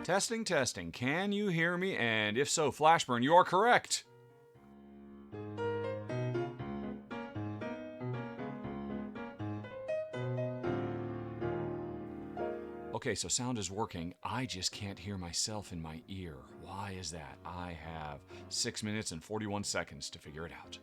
Testing, testing. Can you hear me? And if so, Flashburn, you are correct. Okay, so sound is working. I just can't hear myself in my ear. Why is that? I have 6 minutes and 41 seconds to figure it out.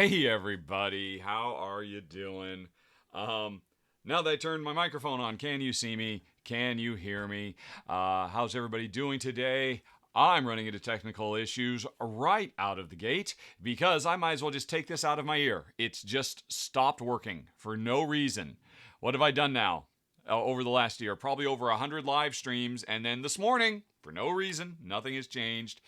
Hey everybody, how are you doing? Now that I turned my microphone on, can you see me? Can you hear me? How's everybody doing today? I'm running into technical issues right out of the gate because I might as well just take this out of my ear. It's just stopped working for no reason. What have I done now? Over the last year, probably over 100 live streams, and then this morning, for no reason, nothing has changed.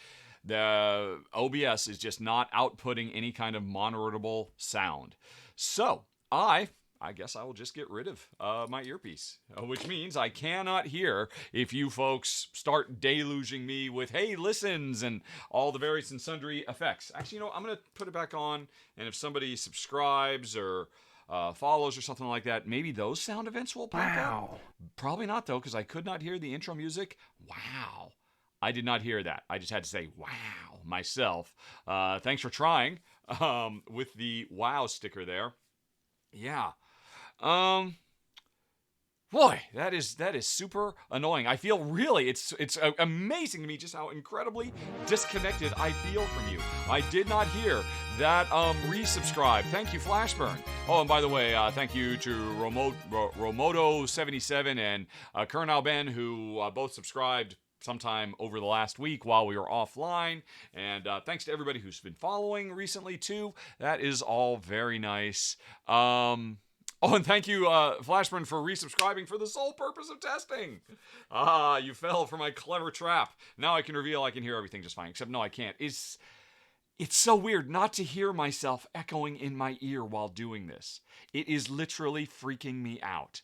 The OBS is just not outputting any kind of monitorable sound. So I guess I will just get rid of my earpiece, which means I cannot hear if you folks start deluging me with, hey, listens, and all the various and sundry effects. Actually, I'm going to put it back on, and if somebody subscribes or follows or something like that, maybe those sound events will pop up. Probably not, though, because I could not hear the intro music. Wow. I did not hear that. I just had to say, wow, myself. Thanks for trying with the wow sticker there. Yeah. Boy, that is super annoying. I feel really, it's amazing to me just how incredibly disconnected I feel from you. I did not hear that resubscribe. Thank you, Flashburn. Oh, and by the way, thank you to Romoto77 and Kernal Ben, who both subscribed sometime over the last week while we were offline. And thanks to everybody who's been following recently, too. That is all very nice. Oh, and thank you, Flashburn, for resubscribing for the sole purpose of testing. You fell for my clever trap. Now I can reveal I can hear everything just fine. Except, no, I can't. It's so weird not to hear myself echoing in my ear while doing this. It is literally freaking me out.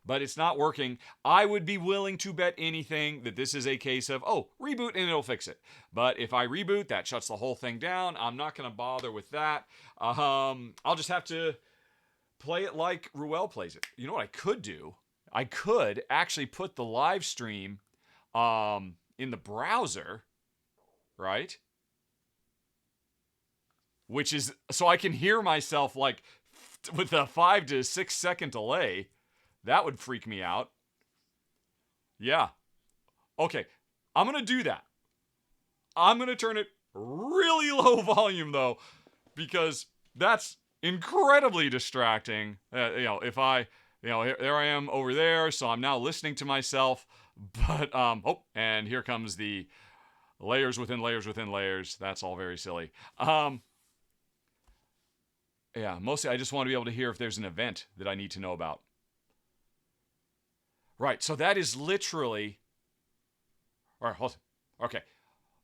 But it's not working. I would be willing to bet anything that this is a case of, oh, reboot and it'll fix it. But if I reboot, that shuts the whole thing down. I'm not going to bother with that. I'll just have to play it like Ruel plays it. You know what I could do? I could actually put the live stream in the browser, right? Which is, so I can hear myself like with a 5 to 6 second delay. That would freak me out. Yeah. Okay. I'm going to do that. I'm going to turn it really low volume, though, because that's incredibly distracting. If I, there I am over there, so I'm now listening to myself. But, and here comes the layers within layers within layers. That's all very silly. Yeah, mostly I just want to be able to hear if there's an event that I need to know about. Right, so that is literally, all right, okay,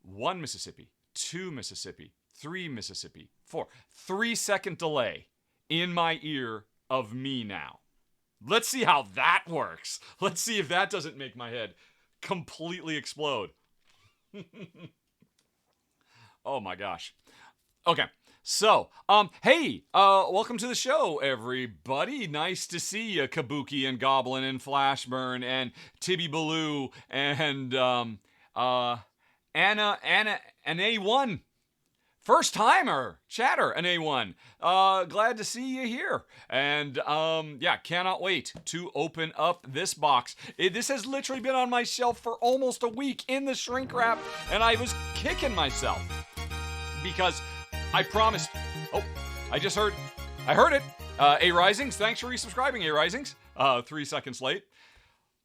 1 Mississippi, 2 Mississippi, 3 Mississippi, 4, 3 second delay in my ear of me now. Let's see how that works. Let's see if that doesn't make my head completely explode. Oh my gosh. Okay. So, hey, welcome to the show, everybody. Nice to see you, Kabuki and Goblin and Flashburn and Tibby Baloo and, Anna, an A1. First timer, chatter, an A1. Glad to see you here. And, yeah, cannot wait to open up this box. This has literally been on my shelf for almost a week in the shrink wrap, and I was kicking myself because I promised. Oh, I heard it. A Risings, thanks for resubscribing, A Risings. 3 seconds late.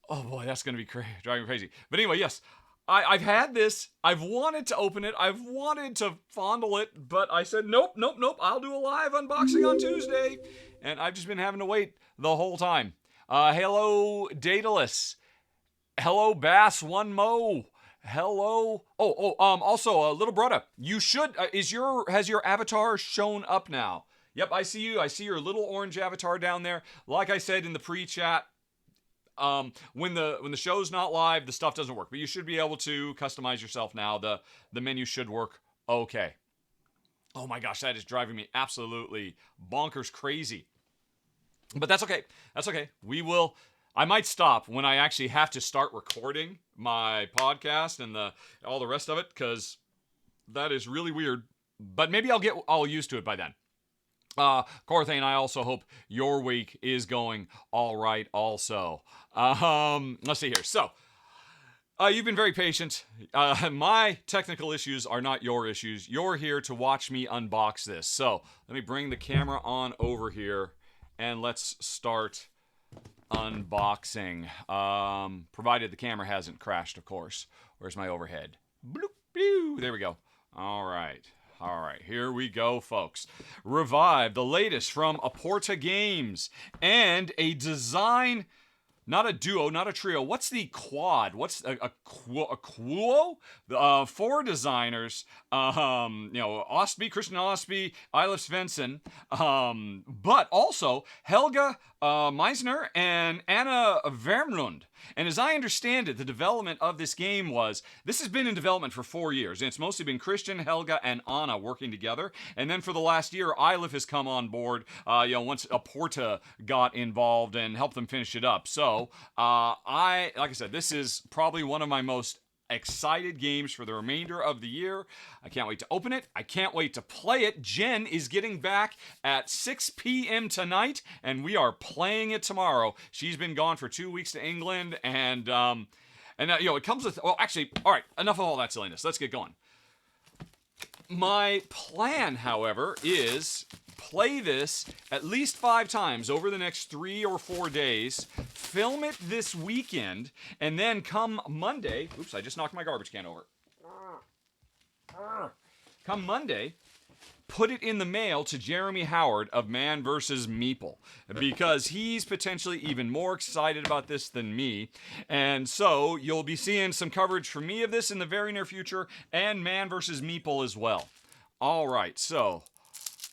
Oh boy, that's going to be driving me crazy. But anyway, yes, I've had this. I've wanted to open it. I've wanted to fondle it, but I said, nope. I'll do a live unboxing on Tuesday. And I've just been having to wait the whole time. Hello, Daedalus. Hello, Bass One Mo. Hello. Also, little brother, you should, has your avatar shown up now? Yep, I see you. I see your little orange avatar down there. Like I said in the pre-chat, when the show's not live, the stuff doesn't work, but you should be able to customize yourself now. The menu should work okay. Oh my gosh, that is driving me absolutely bonkers crazy. But that's okay. That's okay. I might stop when I actually have to start recording my podcast and all the rest of it, because that is really weird. But maybe I'll get all used to it by then. Corthane, I also hope your week is going all right also. Let's see here. So, You've been very patient. My technical issues are not your issues. You're here to watch me unbox this. So let me bring the camera on over here and let's start unboxing. Provided the camera hasn't crashed, of course. Where's my overhead? Bloop, blew. There we go. All right. Here we go, folks. Revive, the latest from Aporta Games, and a design, not a duo, not a trio. What's the quad? What's a quo? Four designers, Ostby, Christian Ostby, Eilif Svensson, but also Helga Meisner and Anna Vermlund. And as I understand it, the development of this game this has been in development for 4 years, and it's mostly been Christian, Helga, and Anna working together. And then for the last year, Eilif has come on board, once Aporta got involved and helped them finish it up. So, like I said, this is probably one of my most excited games for the remainder of the year. I can't wait to open it. I can't wait to play it. Jen is getting back at 6 p.m. tonight, and we are playing it tomorrow. She's been gone for 2 weeks to England, and it comes with, well, actually, all right, enough of all that silliness. Let's get going. My plan, however, is play this at least 5 times over the next 3 or 4 days, film it this weekend, and then come Monday, oops, I just knocked my garbage can over. Come Monday, put it in the mail to Jeremy Howard of Man vs. Meeple, because he's potentially even more excited about this than me. And so you'll be seeing some coverage from me of this in the very near future, and Man vs. Meeple as well. All right, so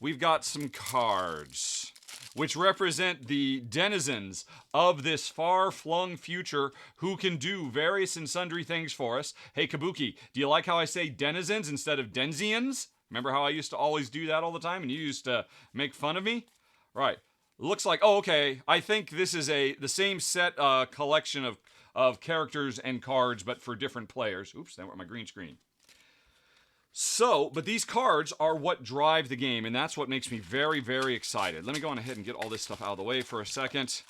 we've got some cards which represent the denizens of this far-flung future who can do various and sundry things for us. Hey, Kabuki, do you like how I say denizens instead of denzians? Remember how I used to always do that all the time and you used to make fun of me? Right. Looks like, oh, okay, I think this is the same set collection of characters and cards, but for different players. Oops, that went my green screen. So, but these cards are what drive the game, and that's what makes me very, very excited. Let me go on ahead and get all this stuff out of the way for a second.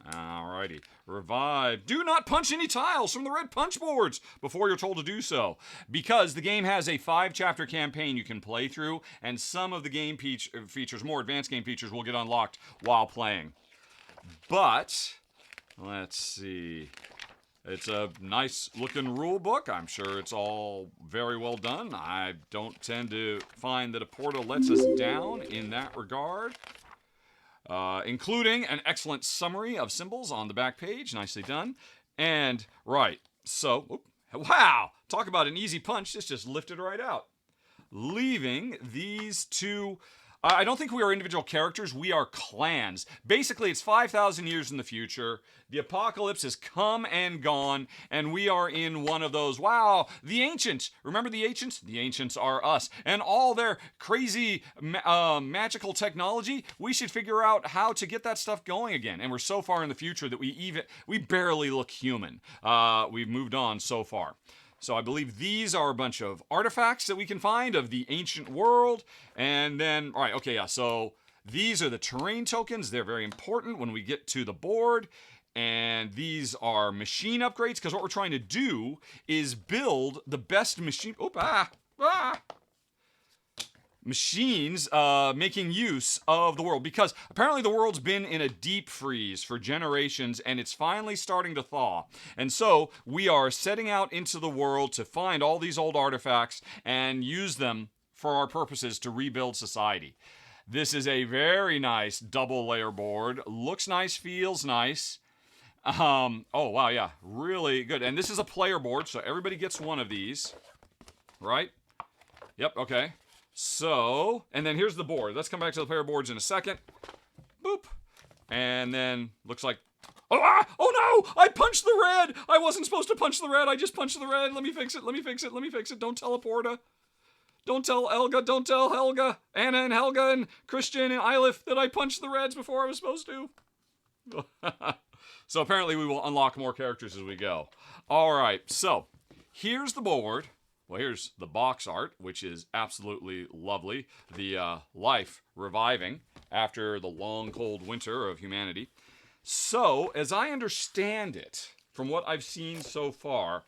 Alrighty. Revive. Do not punch any tiles from the red punch boards before you're told to do so, because the game has a 5-chapter campaign you can play through, and some of the game features, more advanced game features, will get unlocked while playing. But, let's see. It's a nice looking rule book. I'm sure it's all very well done. I don't tend to find that Aporta lets us down in that regard. Including an excellent summary of symbols on the back page. Nicely done. And, right, so, wow! Talk about an easy punch. This just lifted right out. Leaving these two... I don't think we are individual characters. We are clans. Basically, it's 5,000 years in the future. The apocalypse has come and gone, and we are in one of those, wow, the ancients. Remember the ancients? The ancients are us. And all their crazy magical technology, we should figure out how to get that stuff going again. And we're so far in the future that we barely look human. We've moved on so far. So I believe these are a bunch of artifacts that we can find of the ancient world. And then, all right, okay, yeah, so these are the terrain tokens. They're very important when we get to the board. And these are machine upgrades, because what we're trying to do is build the best machine. Machines making use of the world, because apparently the world's been in a deep freeze for generations and it's finally starting to thaw. And so we are setting out into the world to find all these old artifacts and use them for our purposes to rebuild society. This is a very nice double layer board. Looks nice, feels nice. Oh wow, yeah, really good. And this is a player board, so everybody gets one of these, right? Yep, okay. So, and then here's the board. Let's come back to the player boards in a second. Boop. And then, looks like... Oh no! I punched the red! I wasn't supposed to punch the red. I just punched the red. Let me fix it. Don't tell Aporta. Don't tell Elga. Don't tell Helga. Anna and Helga and Christian and Eilif that I punched the reds before I was supposed to. So apparently we will unlock more characters as we go. All right, so here's the board. Well, here's the box art, which is absolutely lovely. The life reviving after the long, cold winter of humanity. So, as I understand it, from what I've seen so far,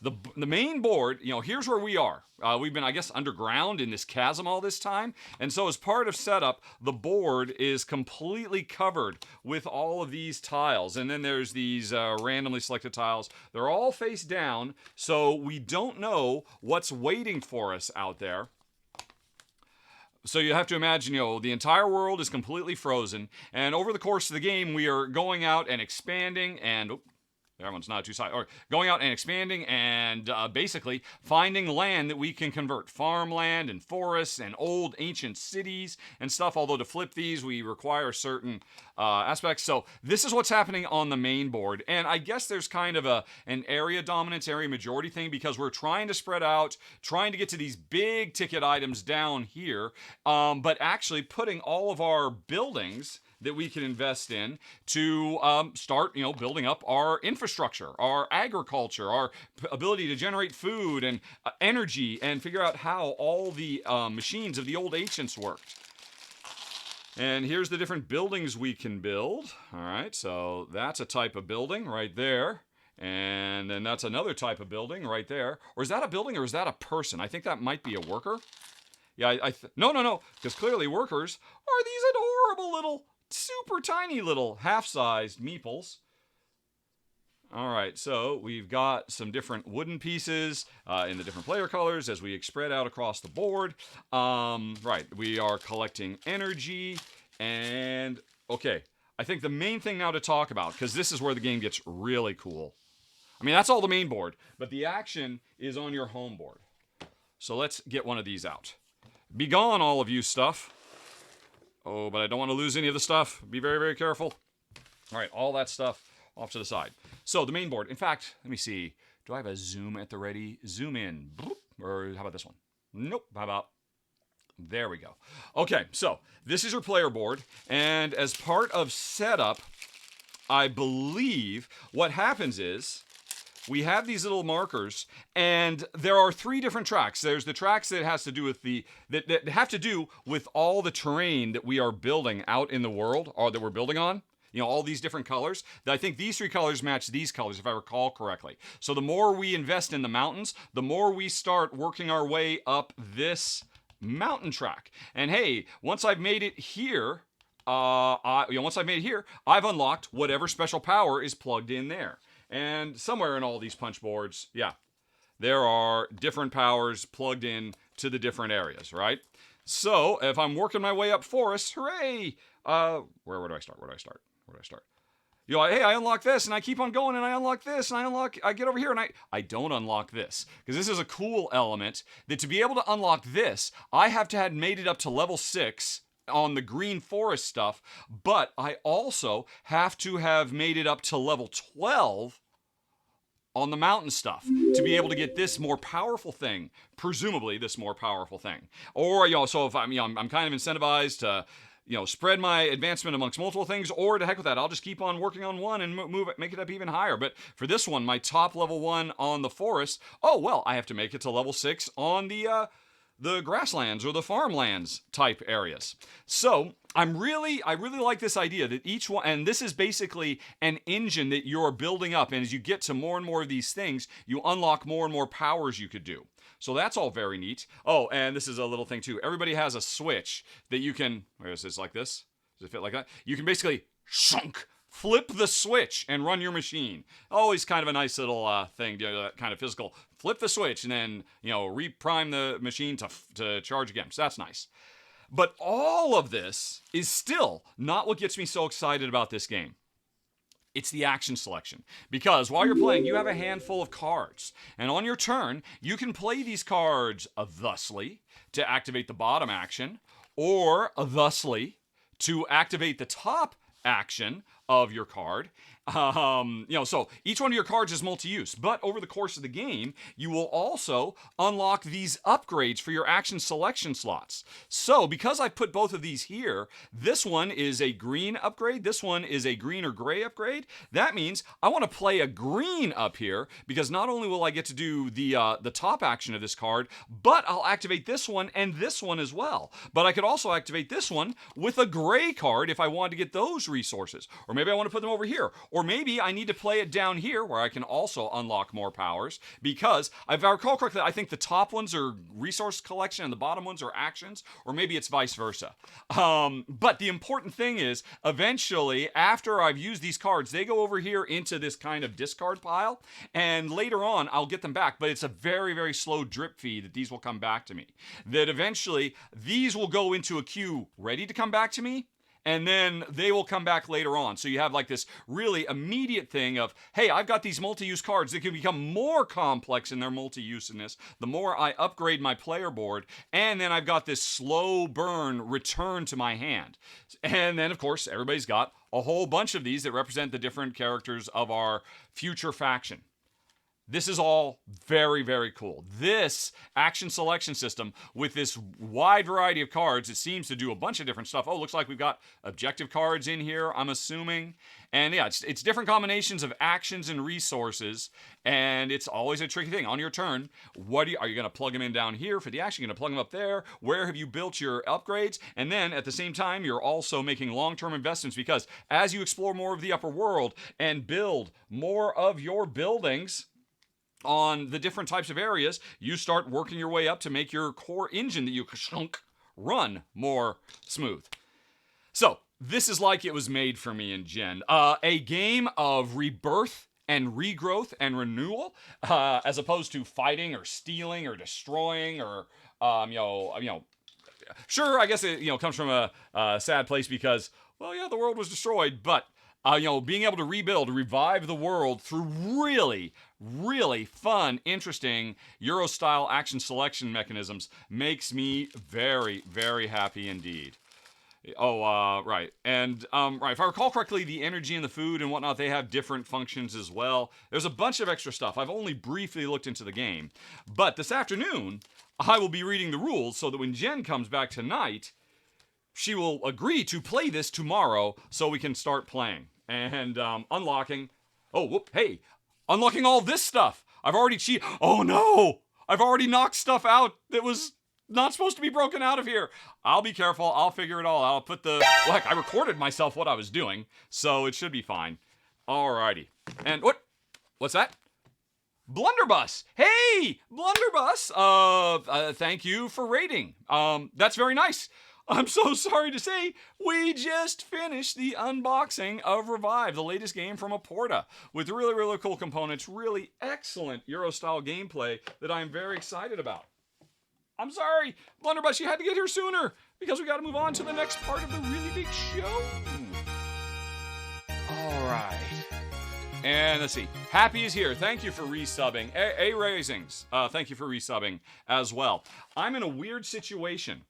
the main board, here's where we are. We've been, I guess, underground in this chasm all this time. And so as part of setup, the board is completely covered with all of these tiles. And then there's these randomly selected tiles. They're all face down, so we don't know what's waiting for us out there. So you have to imagine, the entire world is completely frozen. And over the course of the game, we are going out and expanding and... that one's not too side. Or going out and expanding and basically finding land that we can convert. Farmland and forests and old ancient cities and stuff. Although to flip these, we require certain aspects. So this is what's happening on the main board. And I guess there's kind of an area dominance, area majority thing because we're trying to spread out, trying to get to these big ticket items down here, but actually putting all of our buildings that we can invest in to start, building up our infrastructure, our agriculture, our ability to generate food and energy, and figure out how all the machines of the old ancients worked. And here's the different buildings we can build. All right, so that's a type of building right there. And then that's another type of building right there. Or is that a building or is that a person? I think that might be a worker. Yeah, no, because clearly workers are these adorable little super tiny little half-sized meeples. All right, so we've got some different wooden pieces in the different player colors as we spread out across the board. Right, we are collecting energy, and okay, I think the main thing now to talk about, because this is where the game gets really cool. I mean, that's all the main board, but the action is on your home board. So let's get one of these out. Be gone, all of you stuff. Oh, but I don't want to lose any of the stuff. Be very, very careful. All right, all that stuff off to the side. So the main board. In fact, let me see. Do I have a zoom at the ready? Zoom in. Or how about this one? Nope. How about... there we go. Okay, so this is your player board. And as part of setup, I believe what happens is... we have these little markers, and there are 3 different tracks. There's the tracks that has to do with that have to do with all the terrain that we are building out in the world, or that we're building on. All these different colors. I think these 3 colors match these colors, if I recall correctly. So the more we invest in the mountains, the more we start working our way up this mountain track. And hey, once I've made it here, I've unlocked whatever special power is plugged in there. And somewhere in all these punch boards, yeah, there are different powers plugged in to the different areas, right? So if I'm working my way up forests, hooray! Where do I start? Hey, I unlock this, and I keep on going, and I unlock this, and I get over here, and I don't unlock this. Because this is a cool element, that to be able to unlock this, I have to have made it up to level 6 on the green forest stuff, but I also have to have made it up to level 12 on the mountain stuff to be able to get this more powerful thing, presumably this more powerful thing. Or, so if I'm kind of incentivized to, spread my advancement amongst multiple things, or to heck with that, I'll just keep on working on one and make it up even higher. But for this one, my top level 1 on the forest, I have to make it to level 6 on the grasslands or the farmlands type areas. So I really like this idea that each one, and this is basically an engine that you're building up, and as you get to more and more of these things, you unlock more and more powers you could do. So that's all very neat. Oh, and this is a little thing too. Everybody has a switch that you can, where is this like this? Does it fit like that? You can basically flip the switch and run your machine. Always kind of a nice little thing, that kind of physical. Flip the switch and then, reprime the machine to charge again. So that's nice. But all of this is still not what gets me so excited about this game. It's the action selection. Because while you're playing, you have a handful of cards. And on your turn, you can play these cards thusly to activate the bottom action, or thusly to activate the top action of your card. So each one of your cards is multi-use, but over the course of the game, you will also unlock these upgrades for your action selection slots. So because I put both of these here, this one is a green upgrade, this one is a green or gray upgrade. That means I want to play a green up here, because not only will I get to do the top action of this card, but I'll activate this one and this one as well. But I could also activate this one with a gray card if I wanted to get those resources. Or maybe I want to put them over here. Or maybe I need to play it down here where I can also unlock more powers, because if I recall correctly, I think the top ones are resource collection and the bottom ones are actions, or maybe it's vice versa. But the important thing is, eventually, after I've used these cards, they go over here into this kind of discard pile, and later on, I'll get them back, but it's a very, very slow drip feed that these will come back to me. That eventually, these will go into a queue ready to come back to me, and then they will come back later on. So you have like this really immediate thing of, hey, I've got these multi-use cards that can become more complex in their multi-useness the more I upgrade my player board, and then I've got this slow burn return to my hand. And then, of course, everybody's got a whole bunch of these that represent the different characters of our future faction. This is all very, very cool. This action selection system with this wide variety of cards, it seems to do a bunch of different stuff. Oh, looks like we've got objective cards in here, I'm assuming. And yeah, it's different combinations of actions and resources, and it's always a tricky thing. On your turn, are you going to plug them in down here for the action? You're going to plug them up there? Where have you built your upgrades? And then at the same time, you're also making long-term investments, because as you explore more of the upper world and build more of your buildings on the different types of areas, you start working your way up to make your core engine that you run more smooth. So this is like it was made for me and Jen. A game of rebirth and regrowth and renewal, as opposed to fighting or stealing or destroying or, sure, I guess it, comes from a sad place because, well, yeah, the world was destroyed, but being able to rebuild, revive the world through really, really fun, interesting Euro-style action selection mechanisms makes me very, very happy indeed. Oh, right. And, right, if I recall correctly, the energy and the food and whatnot, they have different functions as well. There's a bunch of extra stuff. I've only briefly looked into the game. But this afternoon, I will be reading the rules so that when Jen comes back tonight, she will agree to play this tomorrow so we can start playing. And unlocking. Oh, whoop, hey. Unlocking all this stuff. I've already cheated. Oh, no. I've already knocked stuff out that was not supposed to be broken out of here. I'll be careful. I'll figure it all out. I'll put the... Well, heck, I recorded myself what I was doing, so it should be fine. Alrighty. And what's that? Blunderbuss. Hey, Blunderbuss. Thank you for rating. That's very nice. I'm so sorry to say, we just finished the unboxing of Revive, the latest game from Aporta, with really, really cool components, really excellent Euro-style gameplay that I'm very excited about. I'm sorry, Blunderbuss, you had to get here sooner, because we got to move on to the next part of the really big show. All right. And let's see. Happy is here. Thank you for resubbing. A-Raisings, thank you for resubbing as well. I'm in a weird situation.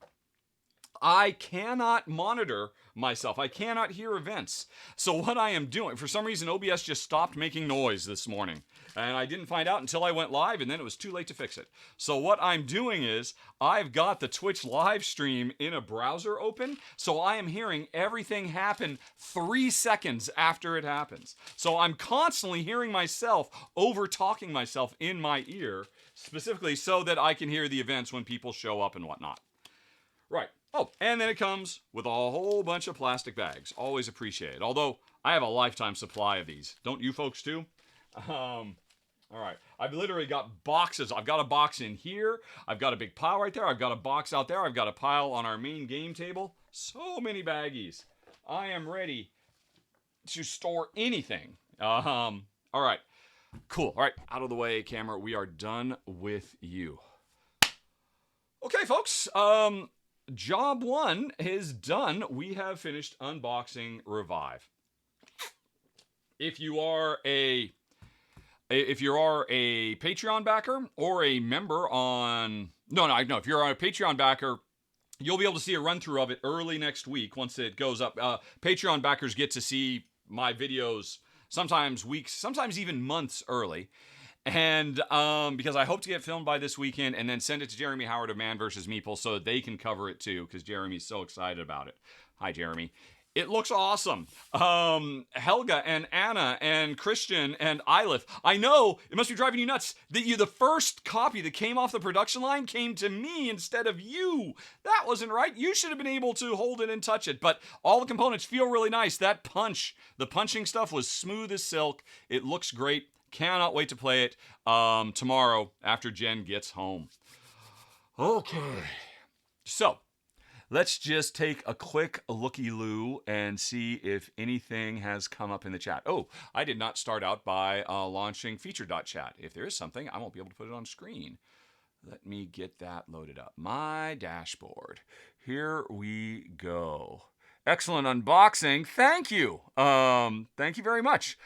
I cannot monitor myself. I cannot hear events. So what I am doing, for some reason OBS just stopped making noise this morning. And I didn't find out until I went live, and then it was too late to fix it. So what I'm doing is, I've got the Twitch live stream in a browser open, so I am hearing everything happen 3 seconds after it happens. So I'm constantly hearing myself over-talking myself in my ear, specifically so that I can hear the events when people show up and whatnot. Right. Oh, and then it comes with a whole bunch of plastic bags. Always appreciate it. Although, I have a lifetime supply of these. Don't you folks too? All right. I've literally got boxes. I've got a box in here. I've got a big pile right there. I've got a box out there. I've got a pile on our main game table. So many baggies. I am ready to store anything. All right. Cool. All right. Out of the way, camera. We are done with you. Okay, folks. Job 1 is done. We have finished unboxing Revive. If you are a Patreon backer or a member on... No, if you're a Patreon backer, you'll be able to see a run-through of it early next week once it goes up. Patreon backers get to see my videos sometimes weeks, sometimes even months early. And because I hope to get filmed by this weekend and then send it to Jeremy Howard of Man vs. Meeple so that they can cover it too, because Jeremy's so excited about it. Hi, Jeremy. It looks awesome. Helga and Anna and Christian and Eilif. I know it must be driving you nuts that the first copy that came off the production line came to me instead of you. That wasn't right. You should have been able to hold it and touch it. But all the components feel really nice. That the punching stuff was smooth as silk. It looks great. Cannot wait to play it tomorrow after Jen gets home. Okay. So, let's just take a quick looky-loo and see if anything has come up in the chat. Oh, I did not start out by launching feature.chat. If there is something, I won't be able to put it on screen. Let me get that loaded up. My dashboard. Here we go. Excellent unboxing. Thank you. Thank you very much.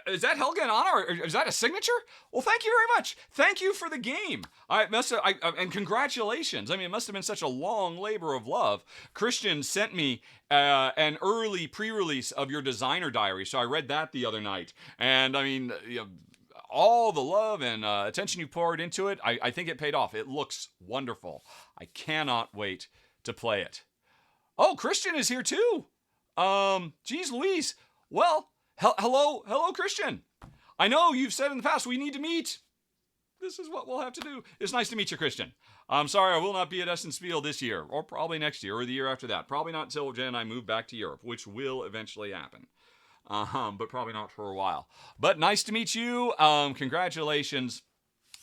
Is that Helga and Anna? Or is that a signature? Well, thank you very much. Thank you for the game. And congratulations. I mean, it must have been such a long labor of love. Christian sent me an early pre-release of your designer diary, so I read that the other night. And I mean, all the love and attention you poured into it, I think it paid off. It looks wonderful. I cannot wait to play it. Oh, Christian is here too. Geez Louise. Well, hello, Christian. I know you've said in the past we need to meet. This is what we'll have to do. It's nice to meet you, Christian. I'm sorry I will not be at Essen Spiel this year, or probably next year, or the year after that. Probably not until Jen and I move back to Europe, which will eventually happen. But probably not for a while. But nice to meet you. Congratulations.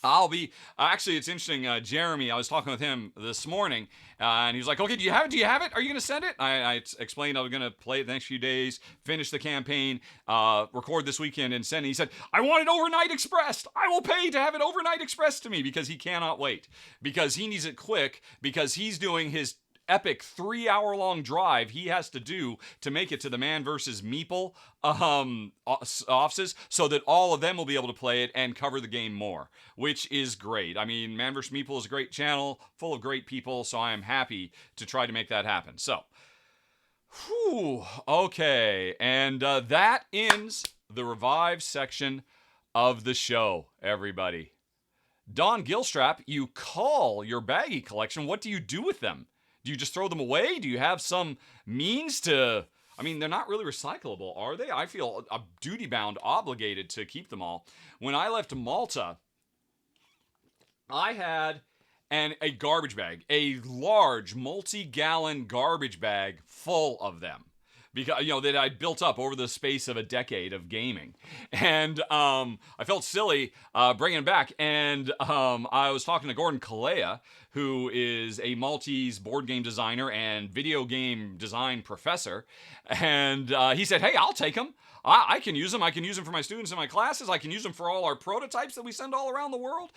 Actually, it's interesting, Jeremy, I was talking with him this morning, and he was like, okay, do you have it? Are you going to send it? I explained I was going to play it the next few days, finish the campaign, record this weekend, and send it. He said, I want it overnight expressed. I will pay to have it overnight expressed to me, because he cannot wait, because he needs it quick, because he's doing his epic 3-hour-long drive he has to do to make it to the Man vs. Meeple offices, so that all of them will be able to play it and cover the game more, which is great. I mean, Man vs. Meeple is a great channel full of great people, so I am happy to try to make that happen. So, okay, and that ends the Revive section of the show, everybody. Don Gilstrap, you call your baggy collection. What do you do with them? Do you just throw them away? Do you have some means to... I mean, they're not really recyclable, are they? I feel duty-bound, obligated to keep them all. When I left Malta, I had a garbage bag, a large multi-gallon garbage bag full of them. Because, that I'd built up over the space of a decade of gaming. And I felt silly bringing it back. And I was talking to Gordon Kalea, who is a Maltese board game designer and video game design professor. And he said, hey, I'll take them. I can use them. I can use them for my students in my classes. I can use them for all our prototypes that we send all around the world.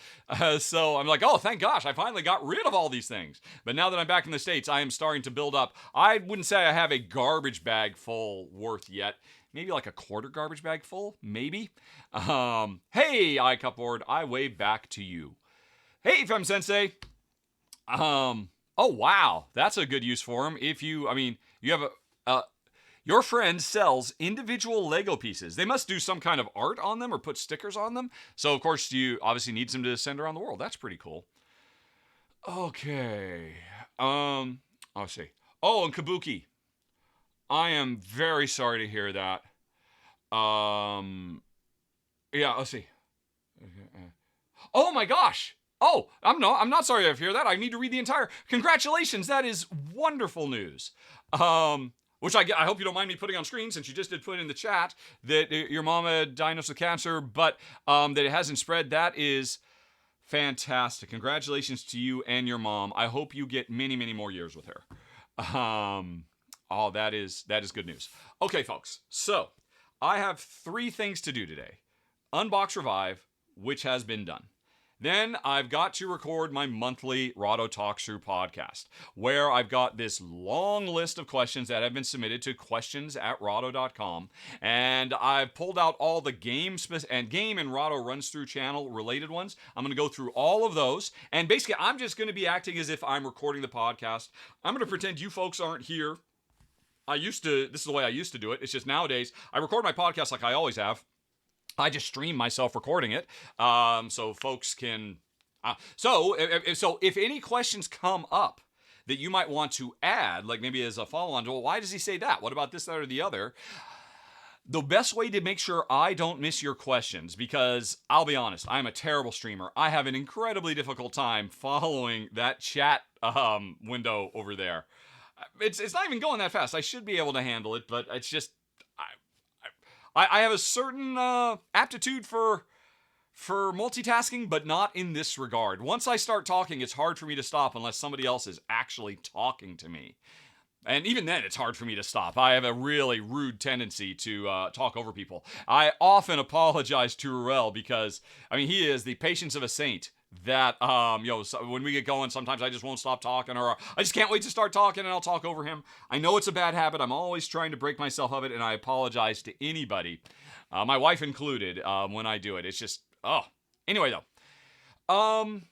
So I'm like, oh, thank gosh, I finally got rid of all these things. But now that I'm back in the States, I am starting to build up. I wouldn't say I have a garbage bag full worth yet. Maybe like a quarter garbage bag full, maybe. Hey, iCupboard, I wave back to you. Hey, Fem Sensei. Oh, wow, that's a good use for them. If you have your friend sells individual Lego pieces. They must do some kind of art on them or put stickers on them. So, of course, you obviously need some to send around the world. That's pretty cool. Okay. Let's see. Oh, and Kabuki. I am very sorry to hear that. Yeah, let's see. Oh, my gosh. Oh, I'm not sorry to hear that. I need to read the entire... Congratulations. That is wonderful news. Which I hope you don't mind me putting on screen, since you just did put in the chat that your mama diagnosed with cancer, but that it hasn't spread. That is fantastic. Congratulations to you and your mom. I hope you get many, many more years with her. That is good news. Okay, folks. So I have 3 things to do today. Unbox Revive, which has been done. Then I've got to record my monthly Rahdo Talks Through podcast, where I've got this long list of questions that have been submitted to questions@rahdo.com, and I've pulled out all the game and Rahdo Runs Through channel related ones. I'm going to go through all of those, and basically I'm just going to be acting as if I'm recording the podcast. I'm going to pretend you folks aren't here. This is the way I used to do it. It's just nowadays I record my podcast like I always have. I just stream myself recording it, so folks can... So if any questions come up that you might want to add, like maybe as a follow-on to, well, why does he say that? What about this, that, or the other? The best way to make sure I don't miss your questions, because I'll be honest, I'm a terrible streamer. I have an incredibly difficult time following that chat window over there. It's not even going that fast. I should be able to handle it, but it's just I have a certain aptitude for multitasking, but not in this regard. Once I start talking, it's hard for me to stop unless somebody else is actually talking to me. And even then, it's hard for me to stop. I have a really rude tendency to talk over people. I often apologize to Ruel because, I mean, he is the patience of a saint. That, when we get going, sometimes I just won't stop talking, or I just can't wait to start talking and I'll talk over him. I know it's a bad habit. I'm always trying to break myself of it, and I apologize to anybody, my wife included, when I do it. It's just, Anyway, though.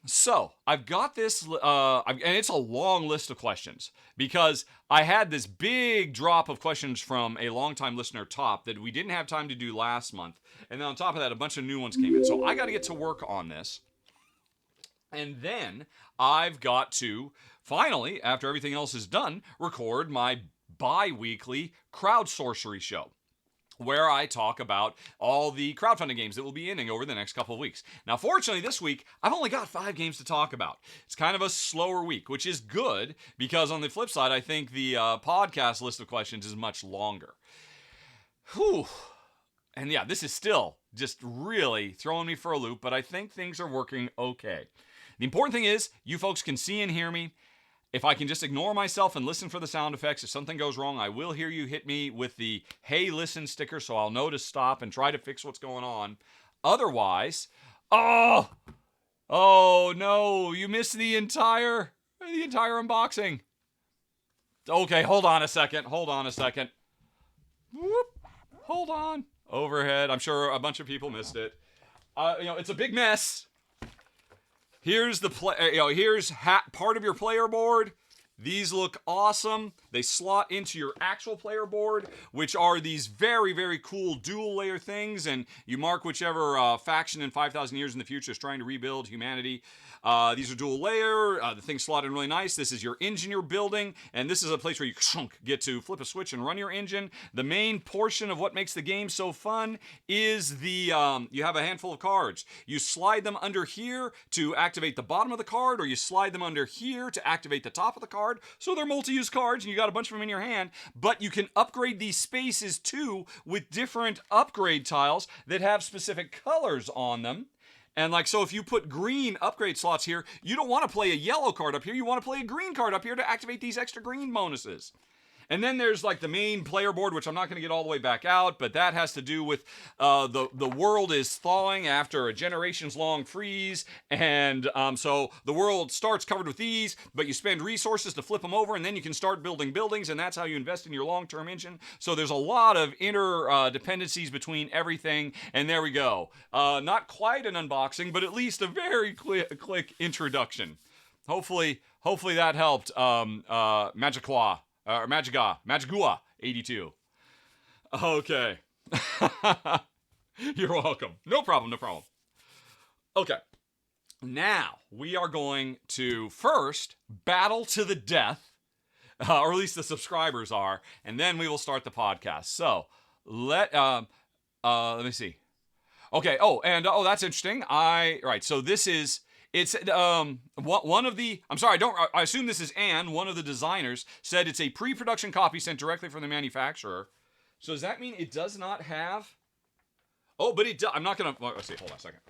So I've got this, and it's a long list of questions because I had this big drop of questions from a longtime listener, Top, that we didn't have time to do last month. And then on top of that, a bunch of new ones came in. So I got to get to work on this. And then I've got to finally, after everything else is done, record my bi-weekly crowd sorcery show, where I talk about all the crowdfunding games that will be ending over the next couple of weeks. Now, fortunately, this week, I've only got 5 games to talk about. It's kind of a slower week, which is good, because on the flip side, I think the podcast list of questions is much longer. Whew. And yeah, this is still just really throwing me for a loop, but I think things are working okay. The important thing is, you folks can see and hear me. If I can just ignore myself and listen for the sound effects, if something goes wrong, I will hear you hit me with the "Hey, listen" sticker, so I'll know to stop and try to fix what's going on. Otherwise, oh no, you missed the entire unboxing. Okay, hold on a second. Whoop, hold on. Overhead. I'm sure a bunch of people missed it. It's a big mess. Here's the here's part of your player board. These look awesome. They slot into your actual player board, which are these very, very cool dual layer things, and you mark whichever faction in 5,000 years in the future is trying to rebuild humanity. These are dual layer. The thing's slotted really nice. This is your engine you're building, and this is a place where you get to flip a switch and run your engine. The main portion of what makes the game so fun is the you have a handful of cards. You slide them under here to activate the bottom of the card, or you slide them under here to activate the top of the card. So they're multi-use cards, and you got a bunch of them in your hand, but you can upgrade these spaces too with different upgrade tiles that have specific colors on them. And so if you put green upgrade slots here, you don't want to play a yellow card up here, you want to play a green card up here to activate these extra green bonuses. And then there's the main player board, which I'm not going to get all the way back out, but that has to do with the world is thawing after a generations-long freeze, and so the world starts covered with these, but you spend resources to flip them over, and then you can start building buildings, and that's how you invest in your long-term engine. So there's a lot of interdependencies between everything, and there we go. Not quite an unboxing, but at least a very quick introduction. Hopefully that helped, Magigua 82. Okay. You're welcome. No problem. Okay. Now, we are going to first battle to the death, or at least the subscribers are, and then we will start the podcast. So, let me see. Okay, that's interesting. So this is... It's one of the... I'm sorry, I assume this is Anne, one of the designers, said it's a pre-production copy sent directly from the manufacturer. So does that mean it does not have... Oh, but it does... I'm not going to... Let's see, hold on a second.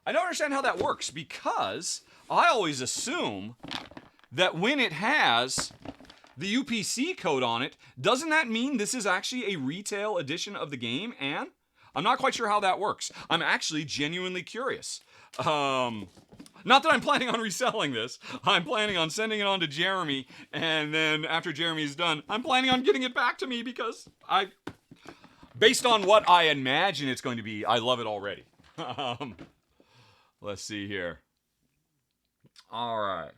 I don't understand how that works, because I always assume that when it has the UPC code on it, doesn't that mean this is actually a retail edition of the game, Anne? I'm not quite sure how that works. I'm actually genuinely curious. Not that I'm planning on reselling this. I'm planning on sending it on to Jeremy, and then after Jeremy's done, I'm planning on getting it back to me because based on what I imagine it's going to be, I love it already. Let's see here. All right.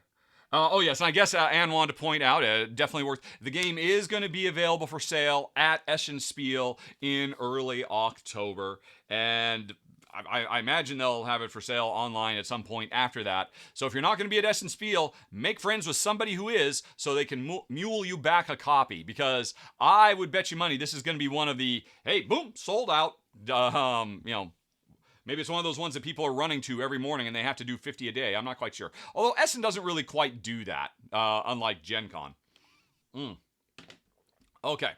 Yes, and I guess Anne wanted to point out, definitely worth... The game is going to be available for sale at Eschenspiel in early October, and I imagine they'll have it for sale online at some point after that. So if you're not going to be at Essen Spiel, make friends with somebody who is, so they can mule you back a copy. Because I would bet you money this is going to be one of the, hey, boom, sold out. Maybe it's one of those ones that people are running to every morning and they have to do 50 a day. I'm not quite sure. Although Essen doesn't really quite do that, unlike Gen Con. Okay.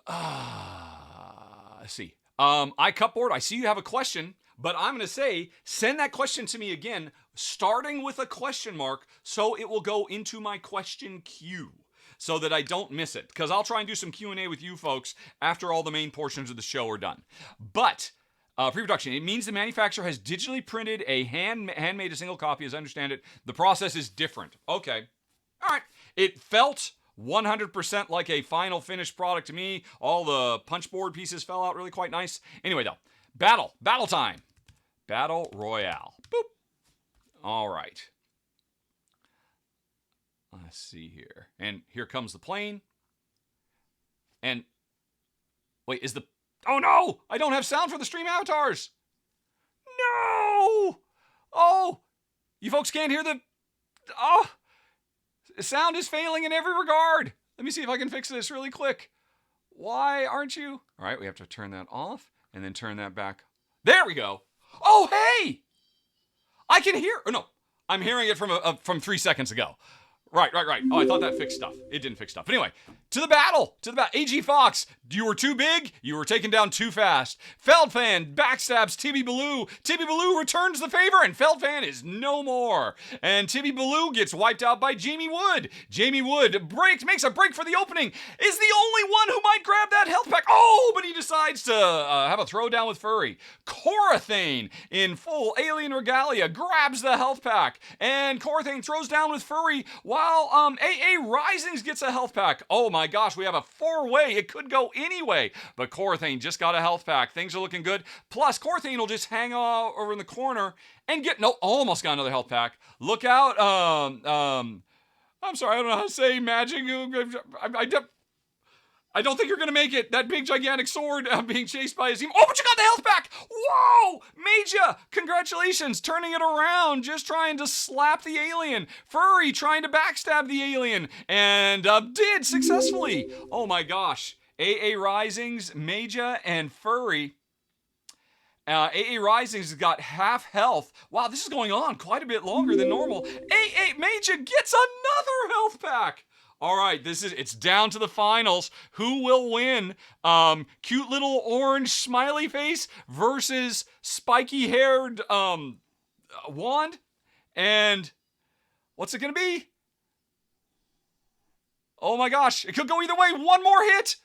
Let's see. iCupboard, I see you have a question, but I'm going to say, send that question to me again, starting with a question mark, so it will go into my question queue, so that I don't miss it. Because I'll try and do some Q&A with you folks after all the main portions of the show are done. But pre-production, it means the manufacturer has digitally printed a handmade a single copy. As I understand it, the process is different. Okay. All right. It felt 100% like a final finished product to me. All the punchboard pieces fell out really quite nice. Anyway, though. Battle time. Battle Royale. Boop. All right. Let's see here. And here comes the plane. And wait, oh no! I don't have sound for the stream avatars! No! Oh! You folks can't hear the... Oh! Sound is failing in every regard. Let me see if I can fix this really quick. Why aren't you? All right, we have to turn that off and then turn that back. There we go. Oh, hey! I can hear... Oh, no. I'm hearing it from 3 seconds ago. Right. Oh, I thought that fixed stuff. It didn't fix stuff. But anyway, to the battle. AG Fox, you were too big. You were taken down too fast. Feldfan backstabs Tibby Baloo. Tibby Baloo returns the favor, and Feldfan is no more. And Tibby Baloo gets wiped out by Jamie Wood. Jamie Wood makes a break for the opening. Is the only one who might grab that health pack. Oh, but he decides to have a throwdown with Furry. Corathane, in full alien regalia, grabs the health pack. And Corathane throws down with Furry while AA Risings gets a health pack. Oh my gosh, we have a 4-way. It could go anyway. But Corathane just got a health pack. Things are looking good. Plus, Corathane will just hang over in the corner and almost got another health pack. Look out. I'm sorry, I don't know how to say magic. I don't think you're going to make it. That big, gigantic sword being chased by his team. Oh, but you got the health back. Whoa! Major! Congratulations. Turning it around. Just trying to slap the alien. Furry trying to backstab the alien. And did successfully. Oh, my gosh. AA Risings, Major, and Furry. AA Risings has got half health. Wow, this is going on quite a bit longer than normal. AA Major gets another health pack. All right, it's down to the finals. Who will win? Cute little orange smiley face versus spiky-haired wand? And what's it going to be? Oh my gosh, it could go either way. One more hit.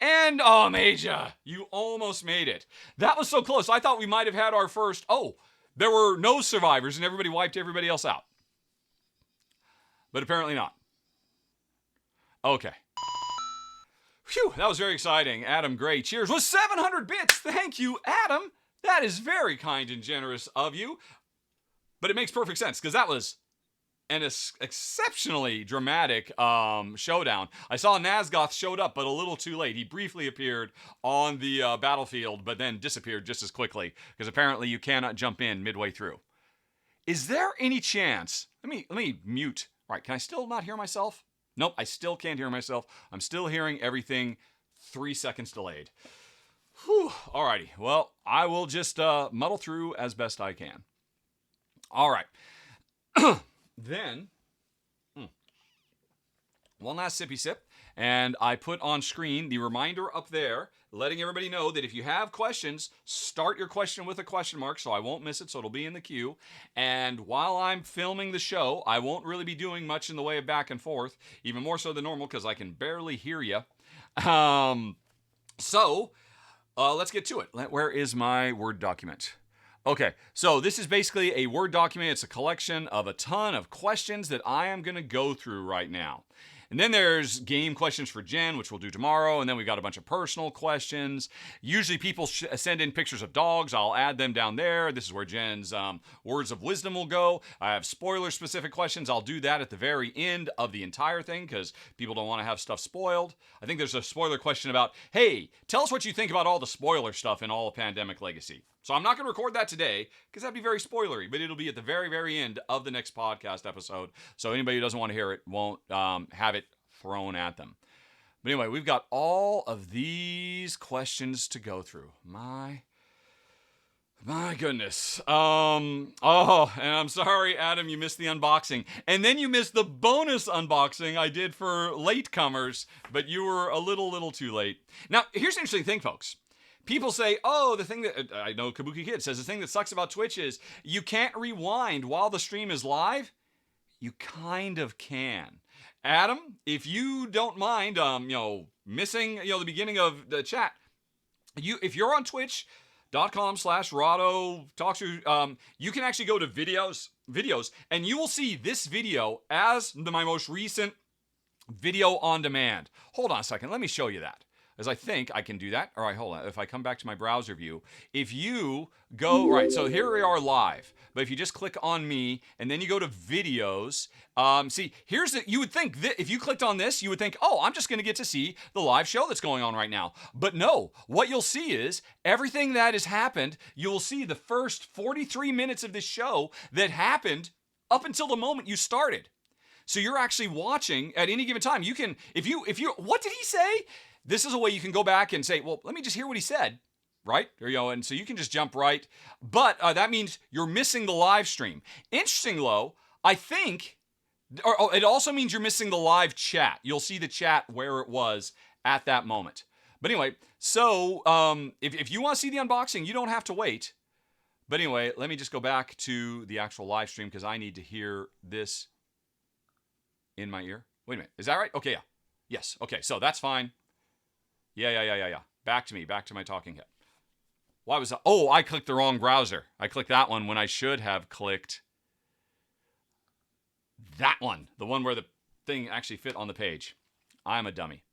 And, oh, Major, you almost made it. That was so close. I thought we might have had our first... Oh, there were no survivors and everybody wiped everybody else out. But apparently not. Okay. Phew, that was very exciting. Adam Gray, cheers, with 700 bits. Thank you, Adam. That is very kind and generous of you. But it makes perfect sense, because that was an exceptionally dramatic showdown. I saw Nazgoth showed up, but a little too late. He briefly appeared on the battlefield, but then disappeared just as quickly, because apparently you cannot jump in midway through. Is there any chance... Let me mute. All right, can I still not hear myself? Nope, I still can't hear myself. I'm still hearing everything 3 seconds delayed. Whew. Alrighty, well, I will just muddle through as best I can. All right. Then, one last sippy sip, and I put on screen the reminder up there, letting everybody know that if you have questions, start your question with a question mark so I won't miss it, so it'll be in the queue. And while I'm filming the show, I won't really be doing much in the way of back and forth, even more so than normal because I can barely hear you. So, let's get to it. Where is my Word document? Okay, so this is basically a Word document. It's a collection of a ton of questions that I am going to go through right now. And then there's game questions for Jen, which we'll do tomorrow. And then we've got a bunch of personal questions. Usually people send in pictures of dogs. I'll add them down there. This is where Jen's words of wisdom will go. I have spoiler-specific questions. I'll do that at the very end of the entire thing because people don't want to have stuff spoiled. I think there's a spoiler question about, hey, tell us what you think about all the spoiler stuff in all of Pandemic Legacy. So I'm not going to record that today because that'd be very spoilery, but it'll be at the very, very end of the next podcast episode. So anybody who doesn't want to hear it won't have it thrown at them. But anyway, we've got all of these questions to go through. My goodness. And I'm sorry, Adam, you missed the unboxing. And then you missed the bonus unboxing I did for latecomers, but you were a little too late. Now, here's an interesting thing, folks. People say, oh, the thing that, I know Kabuki Kid says, the thing that sucks about Twitch is you can't rewind while the stream is live. You kind of can. Adam, if you don't mind, missing, the beginning of the chat, if you're on twitch.com/Rahdo talks to, you can actually go to videos, and you will see this video as my most recent video on demand. Hold on a second. Let me show you that. As I think I can do that. All right, hold on. If I come back to my browser view, if you go, right, so here we are live. But if you just click on me and then you go to videos, see, you would think that if you clicked on this, you would think, oh, I'm just going to get to see the live show that's going on right now. But no, what you'll see is everything that has happened, you'll see the first 43 minutes of this show that happened up until the moment you started. So you're actually watching at any given time. You can, if you, what did he say? This is a way you can go back and say, well, let me just hear what he said, right? And so you can just jump right. But that means you're missing the live stream. Interesting, though, I think, or it also means you're missing the live chat. You'll see the chat where it was at that moment. But anyway, so if you want to see the unboxing, you don't have to wait. But anyway, let me just go back to the actual live stream because I need to hear this in my ear. Wait a minute. Is that right? Okay, yeah. Yes. Okay, so that's fine. Yeah. Back to my talking head. Why was that? Oh, I clicked the wrong browser. I clicked that one when I should have clicked that one. The one where the thing actually fit on the page. I'm a dummy.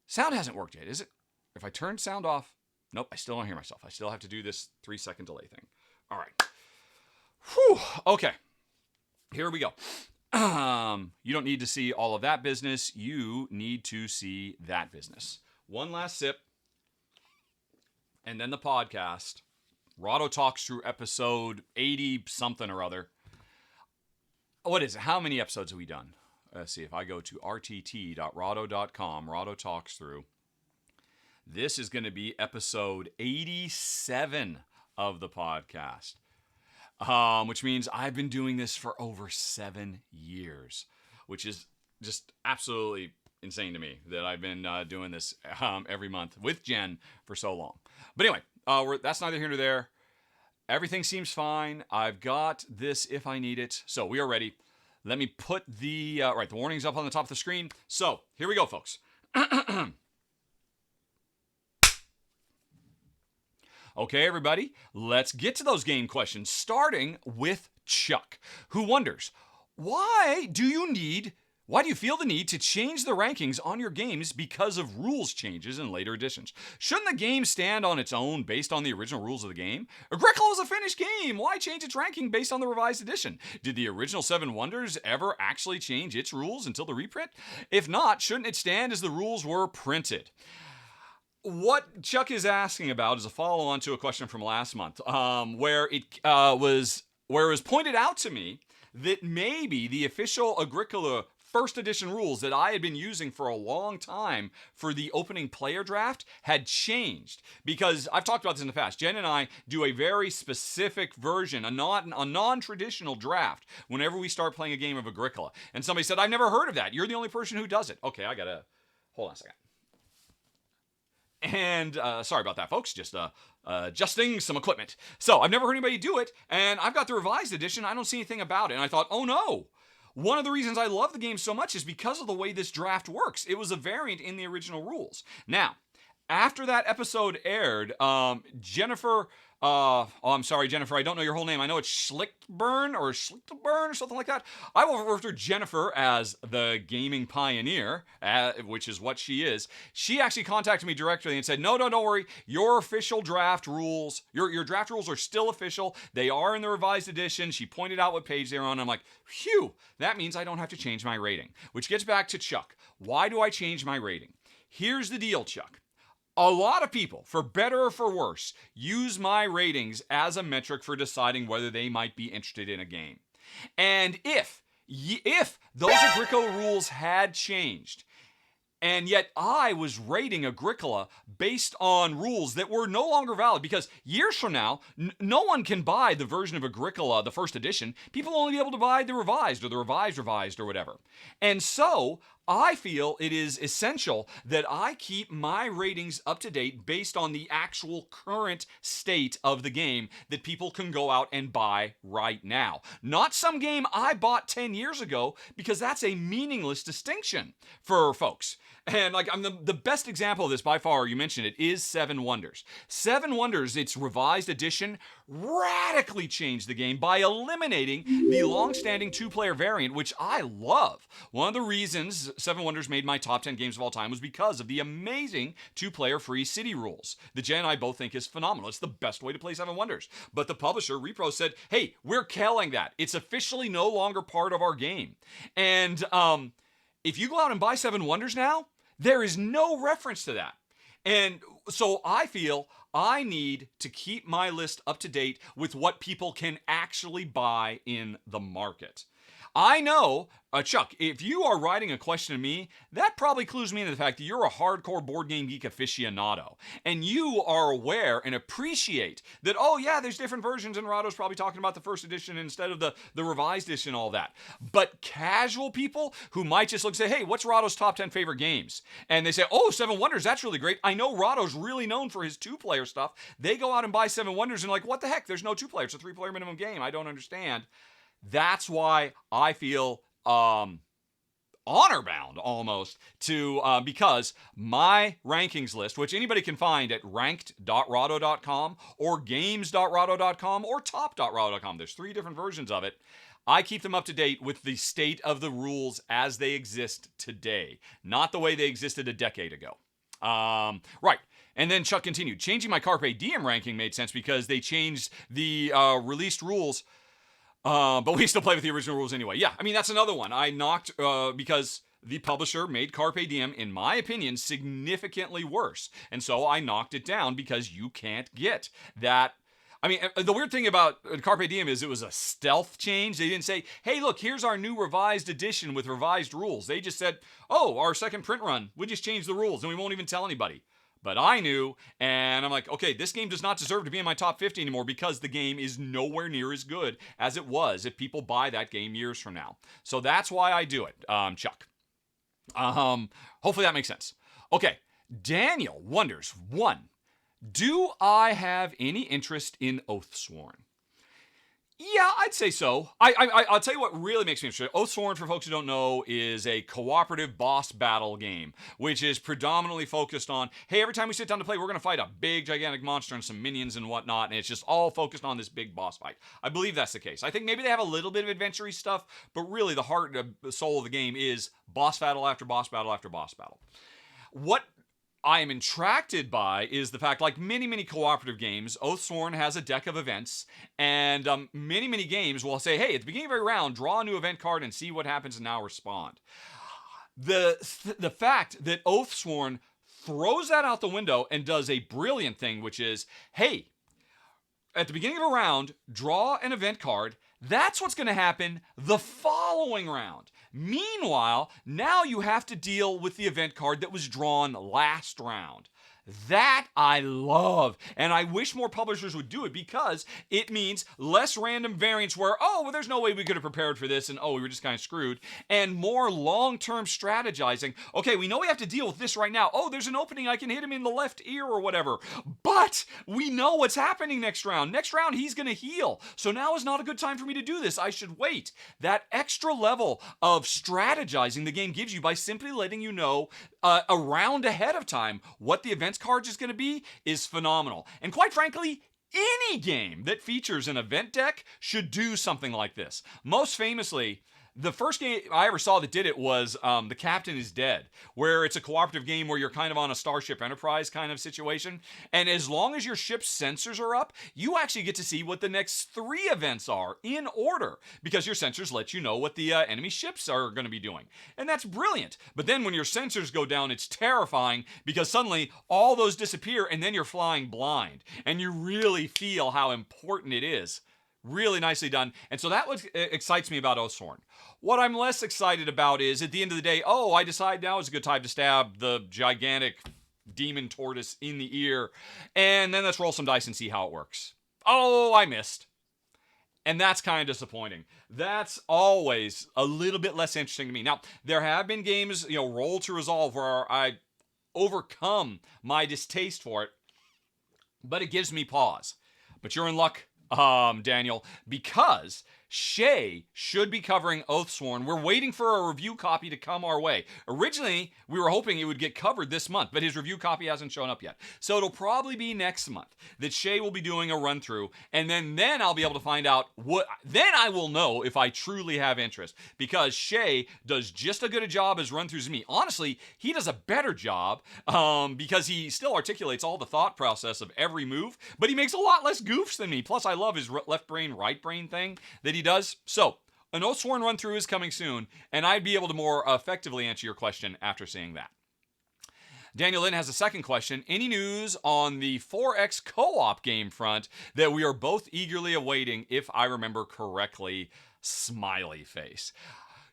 Sound hasn't worked yet, is it? If I turn sound off, nope, I still don't hear myself. I still have to do this 3-second delay thing. All right. Whew. Okay. Here we go. You don't need to see all of that business. You need to see that business. One last sip. And then the podcast. Rahdo talks through episode 80 something or other. What is it? How many episodes have we done? Let's see. If I go to rtt.rahdo.com, Rahdo talks through. This is going to be episode 87 of the podcast. Which means I've been doing this for over 7 years, which is just absolutely insane to me that I've been doing this every month with Jen for so long. But anyway, that's neither here nor there. Everything seems fine. I've got this if I need it. So we are ready. Let me put the warnings up on the top of the screen. So here we go, folks. Okay, everybody, let's get to those game questions, starting with Chuck, who wonders, why do you feel the need to change the rankings on your games because of rules changes in later editions? Shouldn't the game stand on its own based on the original rules of the game? Agricola is a finished game. Why change its ranking based on the revised edition? Did the original Seven Wonders ever actually change its rules until the reprint? If not, shouldn't it stand as the rules were printed? What Chuck is asking about is a follow-on to a question from last month, where it was pointed out to me that maybe the official Agricola first edition rules that I had been using for a long time for the opening player draft had changed. Because I've talked about this in the past. Jen and I do a very specific version, a non-traditional draft whenever we start playing a game of Agricola. And somebody said, I've never heard of that. You're the only person who does it. Okay, I gotta, hold on a second. And sorry about that, folks. Just adjusting some equipment. So I've never heard anybody do it, and I've got the revised edition. I don't see anything about it. And I thought, oh no. One of the reasons I love the game so much is because of the way this draft works. It was a variant in the original rules. Now, after that episode aired, Jennifer, I'm sorry, Jennifer, I don't know your whole name. I know it's Schlichtburn or something like that. I will refer to Jennifer as the gaming pioneer, which is what she is. She actually contacted me directly and said, no, don't worry. Your official draft rules, your draft rules are still official. They are in the revised edition. She pointed out what page they're on. I'm like, phew, that means I don't have to change my rating. Which gets back to Chuck. Why do I change my rating? Here's the deal, Chuck. A lot of people, for better or for worse, use my ratings as a metric for deciding whether they might be interested in a game. And if those Agricola rules had changed, and yet I was rating Agricola based on rules that were no longer valid, because years from now, no one can buy the version of Agricola, the first edition. People will only be able to buy the revised or the revised or whatever. And so I feel it is essential that I keep my ratings up to date based on the actual current state of the game that people can go out and buy right now. Not some game I bought 10 years ago, because that's a meaningless distinction for folks. And like, I'm the best example of this by far, you mentioned it, is Seven Wonders. Seven Wonders, its revised edition, radically changed the game by eliminating the long-standing two-player variant, which I love. One of the reasons Seven Wonders made my top 10 games of all time was because of the amazing two-player free city rules that Jen and I both think is phenomenal. It's the best way to play Seven Wonders. But the publisher, Repro, said, hey, we're killing that. It's officially no longer part of our game. And if you go out and buy Seven Wonders now, there is no reference to that. And so I feel I need to keep my list up to date with what people can actually buy in the market. I know, Chuck, if you are writing a question to me, that probably clues me into the fact that you're a hardcore board game geek aficionado. And you are aware and appreciate that, oh yeah, there's different versions, and Rahdo's probably talking about the first edition instead of the revised edition and all that. But casual people who might just look and say, hey, what's Rahdo's top 10 favorite games? And they say, oh, Seven Wonders, that's really great. I know Rahdo's really known for his two-player stuff. They go out and buy Seven Wonders and like, what the heck? There's no two-player. It's a three-player minimum game. I don't understand. That's why I feel honor bound almost to, because my rankings list, which anybody can find at ranked.rahdo.com or games.rahdo.com or top.rahdo.com. There's 3 different versions of it. I keep them up to date with the state of the rules as they exist today, not the way they existed a decade ago. Right. And then Chuck continued, changing my Carpe Diem ranking made sense because they changed the released rules. But we still play with the original rules anyway. Yeah, I mean, that's another one. I knocked because the publisher made Carpe Diem, in my opinion, significantly worse. And so I knocked it down because you can't get that. I mean, the weird thing about Carpe Diem is it was a stealth change. They didn't say, hey, look, here's our new revised edition with revised rules. They just said, oh, our second print run, we just changed the rules and we won't even tell anybody. But I knew, and I'm like, okay, this game does not deserve to be in my top 50 anymore because the game is nowhere near as good as it was if people buy that game years from now. So that's why I do it, Chuck. Hopefully that makes sense. Okay, Daniel wonders, 1, do I have any interest in Oathsworn? Yeah, I'd say so. I'll tell you what really makes me interested. Oathsworn, for folks who don't know, is a cooperative boss battle game, which is predominantly focused on, hey, every time we sit down to play, we're going to fight a big, gigantic monster and some minions and whatnot, and it's just all focused on this big boss fight. I believe that's the case. I think maybe they have a little bit of adventure-y stuff, but really the heart and soul of the game is boss battle after boss battle after boss battle. What I am attracted by is the fact, like many cooperative games, Oathsworn has a deck of events, and many games will say, hey, at the beginning of every round, draw a new event card and see what happens and now respond. The fact that Oathsworn throws that out the window and does a brilliant thing, which is, hey, at the beginning of a round, draw an event card. That's what's going to happen the following round. Meanwhile, now you have to deal with the event card that was drawn last round. That I love, and I wish more publishers would do it because it means less random variants where, oh, well, there's no way we could have prepared for this, and oh, we were just kind of screwed, and more long-term strategizing. Okay, we know we have to deal with this right now. Oh, there's an opening, I can hit him in the left ear or whatever, but we know what's happening next round. Next round, he's going to heal, so now is not a good time for me to do this. I should wait. That extra level of strategizing the game gives you by simply letting you know a round ahead of time what the events Advance cards is going to be is phenomenal. And quite frankly, any game that features an event deck should do something like this. Most famously, the first game I ever saw that did it was The Captain is Dead, where it's a cooperative game where you're kind of on a Starship Enterprise kind of situation. And as long as your ship's sensors are up, you actually get to see what the next 3 events are in order, because your sensors let you know what the enemy ships are going to be doing. And that's brilliant. But then when your sensors go down, it's terrifying, because suddenly all those disappear and then you're flying blind. And you really feel how important it is. Really nicely done. And so that what excites me about Oathsworn. What I'm less excited about is, at the end of the day, I decide now is a good time to stab the gigantic demon tortoise in the ear, and then let's roll some dice and see how it works. Oh, I missed. And that's kind of disappointing. That's always a little bit less interesting to me. Now, there have been games, Roll to Resolve, where I overcome my distaste for it, but it gives me pause. But you're in luck, Daniel, because Shay should be covering Oathsworn. We're waiting for a review copy to come our way. Originally, we were hoping it would get covered this month, but his review copy hasn't shown up yet. So it'll probably be next month that Shay will be doing a run through, and then I'll be able to find out then I will know if I truly have interest, because Shay does just as good a job as run throughs as me. Honestly, he does a better job because he still articulates all the thought process of every move, but he makes a lot less goofs than me. Plus, I love his left brain, right brain thing that he does. So, an Oathsworn run-through is coming soon, and I'd be able to more effectively answer your question after seeing that. Daniel Lynn has a second question. Any news on the 4X co-op game front that we are both eagerly awaiting, if I remember correctly? Smiley face.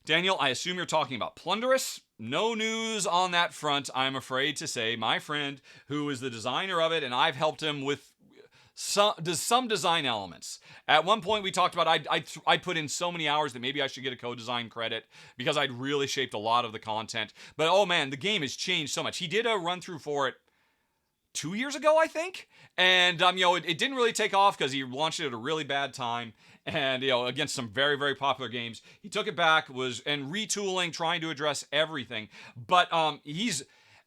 Daniel, I assume you're talking about Plunderous. No news on that front, I'm afraid to say. My friend, who is the designer of it, and I've helped him with some design elements. At one point we talked about I'd put in so many hours that maybe I should get a co-design credit because I'd really shaped a lot of the content. But oh man, the game has changed so much. He did a run through for it 2 years ago, I think. And it didn't really take off because he launched it at a really bad time. And against some very, very popular games. He took it back, and retooling, trying to address everything. But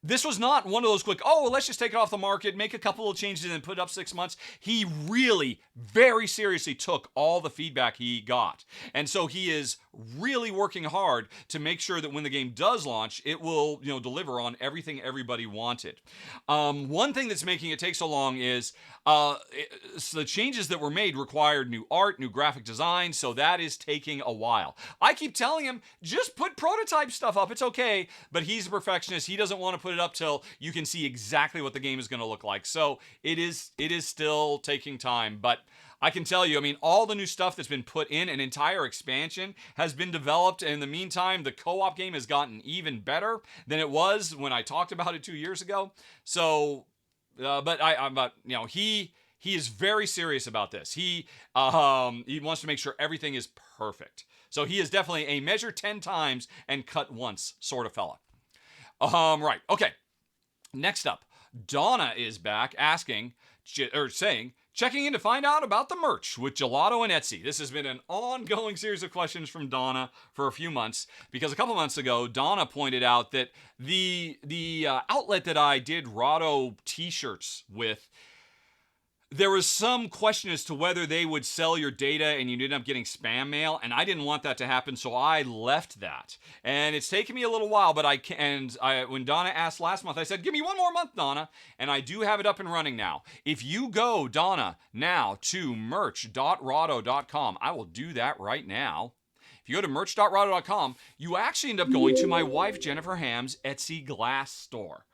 this was not one of those quick, let's just take it off the market, make a couple of changes and put it up 6 months. He really, very seriously took all the feedback he got. And so he is really working hard to make sure that when the game does launch, it will, deliver on everything everybody wanted. One thing that's making it take so long is so the changes that were made required new art, new graphic design, so that is taking a while. I keep telling him, just put prototype stuff up, it's okay, but he's a perfectionist. He doesn't want to put it up till you can see exactly what the game is going to look like. So it is still taking time, but I can tell you, all the new stuff that's been put in, an entire expansion has been developed, and in the meantime, the co-op game has gotten even better than it was when I talked about it 2 years ago. So, he is very serious about this. He wants to make sure everything is perfect. So he is definitely a measure 10 times and cut once sort of fella. Right. Okay. Next up, Donna is back saying, checking in to find out about the merch with Gelato and Etsy. This has been an ongoing series of questions from Donna for a few months, because a couple months ago, Donna pointed out that the outlet that I did Rahdo t-shirts with, there was some question as to whether they would sell your data and you'd end up getting spam mail, and I didn't want that to happen, so I left that. And it's taken me a little while, but when Donna asked last month, I said, give me one more month, Donna, and I do have it up and running now. If you go, Donna, now to merch.rahdo.com, I will do that right now. If you go to merch.rahdo.com, you actually end up going to my wife Jennifer Ham's Etsy glass store.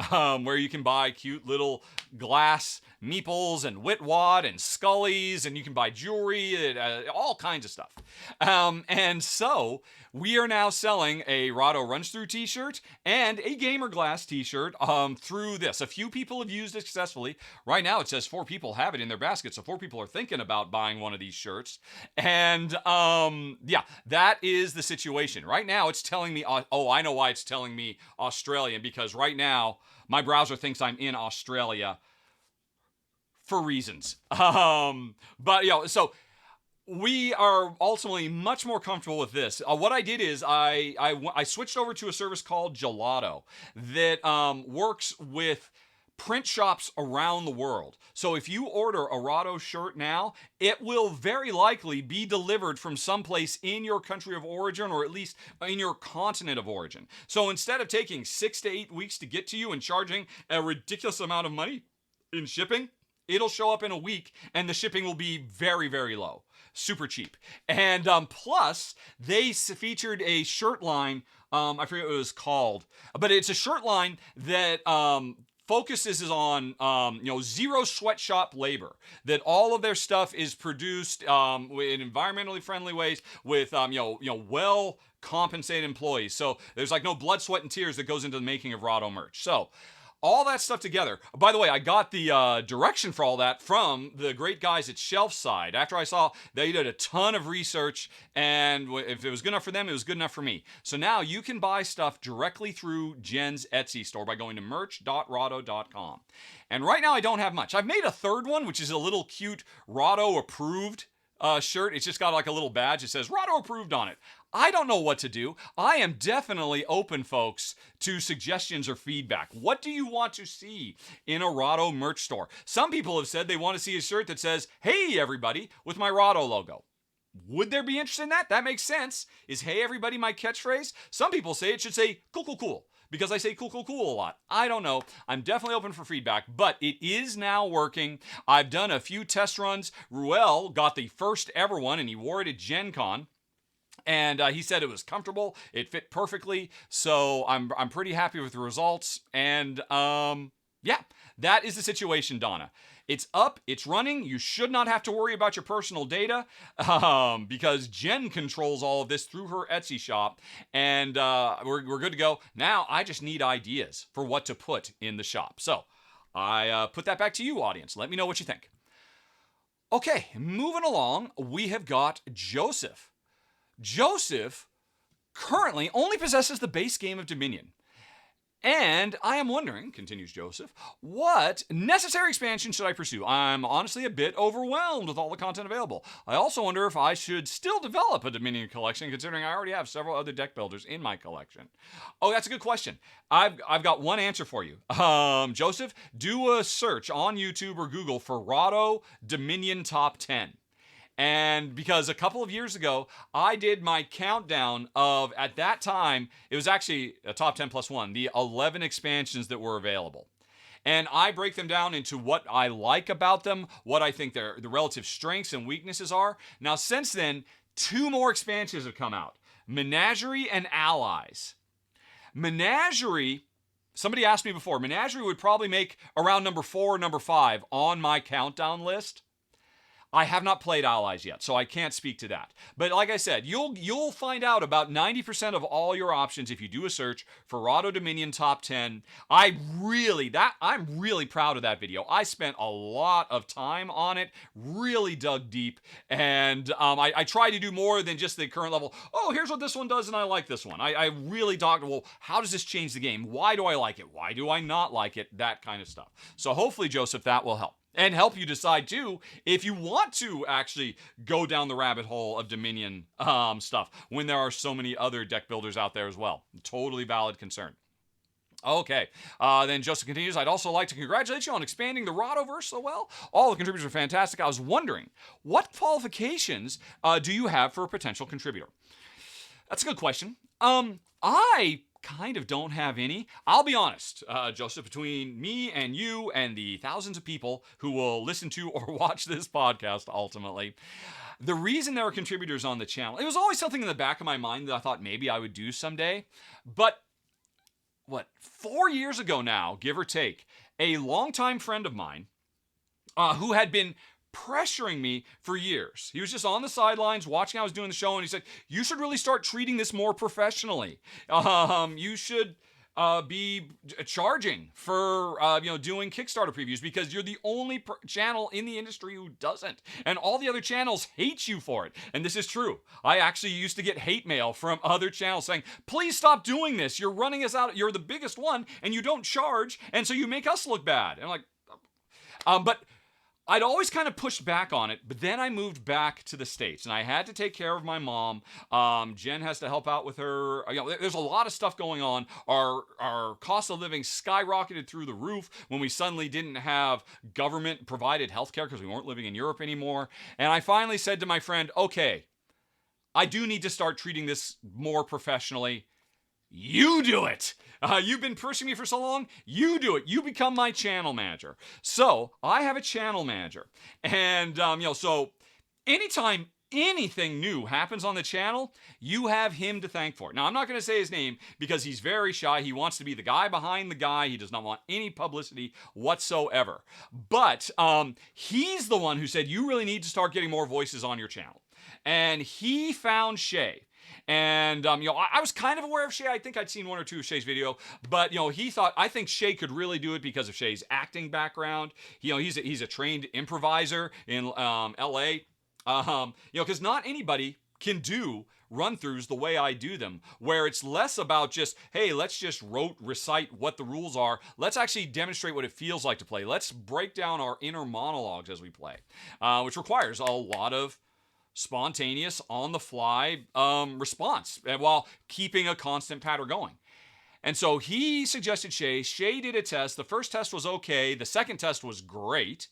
Where you can buy cute little glass meeples and Witwad and Scullies, and you can buy jewelry and all kinds of stuff. And so we are now selling a Rahdo Runs Through t-shirt and a Gamer Glass t-shirt through this. A few people have used it successfully. Right now it says 4 people have it in their basket, so 4 people are thinking about buying one of these shirts. And that is the situation. Right now it's telling me, I know why it's telling me Australian, because right now my browser thinks I'm in Australia for reasons. So we are ultimately much more comfortable with this. What I did is I switched over to a service called Gelato that works with print shops around the world. So if you order a Rahdo shirt now, it will very likely be delivered from someplace in your country of origin, or at least in your continent of origin. So instead of taking 6 to 8 weeks to get to you and charging a ridiculous amount of money in shipping, it'll show up in a week, and the shipping will be very, very low. Super cheap. And plus, they featured a shirt line, I forget what it was called, but it's a shirt line that focuses on zero sweatshop labor. That all of their stuff is produced in environmentally friendly ways with well compensated employees. So there's like no blood, sweat, and tears that goes into the making of Rahdo merch. So all that stuff together. By the way, I got the direction for all that from the great guys at Shelfside. After I saw they did a ton of research, and if it was good enough for them, it was good enough for me. So now you can buy stuff directly through Jen's Etsy store by going to merch.rahdo.com. And right now I don't have much. I've made a third one, which is a little cute Rahdo approved shirt. It's just got like a little badge that says Rahdo approved on it. I don't know what to do. I am definitely open, folks, to suggestions or feedback. What do you want to see in a Rahdo merch store? Some people have said they want to see a shirt that says, "Hey, everybody," with my Rahdo logo. Would there be interest in that? That makes sense. Is "Hey, everybody" my catchphrase? Some people say it should say "Cool, cool, cool," because I say "cool, cool, cool" a lot. I don't know. I'm definitely open for feedback, but it is now working. I've done a few test runs. Ruel got the first ever one, and he wore it at Gen Con. And he said it was comfortable. It fit perfectly. So I'm pretty happy with the results. And yeah, that is the situation, Donna. It's up. It's running. You should not have to worry about your personal data because Jen controls all of this through her Etsy shop. And we're good to go. Now I just need ideas for what to put in the shop. So I put that back to you, audience. Let me know what you think. Okay, moving along, we have got Joseph. Joseph currently only possesses the base game of Dominion. And I am wondering, continues Joseph, what necessary expansion should I pursue? I'm honestly a bit overwhelmed with all the content available. I also wonder if I should still develop a Dominion collection, considering I already have several other deck builders in my collection. Oh, that's a good question. I've got one answer for you. Joseph, do a search on YouTube or Google for Rahdo Dominion Top 10. And because a couple of years ago, I did my countdown of, at that time, it was actually a top 10 plus one, the 11 expansions that were available. And I break them down into what I like about them, what I think the relative strengths and weaknesses are. Now, since then, 2 more expansions have come out, Menagerie and Allies. Menagerie, somebody asked me before, Menagerie would probably make around number 4 or number 5 on my countdown list. I have not played Allies yet, so I can't speak to that. But like I said, you'll find out about 90% of all your options if you do a search for Rahdo Dominion Top 10. I'm really proud of that video. I spent a lot of time on it, really dug deep, and I tried to do more than just the current level. Oh, here's what this one does, and I like this one. I really talked, well, how does this change the game? Why do I like it? Why do I not like it? That kind of stuff. So hopefully, Joseph, that will help. And help you decide, too, if you want to actually go down the rabbit hole of Dominion stuff when there are so many other deck builders out there as well. Totally valid concern. Okay, then Joseph continues, I'd also like to congratulate you on expanding the Rahdoverse so well. All the contributors are fantastic. I was wondering, what qualifications do you have for a potential contributor? That's a good question. I kind of don't have any. I'll be honest, Joseph, between me and you and the thousands of people who will listen to or watch this podcast ultimately, the reason there are contributors on the channel, it was always something in the back of my mind that I thought maybe I would do someday. But 4 years ago now, give or take, a longtime friend of mine who had been pressuring me for years. He was just on the sidelines watching how I was doing the show, and he said, you should really start treating this more professionally. You should be charging for doing Kickstarter previews because you're the only channel in the industry who doesn't, and all the other channels hate you for it. And this is true. I actually used to get hate mail from other channels saying, please stop doing this. You're running us out. You're the biggest one and you don't charge, and so you make us look bad. And I'm like, but I'd always kind of pushed back on it, but then I moved back to the States, and I had to take care of my mom. Jen has to help out with her. There's a lot of stuff going on. Our cost of living skyrocketed through the roof when we suddenly didn't have government-provided health care because we weren't living in Europe anymore. And I finally said to my friend, okay, I do need to start treating this more professionally. You do it. You've been pushing me for so long. You do it. You become my channel manager. So I have a channel manager, and so anytime anything new happens on the channel, you have him to thank for it. Now, I'm not going to say his name because he's very shy. He wants to be the guy behind the guy. He does not want any publicity whatsoever. But he's the one who said, you really need to start getting more voices on your channel. And he found Shay. And, I was kind of aware of Shay. I think I'd seen one or two of Shay's video, but, he thought, I think Shay could really do it because of Shay's acting background. He's a trained improviser in LA. Because not anybody can do run-throughs the way I do them, where it's less about just, hey, let's just recite what the rules are. Let's actually demonstrate what it feels like to play. Let's break down our inner monologues as we play, which requires a lot of spontaneous, on-the-fly response while keeping a constant pattern going. And so he suggested Shay. Shay did a test. The first test was okay. The second test was great.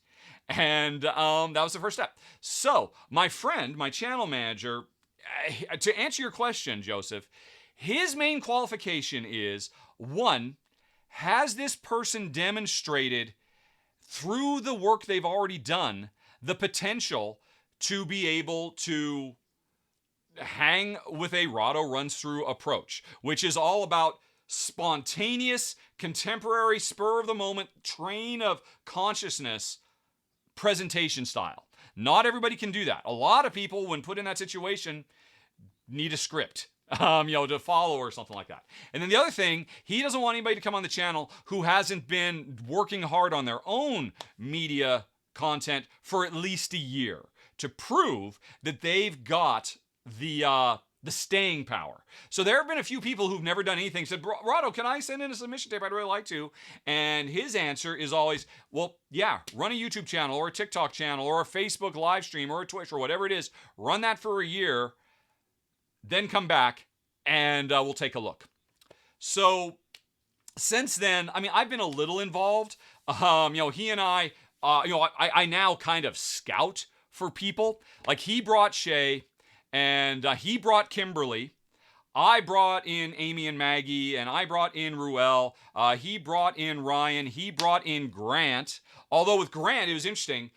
And that was the first step. So my friend, my channel manager, to answer your question, Joseph, his main qualification is, one, has this person demonstrated through the work they've already done the potential to be able to hang with a Rahdo runs-through approach, which is all about spontaneous, contemporary, spur-of-the-moment, train of consciousness presentation style. Not everybody can do that. A lot of people, when put in that situation, need a script, to follow or something like that. And then the other thing, he doesn't want anybody to come on the channel who hasn't been working hard on their own media content for at least a year to prove that they've got the staying power. So there have been a few people who've never done anything said, Rahdo, can I send in a submission tape? I'd really like to. And his answer is always, well, yeah, run a YouTube channel or a TikTok channel or a Facebook live stream or a Twitch or whatever it is. Run that for a year, then come back and we'll take a look. So since then, I've been a little involved. He and I now kind of scout for people. Like he brought Shay and he brought Kimberly. I brought in Amy and Maggie, and I brought in Ruel. He brought in Ryan. He brought in Grant. Although with Grant, it was interesting.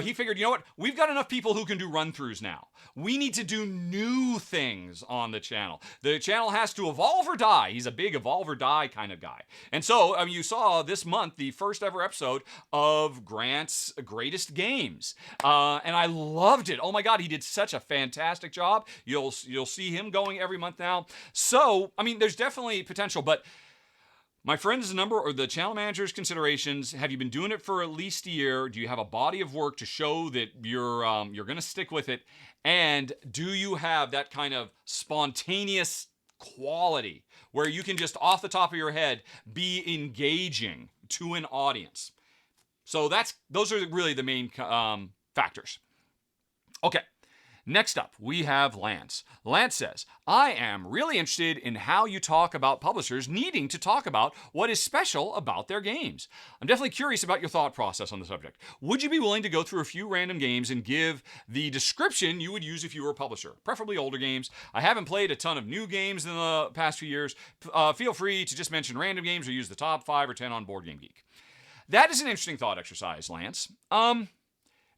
He figured, you know what? We've got enough people who can do run-throughs now. We need to do new things on the channel. The channel has to evolve or die. He's a big evolve or die kind of guy. And so, you saw this month the first ever episode of Grant's Greatest Games. And I loved it. Oh my God, he did such a fantastic job. You'll see him going every month now. So, there's definitely potential, but my friend's number or the channel manager's considerations, have you been doing it for at least a year? Do you have a body of work to show that you're going to stick with it? And do you have that kind of spontaneous quality where you can just off the top of your head be engaging to an audience? So those are really the main factors. Okay. Next up, we have Lance. Lance says, I am really interested in how you talk about publishers needing to talk about what is special about their games. I'm definitely curious about your thought process on the subject. Would you be willing to go through a few random games and give the description you would use if you were a publisher? Preferably older games. I haven't played a ton of new games in the past few years. Feel free to just mention random games or use the top 5 or 10 on Board Game Geek. That is an interesting thought exercise, Lance.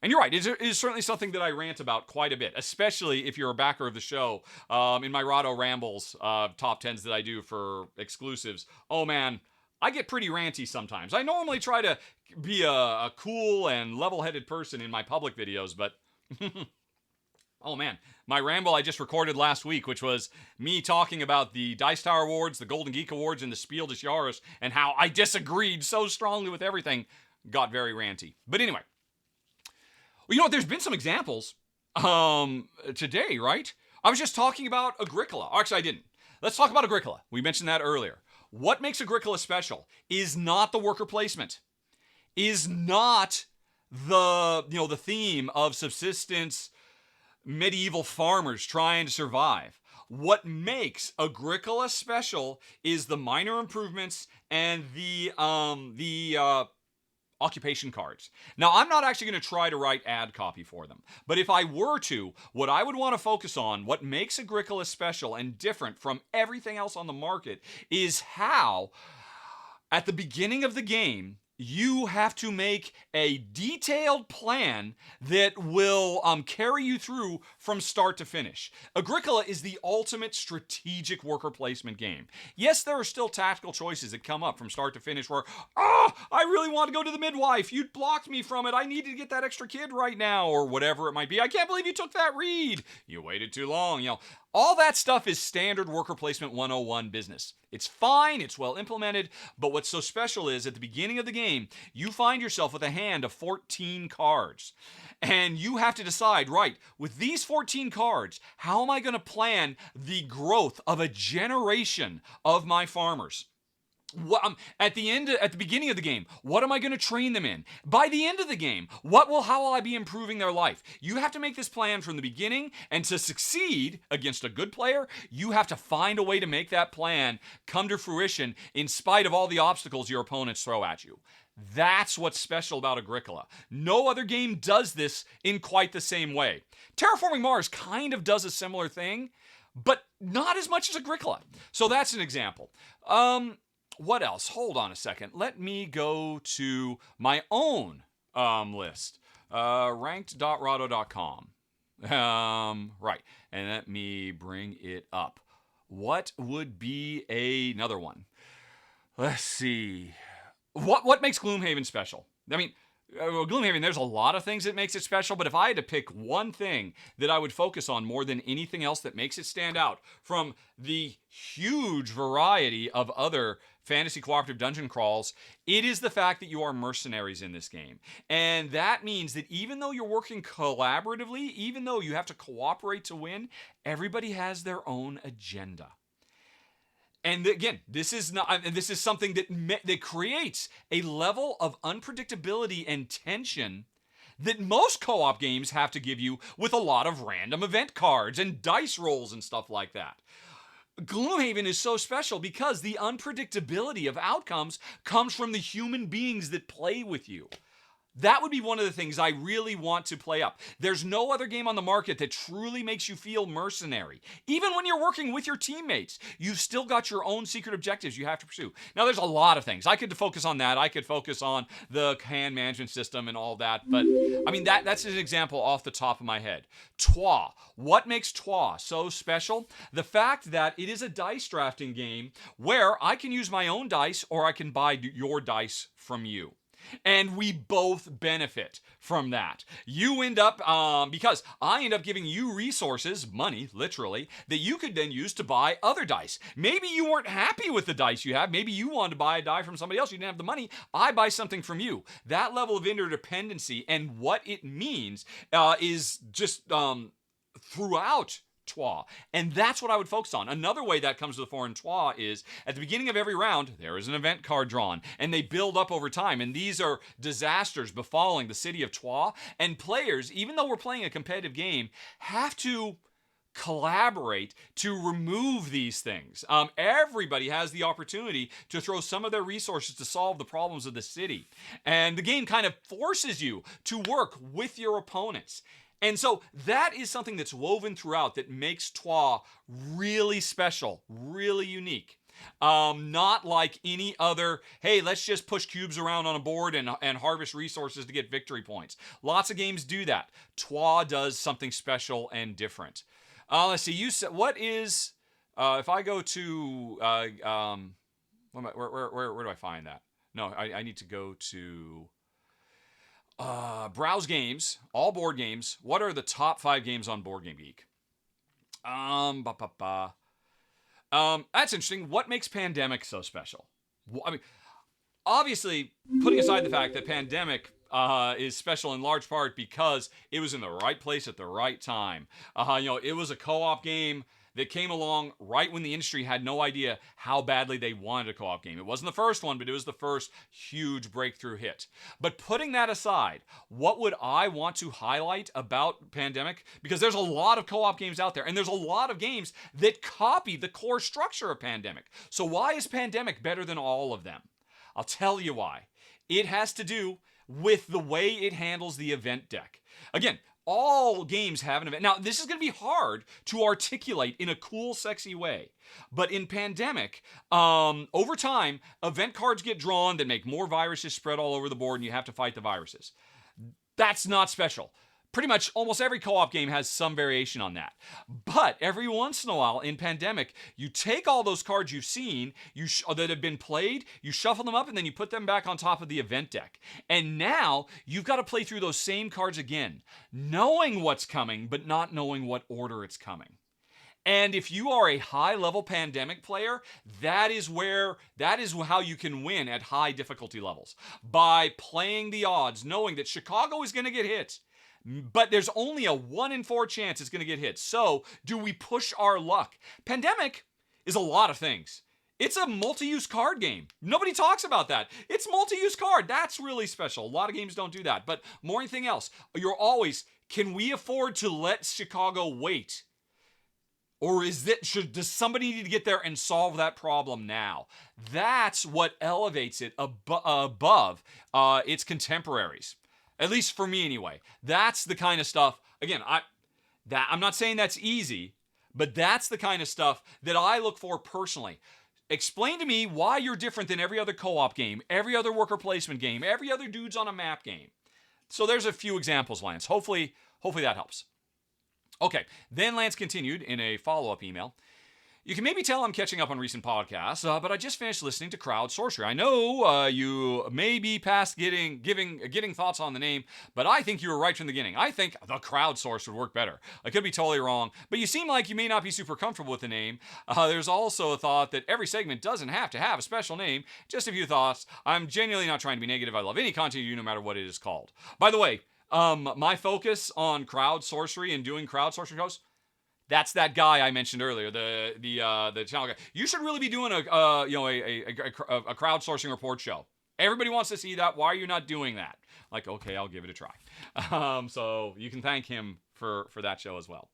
And you're right, it is certainly something that I rant about quite a bit, especially if you're a backer of the show. In my Rahdo Rambles top 10s that I do for exclusives, oh man, I get pretty ranty sometimes. I normally try to be a cool and level-headed person in my public videos, but oh man, my ramble I just recorded last week, which was me talking about the Dice Tower Awards, the Golden Geek Awards, and the Spiel des Jahres, and how I disagreed so strongly with everything, got very ranty. But anyway. Well, you know what? There's been some examples today, right? I was just talking about Agricola. Actually, I didn't. Let's talk about Agricola. We mentioned that earlier. What makes Agricola special is not the worker placement, is not the theme of subsistence medieval farmers trying to survive. What makes Agricola special is the minor improvements and the occupation cards. Now, I'm not actually going to try to write ad copy for them, but if I were to, what I would want to focus on, what makes Agricola special and different from everything else on the market, is how at the beginning of the game, you have to make a detailed plan that will carry you through from start to finish. Agricola is the ultimate strategic worker placement game. Yes, there are still tactical choices that come up from start to finish where, I really want to go to the midwife. You blocked me from it. I need to get that extra kid right now, or whatever it might be. I can't believe you took that read. You waited too long. All that stuff is standard worker placement 101 business. It's fine, it's well implemented, but what's so special is at the beginning of the game, you find yourself with a hand of 14 cards. And you have to decide, right, with these 14 cards, how am I going to plan the growth of a generation of my farmers? At the beginning of the game, what am I going to train them in? By the end of the game, how will I be improving their life? You have to make this plan from the beginning, and to succeed against a good player, you have to find a way to make that plan come to fruition in spite of all the obstacles your opponents throw at you. That's what's special about Agricola. No other game does this in quite the same way. Terraforming Mars kind of does a similar thing, but not as much as Agricola. So that's an example. What else? Hold on a second. Let me go to my own list. Ranked.rahdo.com. Right. And let me bring it up. What would be another one? Let's see. What makes Gloomhaven special? I mean, Gloomhaven, there's a lot of things that makes it special, but if I had to pick one thing that I would focus on more than anything else that makes it stand out from the huge variety of other fantasy cooperative dungeon crawls, it is the fact that you are mercenaries in this game. And that means that even though you're working collaboratively, even though you have to cooperate to win, everybody has their own agenda. And again, this is something that creates a level of unpredictability and tension that most co-op games have to give you with a lot of random event cards and dice rolls and stuff like that. Gloomhaven is so special because the unpredictability of outcomes comes from the human beings that play with you. That would be one of the things I really want to play up. There's no other game on the market that truly makes you feel mercenary. Even when you're working with your teammates, you've still got your own secret objectives you have to pursue. Now, there's a lot of things. I could focus on that. I could focus on the hand management system and all that. But, I mean, that's an example off the top of my head. Troyes. What makes Troyes so special? The fact that it is a dice drafting game where I can use my own dice or I can buy your dice from you. And we both benefit from that. You end up, because I end up giving you resources, money, literally, that you could then use to buy other dice. Maybe you weren't happy with the dice you have. Maybe you wanted to buy a die from somebody else. You didn't have the money. I buy something from you. That level of interdependency and what it means is just throughout Troyes. And that's what I would focus on. Another way that comes to the fore in Troyes is at the beginning of every round, there is an event card drawn, and they build up over time. And these are disasters befalling the city of Troyes. And players, even though we're playing a competitive game, have to collaborate to remove these things. Everybody has the opportunity to throw some of their resources to solve the problems of the city. And the game kind of forces you to work with your opponents. And so that is something that's woven throughout that makes Troyes really special, really unique. Not like any other, hey, let's just push cubes around on a board and harvest resources to get victory points. Lots of games do that. Troyes does something special and different. Let's see, you said, what is, if I go to, where do I find that? No, I need to go to... browse games, all board games. What are the top 5 games on Board Game Geek? That's interesting. What makes Pandemic so special? I mean, obviously, putting aside the fact that Pandemic is special in large part because it was in the right place at the right time. It was a co-op game that came along right when the industry had no idea how badly they wanted a co-op game. It wasn't the first one, but it was the first huge breakthrough hit. But putting that aside, what would I want to highlight about Pandemic? Because there's a lot of co-op games out there, and there's a lot of games that copy the core structure of Pandemic. So why is Pandemic better than all of them? I'll tell you why. It has to do with the way it handles the event deck. Again, all games have an event. Now, this is going to be hard to articulate in a cool, sexy way. But in Pandemic, over time, event cards get drawn that make more viruses spread all over the board, and you have to fight the viruses. That's not special. Pretty much almost every co-op game has some variation on that. But every once in a while in Pandemic, you take all those cards you've seen that have been played, you shuffle them up, and then you put them back on top of the event deck. And now you've got to play through those same cards again, knowing what's coming, but not knowing what order it's coming. And if you are a high-level Pandemic player, that is how you can win at high difficulty levels. By playing the odds, knowing that Chicago is going to get hit. But there's only a 1 in 4 chance it's going to get hit. So, do we push our luck? Pandemic is a lot of things. It's a multi-use card game. Nobody talks about that. It's multi-use card. That's really special. A lot of games don't do that. But more than anything else, you're always, can we afford to let Chicago wait? Or does somebody need to get there and solve that problem now? That's what elevates it above its contemporaries. At least for me anyway. That's the kind of stuff, again, I'm not saying that's easy, but that's the kind of stuff that I look for personally. Explain to me why you're different than every other co-op game, every other worker placement game, every other dudes on a map game. So there's a few examples, Lance. Hopefully that helps. Okay, then Lance continued in a follow-up email. You can maybe tell I'm catching up on recent podcasts, but I just finished listening to Crowd Sorcery. I know you may be past getting thoughts on the name, but I think you were right from the beginning. I think the Crowd Source would work better. I could be totally wrong, but you seem like you may not be super comfortable with the name. There's also a thought that every segment doesn't have to have a special name. Just a few thoughts. I'm genuinely not trying to be negative. I love any content you do, no matter what it is called. By the way, my focus on Crowd Sorcery and doing Crowd Sorcery shows, that's that guy I mentioned earlier, the channel guy. You should really be doing a crowdsourcing report show. Everybody wants to see that. Why are you not doing that? Like, okay, I'll give it a try. So you can thank him for that show as well.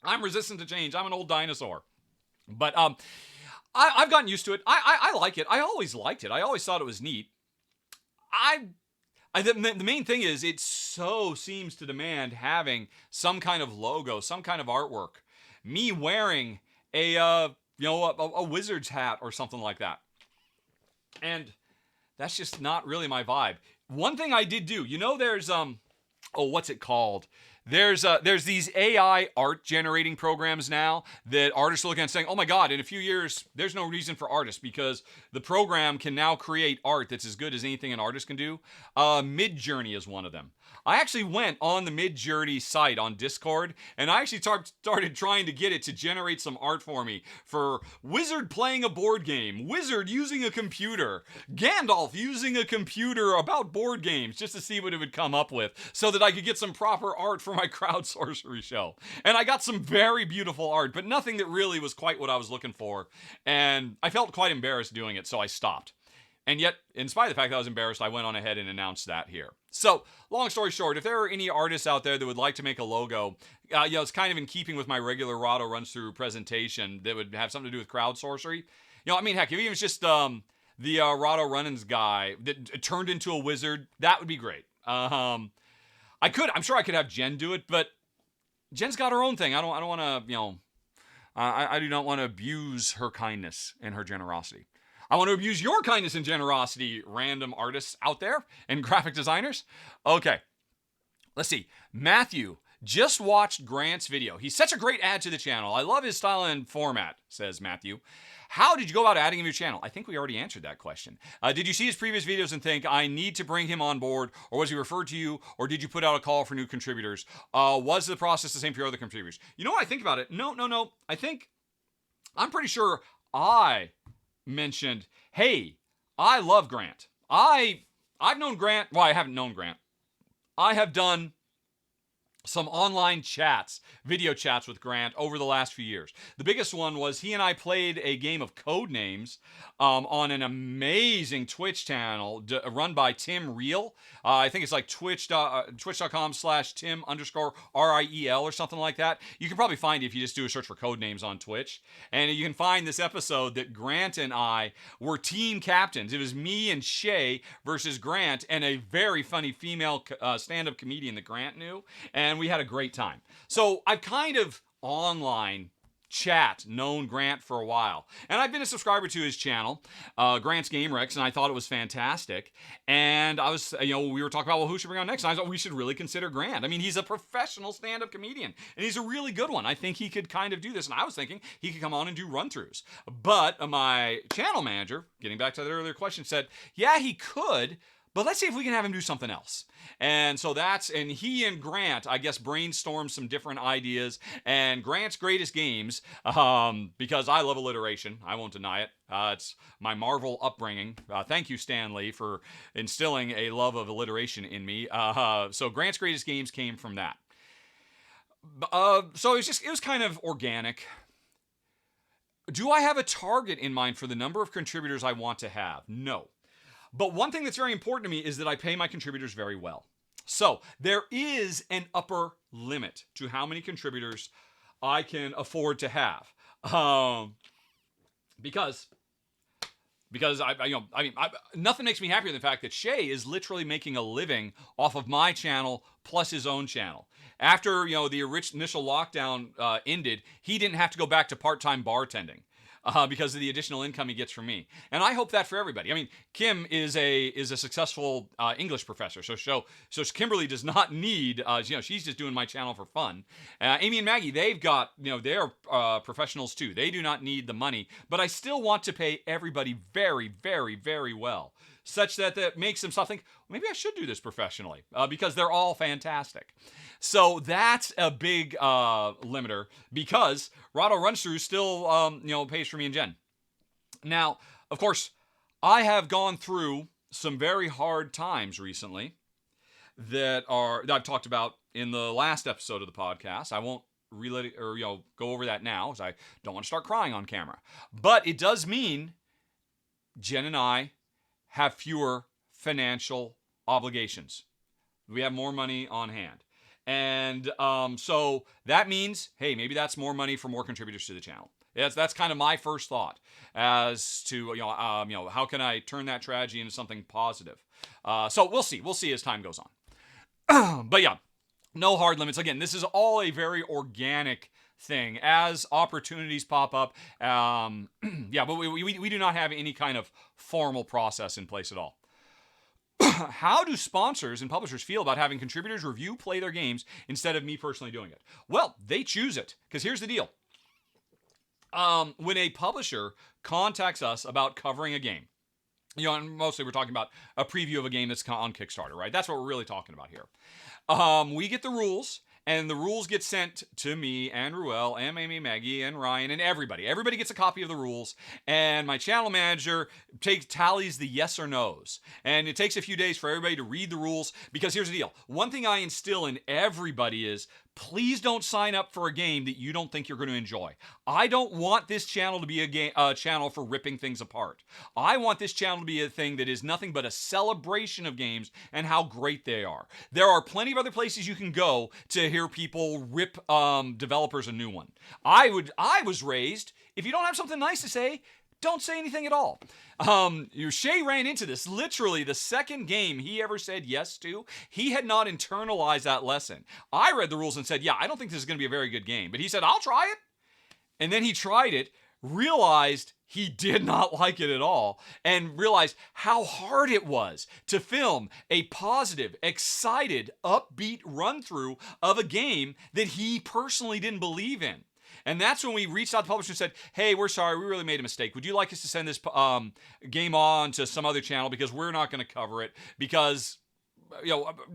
I'm resistant to change. I'm an old dinosaur. But I've gotten used to it. I like it. I always liked it. I always thought it was neat. The main thing is it so seems to demand having some kind of logo, some kind of artwork. Me wearing a wizard's hat or something like that. And that's just not really my vibe. One thing I did do, there's what's it called? There's these AI art generating programs now that artists are looking at saying, oh my God, in a few years, there's no reason for artists because the program can now create art that's as good as anything an artist can do. Midjourney is one of them. I actually went on the Midjourney site on Discord, and I actually started trying to get it to generate some art for me for Wizard playing a board game, Wizard using a computer, Gandalf using a computer about board games, just to see what it would come up with so that I could get some proper art for my Crowd Sorcery show. And I got some very beautiful art, but nothing that really was quite what I was looking for. And I felt quite embarrassed doing it, so I stopped. And yet, in spite of the fact that I was embarrassed, I went on ahead and announced that here. So, long story short, if there are any artists out there that would like to make a logo, it's kind of in keeping with my regular Rahdo runs through presentation that would have something to do with Crowd Sorcery. Heck, if even it's just the Rahdo Run-ins guy that turned into a wizard, that would be great. I'm sure I could have Jen do it, but Jen's got her own thing. I don't want to, I do not want to abuse her kindness and her generosity. I want to abuse your kindness and generosity, random artists out there and graphic designers. Okay, let's see. Matthew just watched Grant's video. He's such a great add to the channel. I love his style and format, says Matthew. How did you go about adding him to your channel? I think we already answered that question. Did you see his previous videos and think, I need to bring him on board, or was he referred to you, or did you put out a call for new contributors? Was the process the same for your other contributors? You know what I think about it? No. I'm pretty sure I mentioned, hey, I love Grant. I've known Grant. Well, I haven't known Grant. I have done some online chats, video chats with Grant over the last few years. The biggest one was he and I played a game of code names on an amazing Twitch channel run by Tim Riel. I think it's like twitch.com/Tim underscore RIEL or something like that. You can probably find it if you just do a search for code names on Twitch. And you can find this episode that Grant and I were team captains. It was me and Shay versus Grant and a very funny female stand-up comedian that Grant knew. And we had a great time. So I've kind of online chat known Grant for a while. And I've been a subscriber to his channel, Grant's Game Rex, and I thought it was fantastic. And I was, we were talking about, well, who should bring on next? And I thought we should really consider Grant. I mean, he's a professional stand-up comedian, and he's a really good one. I think he could kind of do this. And I was thinking he could come on and do run-throughs. But my channel manager, getting back to that earlier question, said, yeah, he could, but let's see if we can have him do something else. And so and he and Grant, I guess, brainstormed some different ideas. And Grant's greatest games, because I love alliteration, I won't deny it. It's my Marvel upbringing. Thank you, Stan Lee, for instilling a love of alliteration in me. So Grant's greatest games came from that. So it was kind of organic. Do I have a target in mind for the number of contributors I want to have? No. But one thing that's very important to me is that I pay my contributors very well. So there is an upper limit to how many contributors I can afford to have, because nothing makes me happier than the fact that Shay is literally making a living off of my channel plus his own channel. After the initial lockdown ended, he didn't have to go back to part-time bartending. Because of the additional income he gets from me. And I hope that for everybody. I mean, Kim is a successful English professor. So Kimberly does not need, she's just doing my channel for fun. Amy and Maggie, they've got, they're professionals too. They do not need the money. But I still want to pay everybody very, very, very well. Such that makes them stop think, maybe I should do this professionally. Because they're all fantastic. So that's a big limiter, because Rahdo Runs Through still pays for me and Jen. Now, of course, I have gone through some very hard times recently that I've talked about in the last episode of the podcast. I won't go over that now, because I don't want to start crying on camera. But it does mean Jen and I have fewer financial obligations. We have more money on hand. And so that means, hey, maybe that's more money for more contributors to the channel. That's kind of my first thought as to how can I turn that tragedy into something positive. So we'll see as time goes on. But yeah, no hard limits. Again, this is all a very organic thing as opportunities pop up. But we do not have any kind of formal process in place at all. How do sponsors and publishers feel about having contributors play their games instead of me personally doing it? Well, they choose it, because here's the deal. When a publisher contacts us about covering a game, and mostly we're talking about a preview of a game that's on Kickstarter, right? That's what we're really talking about here. We get the rules, and the rules get sent to me and Ruel and Amy, Maggie, and Ryan, and everybody. Everybody gets a copy of the rules, and my channel manager tallies the yes or no's. And it takes a few days for everybody to read the rules, because here's the deal. One thing I instill in everybody is, please don't sign up for a game that you don't think you're going to enjoy. I don't want this channel to be a channel for ripping things apart. I want this channel to be a thing that is nothing but a celebration of games and how great they are. There are plenty of other places you can go to hear people rip developers a new one. I was raised, if you don't have something nice to say, don't say anything at all. Shay ran into this. Literally, the second game he ever said yes to, he had not internalized that lesson. I read the rules and said, yeah, I don't think this is going to be a very good game. But he said, I'll try it. And then he tried it, realized he did not like it at all, and realized how hard it was to film a positive, excited, upbeat run-through of a game that he personally didn't believe in. And that's when we reached out to the publisher and said, hey, we're sorry, we really made a mistake. Would you like us to send this game on to some other channel, because we're not going to cover it, because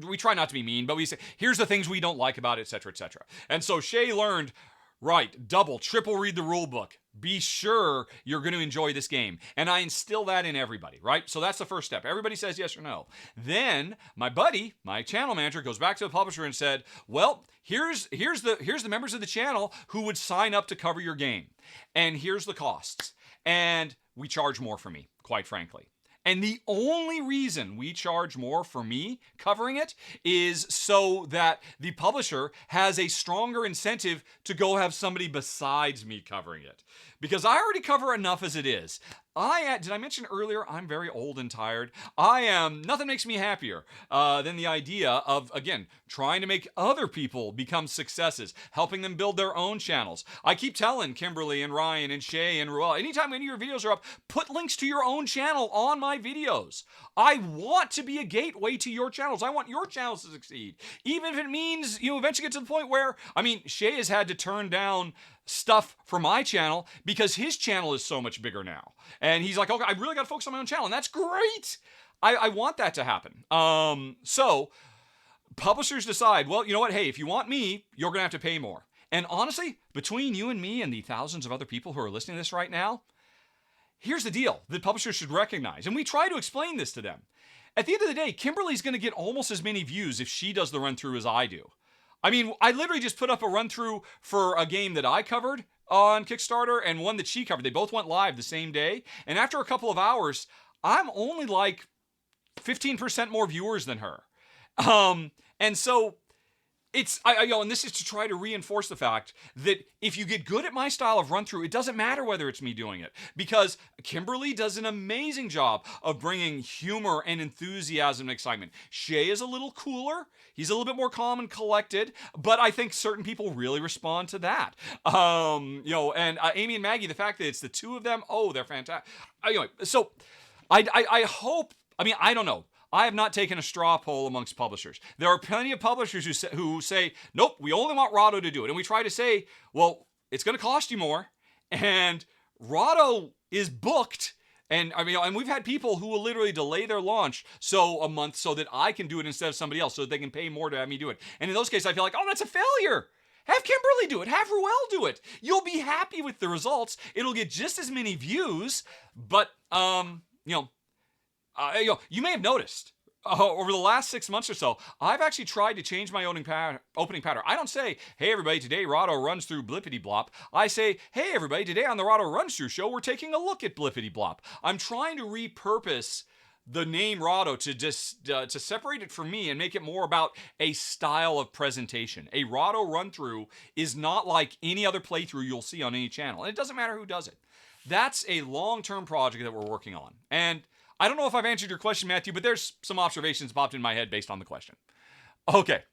we try not to be mean, but we say, here's the things we don't like about it, etc., etc. And so Shay learned, right, double, triple read the rule book. be sure you're going to enjoy this game. And I instill that in everybody, right? So that's the first step. Everybody says yes or no. Then my buddy, my channel manager, goes back to the publisher and said, well, here's the members of the channel who would sign up to cover your game. And here's the costs. And we charge more for me, quite frankly. And the only reason we charge more for me covering it is so that the publisher has a stronger incentive to go have somebody besides me covering it. Because I already cover enough as it is. Did I mention earlier, I'm very old and tired. Nothing makes me happier than the idea of, again, trying to make other people become successes, helping them build their own channels. I keep telling Kimberly and Ryan and Shay and Ruel, anytime any of your videos are up, put links to your own channel on my videos. I want to be a gateway to your channels. I want your channels to succeed. Even if it means you eventually get to the point where, Shay has had to turn down stuff for my channel because his channel is so much bigger now. And he's like, okay, I really got to focus on my own channel. And that's great. I want that to happen. So publishers decide, well, you know what? Hey, if you want me, you're going to have to pay more. And honestly, between you and me and the thousands of other people who are listening to this right now, here's the deal that publishers should recognize. And we try to explain this to them. At the end of the day, Kimberly's going to get almost as many views if she does the run through as I do. I literally just put up a run through for a game that I covered on Kickstarter and one that she covered. They both went live the same day. And after a couple of hours, I'm only like 15% more viewers than her. And so and this is to try to reinforce the fact that if you get good at my style of run through, it doesn't matter whether it's me doing it, because Kimberly does an amazing job of bringing humor and enthusiasm and excitement. Shay is a little cooler. He's a little bit more calm and collected, but I think certain people really respond to that. And Amy and Maggie, the fact that it's the two of them, they're fantastic. Anyway, so I hope, I don't know. I have not taken a straw poll amongst publishers. There are plenty of publishers who say, nope, we only want Rahdo to do it. And we try to say, well, it's going to cost you more. And Rahdo is booked. And we've had people who will literally delay their launch a month so that I can do it instead of somebody else, so that they can pay more to have me do it. And in those cases, I feel like, that's a failure. Have Kimberly do it. Have Ruel do it. You'll be happy with the results. It'll get just as many views, but you may have noticed over the last 6 months or so, I've actually tried to change my opening pattern. I don't say, hey, everybody, today Rahdo runs through Blippity Blop. I say, hey, everybody, today on the Rahdo Runs Through show, we're taking a look at Blippity Blop. I'm trying to repurpose the name Rahdo to just to separate it from me and make it more about a style of presentation. A Rahdo run through is not like any other playthrough you'll see on any channel. And it doesn't matter who does it. That's a long-term project that we're working on. And I don't know if I've answered your question, Matthew, but there's some observations popped in my head based on the question. Okay,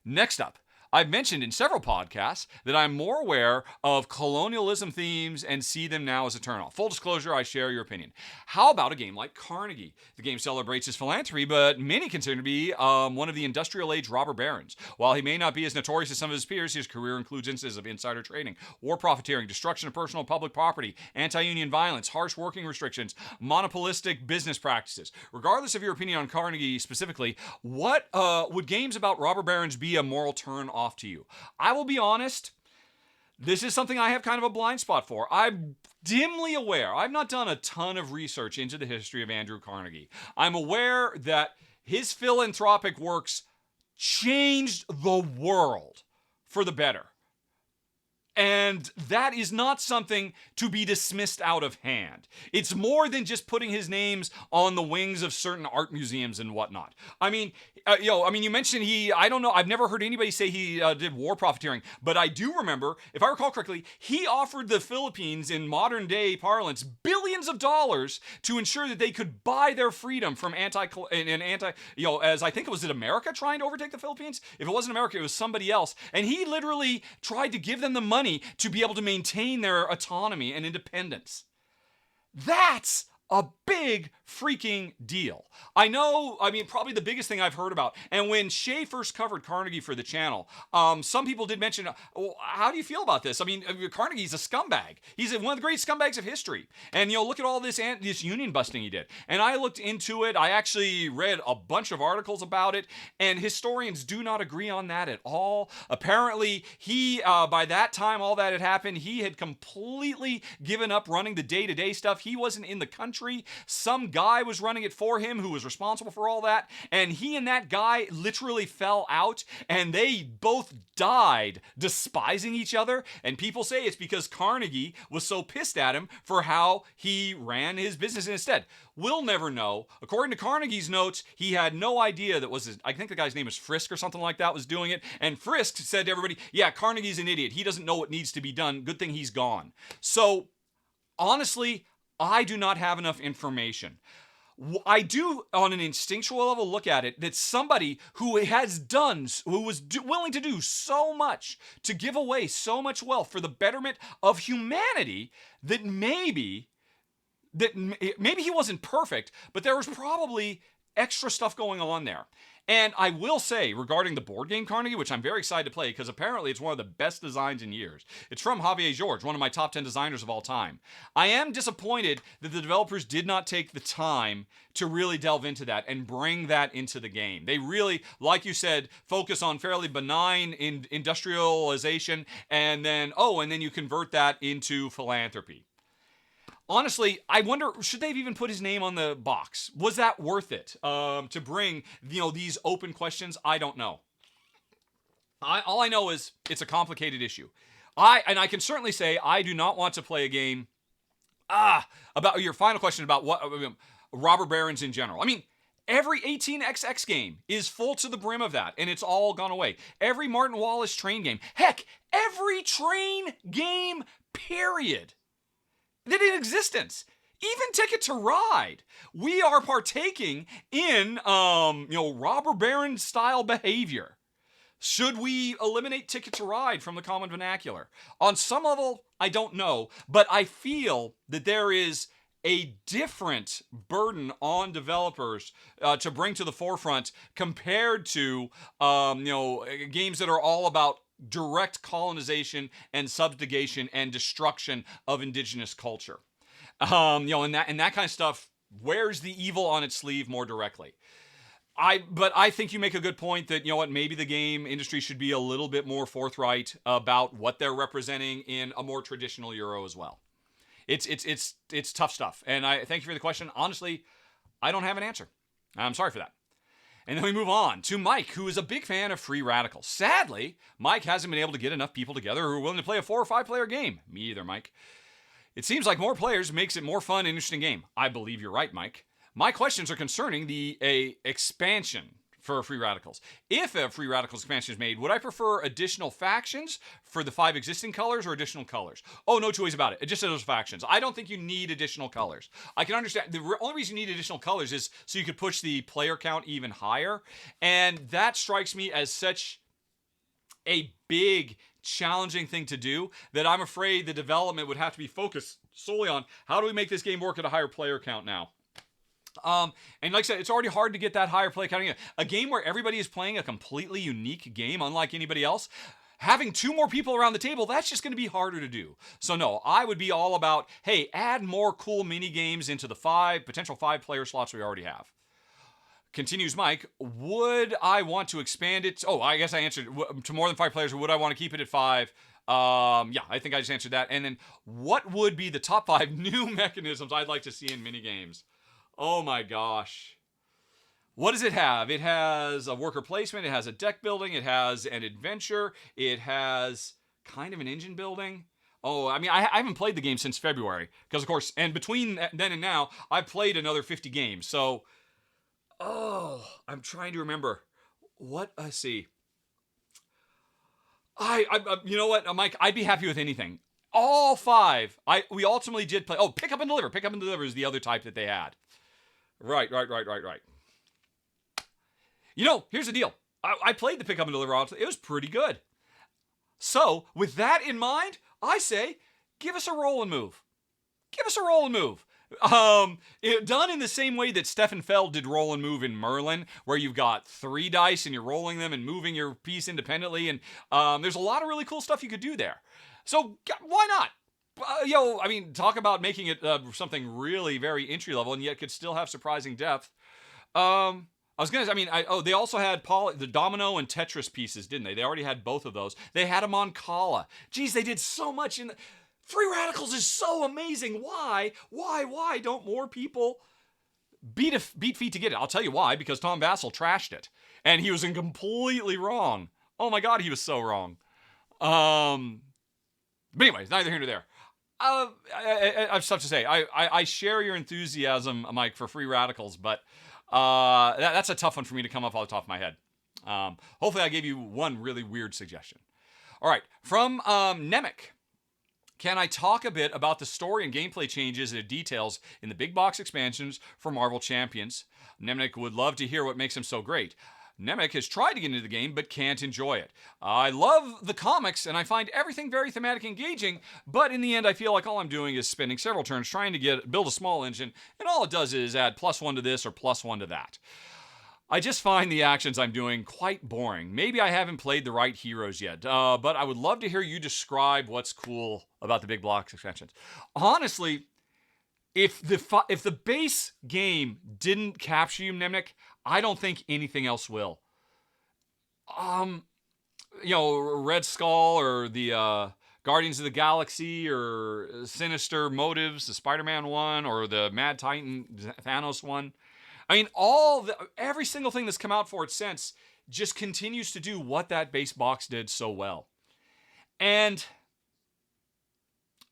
next up. I've mentioned in several podcasts that I'm more aware of colonialism themes and see them now as a turnoff. Full disclosure, I share your opinion. How about a game like Carnegie? The game celebrates his philanthropy, but many consider him to be one of the industrial age robber barons. While he may not be as notorious as some of his peers, his career includes instances of insider trading, war profiteering, destruction of personal and public property, anti-union violence, harsh working restrictions, monopolistic business practices. Regardless of your opinion on Carnegie specifically, what would games about robber barons be a moral turn-off to you? I will be honest, this is something I have kind of a blind spot for. I'm dimly aware. I've not done a ton of research into the history of Andrew Carnegie. I'm aware that his philanthropic works changed the world for the better. And that is not something to be dismissed out of hand. It's more than just putting his names on the wings of certain art museums and whatnot. You mentioned I don't know, I've never heard anybody say he did war profiteering, but I do remember, if I recall correctly, he offered the Philippines in modern day parlance billions of dollars to ensure that they could buy their freedom from as I think it was America trying to overtake the Philippines? If it wasn't America, it was somebody else. And he literally tried to give them the money to be able to maintain their autonomy and independence. That's a big freaking deal. I know, I mean, probably the biggest thing I've heard about. And when Shay first covered Carnegie for the channel, some people did mention, well, how do you feel about this? I mean, Carnegie's a scumbag. He's one of the great scumbags of history. And, look at all this union busting he did. And I looked into it. I actually read a bunch of articles about it. And historians do not agree on that at all. Apparently, he, by that time, all that had happened, he had completely given up running the day-to-day stuff. He wasn't in the country. Some guy was running it for him who was responsible for all that, and he and that guy literally fell out, and they both died despising each other. And people say it's because Carnegie was so pissed at him for how he ran his business instead. We'll never know. According to Carnegie's notes, he had no idea that I think the guy's name was Frisk or something like that was doing it. And Frisk said to everybody, yeah, Carnegie's an idiot. He doesn't know what needs to be done. Good thing he's gone. So, honestly, I do not have enough information. I do, on an instinctual level, look at it that somebody who was willing to do so much to give away so much wealth for the betterment of humanity, that maybe he wasn't perfect, but there was probably extra stuff going on there. And I will say, regarding the board game Carnegie, which I'm very excited to play because apparently it's one of the best designs in years. It's from Javier George, one of my top 10 designers of all time. I am disappointed that the developers did not take the time to really delve into that and bring that into the game. They really, like you said, focus on fairly benign industrialization, and then you convert that into philanthropy. Honestly, I wonder, should they have even put his name on the box? Was that worth it to bring, these open questions? I don't know. All I know is it's a complicated issue. I can certainly say I do not want to play a game. About your final question about what robber barons in general. I mean, every 18xx game is full to the brim of that, and it's all gone away. Every Martin Wallace train game. Heck, every train game, period, that in existence, even Ticket to Ride, we are partaking in, robber baron style behavior. Should we eliminate Ticket to Ride from the common vernacular? On some level, I don't know, but I feel that there is a different burden on developers to bring to the forefront compared to, games that are all about direct colonization and subjugation and destruction of indigenous culture. And that kind of stuff wears the evil on its sleeve more directly. But I think you make a good point that, maybe the game industry should be a little bit more forthright about what they're representing in a more traditional Euro as well. It's tough stuff. And I thank you for the question. Honestly, I don't have an answer. I'm sorry for that. And then we move on to Mike, who is a big fan of free radicals. Sadly, Mike hasn't been able to get enough people together who are willing to play a 4 or 5 player game. Me either, Mike. It seems like more players makes it more fun and interesting game. I believe you're right, Mike. My questions are concerning the expansion for free radicals. If a free radicals expansion is made, would I prefer additional factions for the 5 existing colors or additional colors? Oh, no two ways about it. Just those factions. I don't think you need additional colors. I can understand. The only reason you need additional colors is so you could push the player count even higher. And that strikes me as such a big, challenging thing to do that I'm afraid the development would have to be focused solely on how do we make this game work at a higher player count now. And like I said, it's already hard to get that higher play count. A game where everybody is playing a completely unique game, unlike anybody else, having 2 more people around the table, that's just going to be harder to do. So no, I would be all about, hey, add more cool mini games into the potential 5 player slots we already have. Continues Mike, would I want to expand it? Oh, I guess I answered to more than 5 players, or would I want to keep it at 5? Yeah, I think I just answered that. And then what would be the top 5 new mechanisms I'd like to see in mini games? Oh my gosh. What does it have? It has a worker placement. It has a deck building. It has an adventure. It has kind of an engine building. Oh, I mean, I haven't played the game since February. Because, of course, and between then and now, I've played another 50 games. So, I'm trying to remember. Let's see. You know what, Mike? I'd be happy with anything. All 5. We ultimately did play. Oh, pick up and deliver. Pick up and deliver is the other type that they had. Right. Here's the deal. I played the pick up and deliver. It was pretty good. So, with that in mind, I say, give us a roll and move. Give us a roll and move. Done in the same way that Stefan Feld did roll and move in Merlin, where you've got 3 dice and you're rolling them and moving your piece independently, and there's a lot of really cool stuff you could do there. So why not? Talk about making it something really very entry level, and yet could still have surprising depth. They also had the domino and Tetris pieces, didn't they? They already had both of those. They had them on Kala. Geez, they did so much in Free Radicals is so amazing. Why don't more people beat feet to get it? I'll tell you why, because Tom Vassell trashed it. And he was completely wrong. Oh my God, he was so wrong. But anyways, neither here nor there. I have stuff to say. I share your enthusiasm, Mike, for Free Radicals, but that's a tough one for me to come up off the top of my head. Hopefully I gave you one really weird suggestion. All right, from Nemec. Can I talk a bit about the story and gameplay changes and details in the big box expansions for Marvel Champions? Nemec would love to hear what makes them so great. Nemec has tried to get into the game but can't enjoy it. I love the comics and I find everything very thematic and engaging, but in the end I feel like all I'm doing is spending several turns trying to build a small engine, and all it does is add +1 to this or +1 to that. I just find the actions I'm doing quite boring. Maybe I haven't played the right heroes yet, but I would love to hear you describe what's cool about the big box expansions. Honestly, if the base game didn't capture you, Nemec, I don't think anything else will. Red Skull or the Guardians of the Galaxy or Sinister Motives, the Spider-Man one, or the Mad Titan Thanos one. I mean, every single thing that's come out for it since just continues to do what that base box did so well. And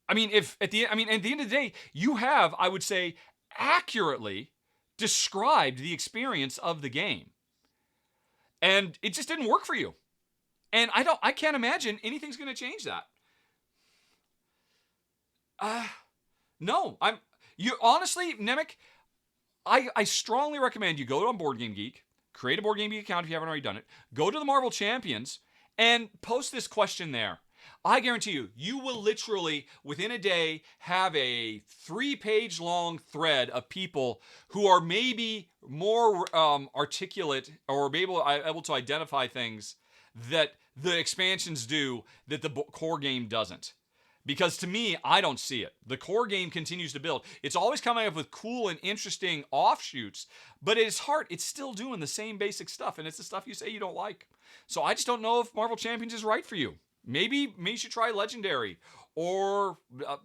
at the end of the day, you have, I would say, accurately described the experience of the game. And it just didn't work for you. And I can't imagine anything's going to change that. No, honestly, Nemec, I strongly recommend you go to Board Game Geek, create a Board Game Geek account if you haven't already done it, go to the Marvel Champions, and post this question there. I guarantee you will literally, within a day, have a 3-page long thread of people who are maybe more articulate or able to identify things that the expansions do that the core game doesn't. Because to me, I don't see it. The core game continues to build. It's always coming up with cool and interesting offshoots, but at its heart, it's still doing the same basic stuff, and it's the stuff you say you don't like. So I just don't know if Marvel Champions is right for you. Maybe you should try Legendary or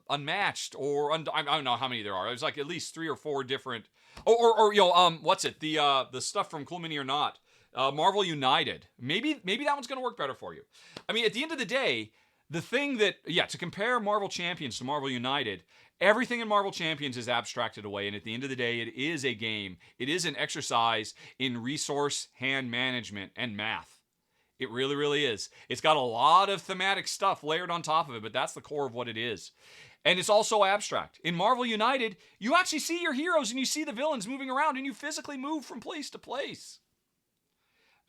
Unmatched or I don't know how many there are. There's like at least 3 or 4 different. What's it? The stuff from Cool Mini or Not, Marvel United. Maybe that one's gonna work better for you. I mean, at the end of the day, the thing to compare Marvel Champions to Marvel United, everything in Marvel Champions is abstracted away, and at the end of the day, it is a game. It is an exercise in resource, hand management, and math. It really, really is. It's got a lot of thematic stuff layered on top of it, but that's the core of what it is. And it's also abstract. In Marvel United, you actually see your heroes and you see the villains moving around and you physically move from place to place.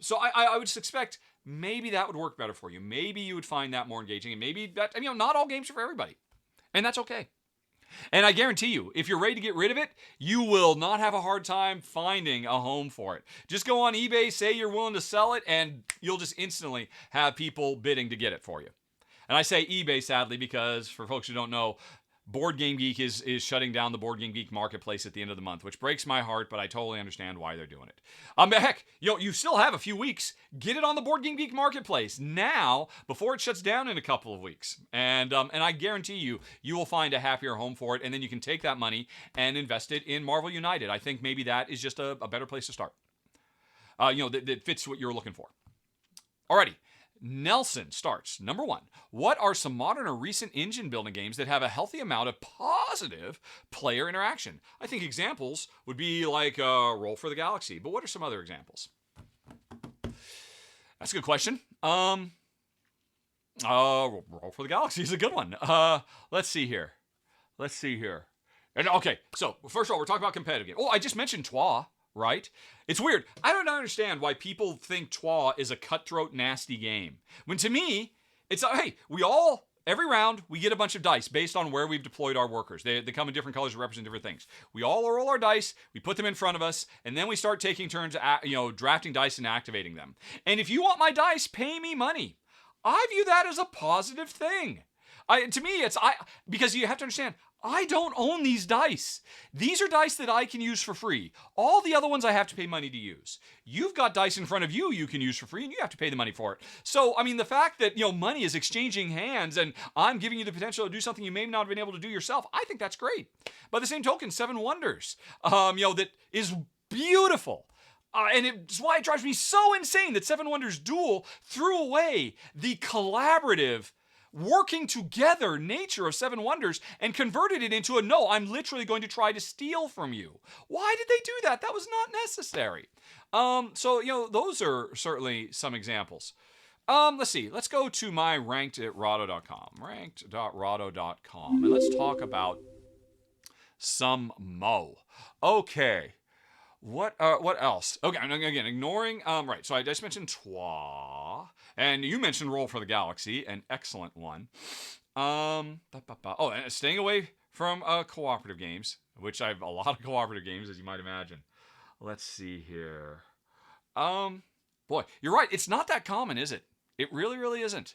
So I would suspect maybe that would work better for you. Maybe you would find that more engaging, and maybe that, not all games are for everybody. And that's okay. And I guarantee you, if you're ready to get rid of it, you will not have a hard time finding a home for it. Just go on eBay, say you're willing to sell it, and you'll just instantly have people bidding to get it for you. And I say eBay, sadly, because for folks who don't know, Board Game Geek is shutting down the Board Game Geek marketplace at the end of the month, which breaks my heart, but I totally understand why they're doing it. Heck, you still have a few weeks. Get it on the Board Game Geek marketplace now before it shuts down in a couple of weeks. And I guarantee you will find a happier home for it, and then you can take that money and invest it in Marvel United. I think maybe that is just a better place to start. That fits what you're looking for. Alrighty. Nelson starts. Number 1, what are some modern or recent engine building games that have a healthy amount of positive player interaction? I think examples would be like Roll for the Galaxy, but what are some other examples? That's a good question. Roll for the Galaxy is a good one. Let's see here. And okay, so first of all, we're talking about competitive games. Oh, I just mentioned Twa. Right? It's weird. I don't understand why people think Twa is a cutthroat, nasty game. When to me, it's, hey, we all every round, we get a bunch of dice based on where we've deployed our workers. They come in different colors to represent different things. We all roll our dice, we put them in front of us, and then we start taking turns, drafting dice and activating them. And if you want my dice, pay me money. I view that as a positive thing. To me, because you have to understand, I don't own these dice. These are dice that I can use for free. All the other ones I have to pay money to use. You've got dice in front of you can use for free, and you have to pay the money for it. So, I mean, the fact that, money is exchanging hands and I'm giving you the potential to do something you may not have been able to do yourself, I think that's great. By the same token, Seven Wonders, that is beautiful. And it's why it drives me so insane that Seven Wonders Duel threw away the collaborative, working together nature of Seven Wonders and converted it into no, I'm literally going to try to steal from you. Why did they do that? That was not necessary. Those are certainly some examples. Let's see. Let's go to my ranked.rahdo.com. Ranked.rahdo.com. And let's talk about some Mo. Okay. What else? Okay, again, ignoring, right, so I just mentioned Twa, and you mentioned Roll for the Galaxy, an excellent one. And staying away from cooperative games, which I have a lot of cooperative games, as you might imagine. Let's see here. Boy, you're right, it's not that common, is it? It really, really isn't.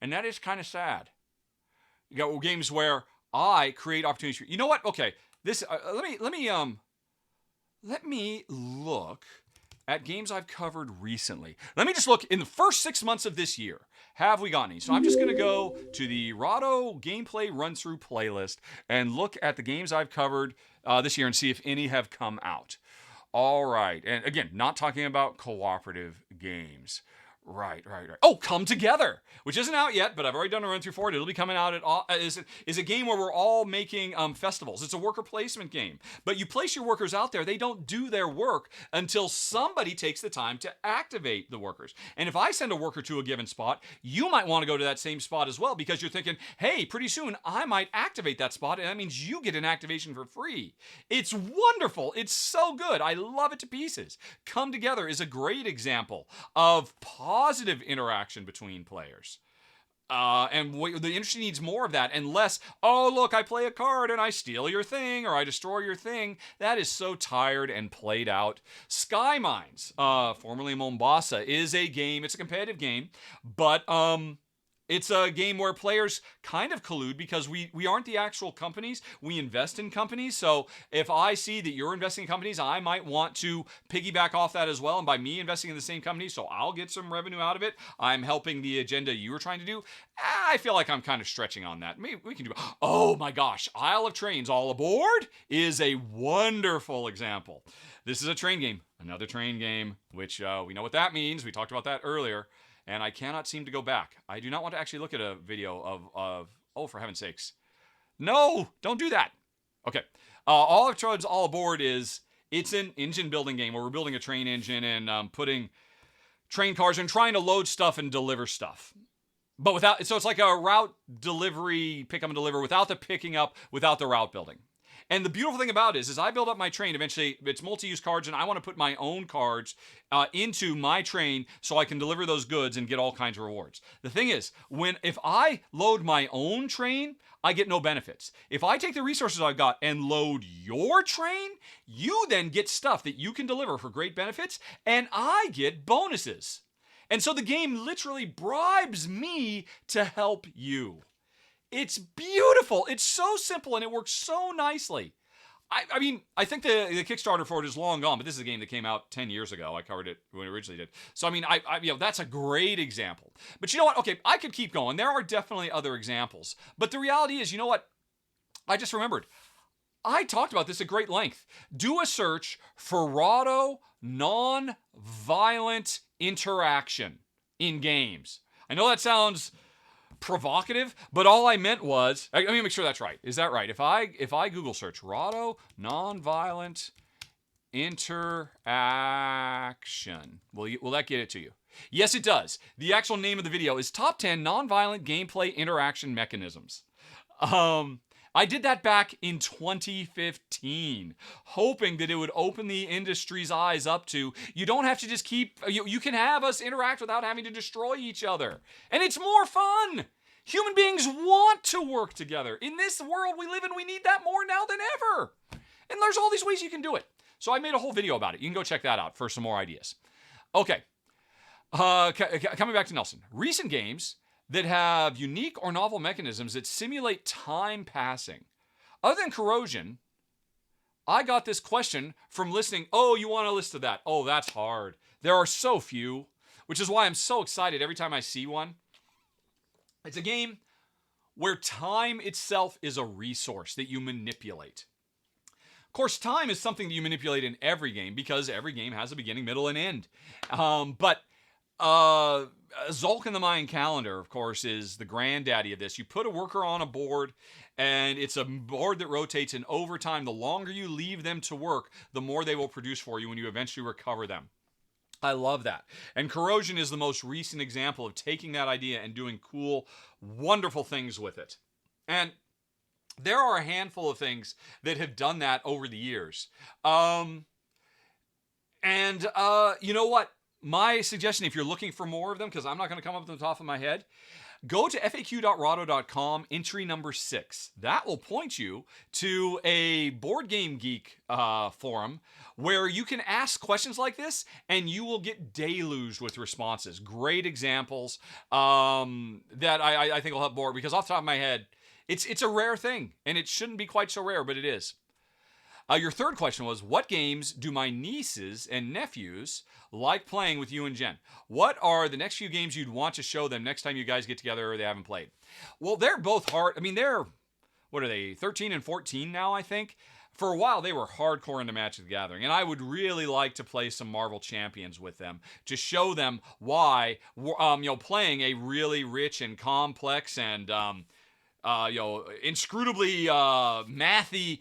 And that is kind of sad. You got games where I create opportunities for, you know what? Okay, this, let me look at games I've covered recently. Let me just look in the first 6 months of this year. Have we got any? So I'm just going to go to the Rahdo gameplay run-through playlist and look at the games I've covered this year and see if any have come out. All right. And again, not talking about cooperative games. Right. Oh, Come Together, which isn't out yet, but I've already done a run through for it. It'll be coming out is a game where we're all making festivals. It's a worker placement game, but you place your workers out there. They don't do their work until somebody takes the time to activate the workers. And if I send a worker to a given spot, you might want to go to that same spot as well because you're thinking, hey, pretty soon I might activate that spot, and that means you get an activation for free. It's wonderful. It's so good. I love it to pieces. Come Together is a great example of positive interaction between players. The industry needs more of that and less, oh, look, I play a card and I steal your thing or I destroy your thing. That is so tired and played out. Sky Mines, formerly Mombasa, is a game. It's a competitive game, but it's a game where players kind of collude because we aren't the actual companies. We invest in companies. So if I see that you're investing in companies, I might want to piggyback off that as well. And by me investing in the same company, so I'll get some revenue out of it. I'm helping the agenda you were trying to do. I feel like I'm kind of stretching on that. Maybe we can do, oh my gosh, Isle of Trains All Aboard is a wonderful example. This is a train game, another train game, which we know what that means. We talked about that earlier. And I cannot seem to go back. I do not want to actually look at a video of oh, for heaven's sakes. No, don't do that. Okay. All of Trains All Aboard it's an engine building game where we're building a train engine and putting train cars and trying to load stuff and deliver stuff. But so it's like a route delivery, pick up and deliver without the picking up, without the route building. And the beautiful thing about it is I build up my train. Eventually, it's multi-use cards, and I want to put my own cards into my train so I can deliver those goods and get all kinds of rewards. The thing is, if I load my own train, I get no benefits. If I take the resources I've got and load your train, you then get stuff that you can deliver for great benefits, and I get bonuses. And so the game literally bribes me to help you. It's beautiful. It's so simple and it works so nicely. I mean, I think the Kickstarter for it is long gone, but this is a game that came out 10 years ago. I covered it when it originally did. So, I mean, that's a great example. But you know what? Okay, I could keep going. There are definitely other examples. But the reality is, you know what? I just remembered. I talked about this at great length. Do a search for Rahdo non-violent interaction in games. I know that sounds provocative, but all I meant was, let me make sure that's right. Is that right? If I Google search Rahdo nonviolent interaction, will that get it to you? Yes, it does. The actual name of the video is Top 10 Nonviolent Gameplay Interaction Mechanisms. I did that back in 2015, hoping that it would open the industry's eyes up to, you don't have to just you can have us interact without having to destroy each other. And it's more fun. Human beings want to work together. In this world we live in, we need that more now than ever. And there's all these ways you can do it. So I made a whole video about it. You can go check that out for some more ideas. Okay. Coming back to Nelson. Recent games that have unique or novel mechanisms that simulate time passing. Other than Corrosion, I got this question from listening. Oh, you want a list of that? Oh, that's hard. There are so few, which is why I'm so excited every time I see one. It's a game where time itself is a resource that you manipulate. Of course, time is something that you manipulate in every game because every game has a beginning, middle, and end. But Zulk in the Mayan calendar, of course, is the granddaddy of this. You put a worker on a board, and it's a board that rotates, and over time, the longer you leave them to work, the more they will produce for you when you eventually recover them. I love that. And Corrosion is the most recent example of taking that idea and doing cool, wonderful things with it. And there are a handful of things that have done that over the years. You know what? My suggestion, if you're looking for more of them, because I'm not going to come up with the top of my head, go to faq.rahdo.com, entry number 6. That will point you to a Board Game Geek forum where you can ask questions like this and you will get deluged with responses. Great examples that I think will help board, because off the top of my head, it's a rare thing, and it shouldn't be quite so rare, but it is. Your third question was, what games do my nieces and nephews like playing with you and Jen? What are the next few games you'd want to show them next time you guys get together or they haven't played? Well, they're both hard. I mean, what are they, 13 and 14 now, I think? For a while, they were hardcore into Magic the Gathering, and I would really like to play some Marvel Champions with them to show them why, playing a really rich and complex and inscrutably mathy,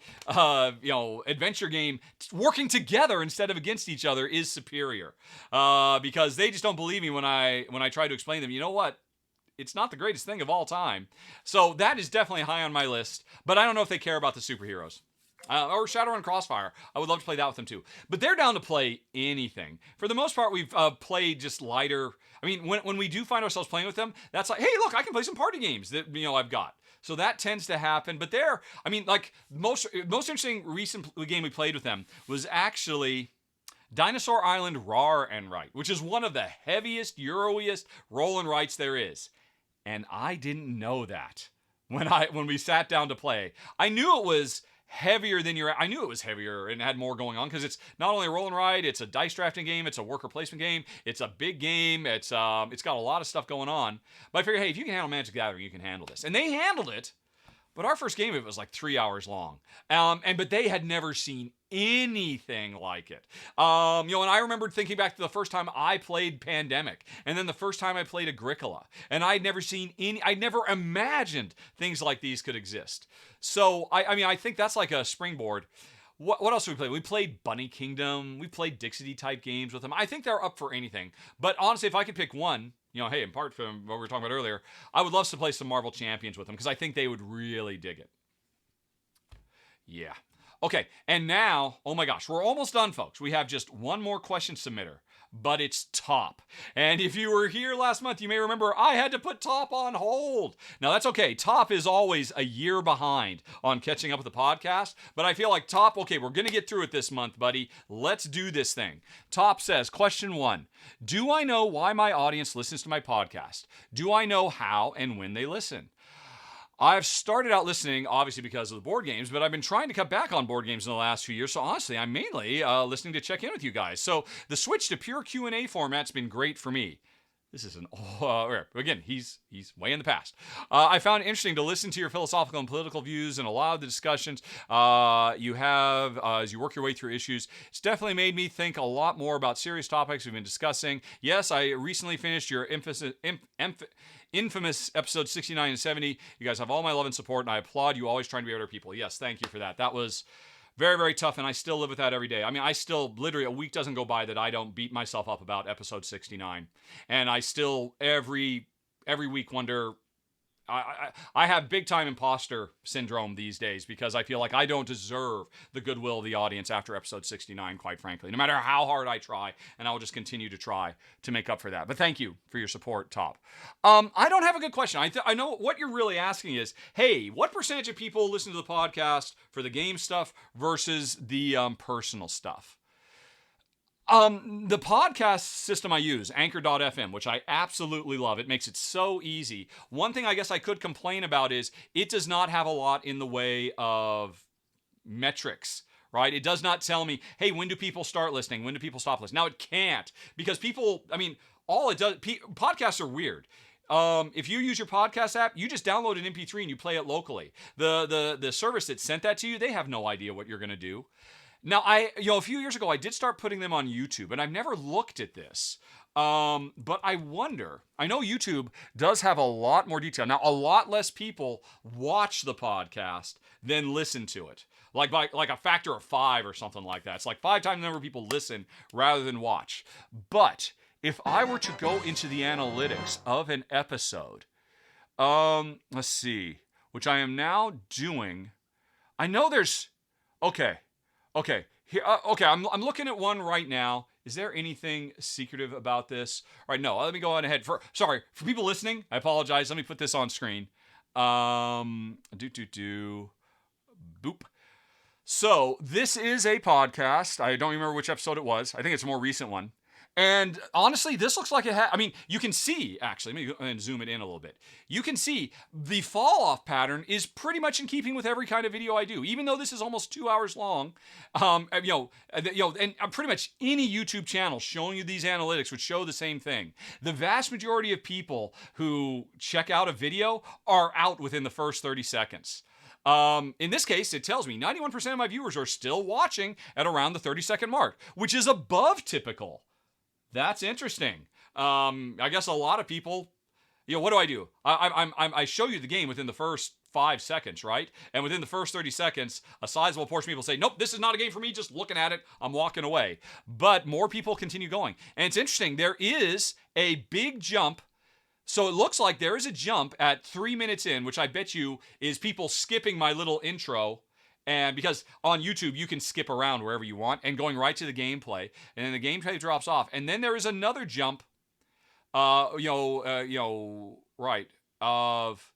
adventure game, working together instead of against each other is superior. Because they just don't believe me when I try to explain to them, you know what? It's not the greatest thing of all time. So that is definitely high on my list, but I don't know if they care about the superheroes. Or Shadowrun Crossfire. I would love to play that with them too. But they're down to play anything. For the most part, we've played just lighter. I mean, when we do find ourselves playing with them, that's like, hey, look, I can play some party games that I've got. So that tends to happen. But most interesting recent game we played with them was actually Dinosaur Island Rar and Write, which is one of the heaviest, Euroiest roll and writes there is. And I didn't know that when we sat down to play. I knew it was heavier than I knew it was heavier and had more going on, because it's not only a roll and ride, it's a dice drafting game, it's a worker placement game, it's a big game, it's got a lot of stuff going on. But I figured, hey, if you can handle Magic the Gathering, you can handle this. And they handled it, but our first game of it was like 3 hours long. But they had never seen anything like it. And I remembered thinking back to the first time I played Pandemic, and then the first time I played Agricola, and I'd never imagined things like these could exist. So I think that's like a springboard. What else did we play? We played Bunny Kingdom. We played Dixity type games with them. I think they're up for anything. But honestly, if I could pick one, hey, apart from what we were talking about earlier, I would love to play some Marvel Champions with them, because I think they would really dig it. Yeah. Okay, and now, oh my gosh, we're almost done, folks. We have just one more question submitter, but it's Top. And if you were here last month, you may remember I had to put Top on hold. Now, that's okay. Top is always a year behind on catching up with the podcast, but I feel like Top, okay, we're going to get through it this month, buddy. Let's do this thing. Top says, question 1, do I know why my audience listens to my podcast? Do I know how and when they listen? I've started out listening, obviously, because of the board games, but I've been trying to cut back on board games in the last few years. So honestly, I'm mainly listening to check in with you guys. So the switch to pure Q&A format's been great for me. This is again, he's way in the past. I found it interesting to listen to your philosophical and political views and a lot of the discussions you have as you work your way through issues. It's definitely made me think a lot more about serious topics we've been discussing. Yes, I recently finished your infamous episode 69 and 70. You guys have all my love and support, and I applaud you always trying to be better people. Yes, thank you for that. That was very, very tough, and I still live with that every day. I mean, I still, literally, a week doesn't go by that I don't beat myself up about episode 69. And I still, every week, wonder, I have big time imposter syndrome these days because I feel like I don't deserve the goodwill of the audience after episode 69, quite frankly, no matter how hard I try, and I will just continue to try to make up for that. But thank you for your support, Top. I don't have a good question. I know what you're really asking is, hey, what percentage of people listen to the podcast for the game stuff versus the personal stuff? The podcast system I use, Anchor.fm, which I absolutely love. It makes it so easy. One thing I guess I could complain about is it does not have a lot in the way of metrics, right? It does not tell me, hey, when do people start listening? When do people stop listening? Now, it can't because people, I mean, all it does, podcasts are weird. If you use your podcast app, you just download an MP3 and you play it locally. The service that sent that to you, they have no idea what you're going to do. Now, a few years ago, I did start putting them on YouTube, and I've never looked at this. But I wonder, I know YouTube does have a lot more detail. Now, a lot less people watch the podcast than listen to it. Like a factor of 5 or something like that. It's like 5 times the number of people listen rather than watch. But if I were to go into the analytics of an episode, let's see, which I am now doing. I know there's, okay. Here, I'm looking at one right now. Is there anything secretive about this? All right, no. Let me go on ahead. For people listening, I apologize. Let me put this on screen. Boop. So this is a podcast. I don't remember which episode it was. I think it's a more recent one. And honestly, this looks like it I mean, you can see, actually, let me go and zoom it in a little bit. You can see the fall off pattern is pretty much in keeping with every kind of video I do, even though this is almost 2 hours long. And pretty much any YouTube channel showing you these analytics would show the same thing. The vast majority of people who check out a video are out within the first 30 seconds. In this case, it tells me 91% of my viewers are still watching at around the 30-second mark, which is above typical. That's interesting. I guess a lot of people, what do I do? I show you the game within the first 5 seconds, right? And within the first 30 seconds, a sizable portion of people say, nope, this is not a game for me, just looking at it, I'm walking away. But more people continue going. And it's interesting, there is a big jump. So it looks like there is a jump at 3 minutes in, which I bet you is people skipping my little intro. And because on YouTube, you can skip around wherever you want and going right to the gameplay. And then the gameplay drops off. And then there is another jump, right, of,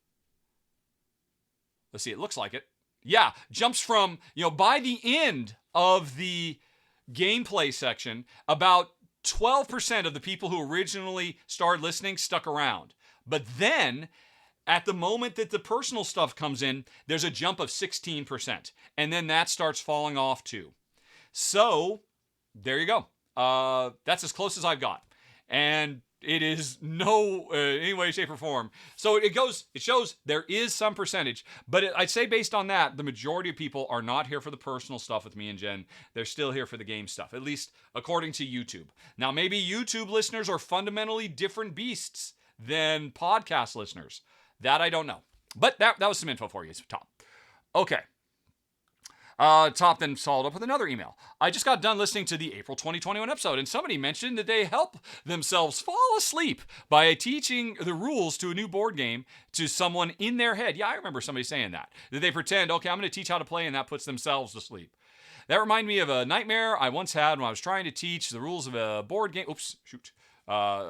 let's see, it looks like it. Yeah, jumps from, by the end of the gameplay section, about 12% of the people who originally started listening stuck around. But then, at the moment that the personal stuff comes in, there's a jump of 16%. And then that starts falling off too. So, there you go. That's as close as I've got. And it is no any way, shape, or form. So it shows there is some percentage. But I'd say based on that, the majority of people are not here for the personal stuff with me and Jen. They're still here for the game stuff, at least according to YouTube. Now, maybe YouTube listeners are fundamentally different beasts than podcast listeners. That I don't know. But that was some info for you, Top. Okay. Top then followed up with another email. I just got done listening to the April 2021 episode, and somebody mentioned that they help themselves fall asleep by teaching the rules to a new board game to someone in their head. Yeah, I remember somebody saying that. That they pretend, okay, I'm going to teach how to play, and that puts themselves to sleep. That reminded me of a nightmare I once had when I was trying to teach the rules of a board game.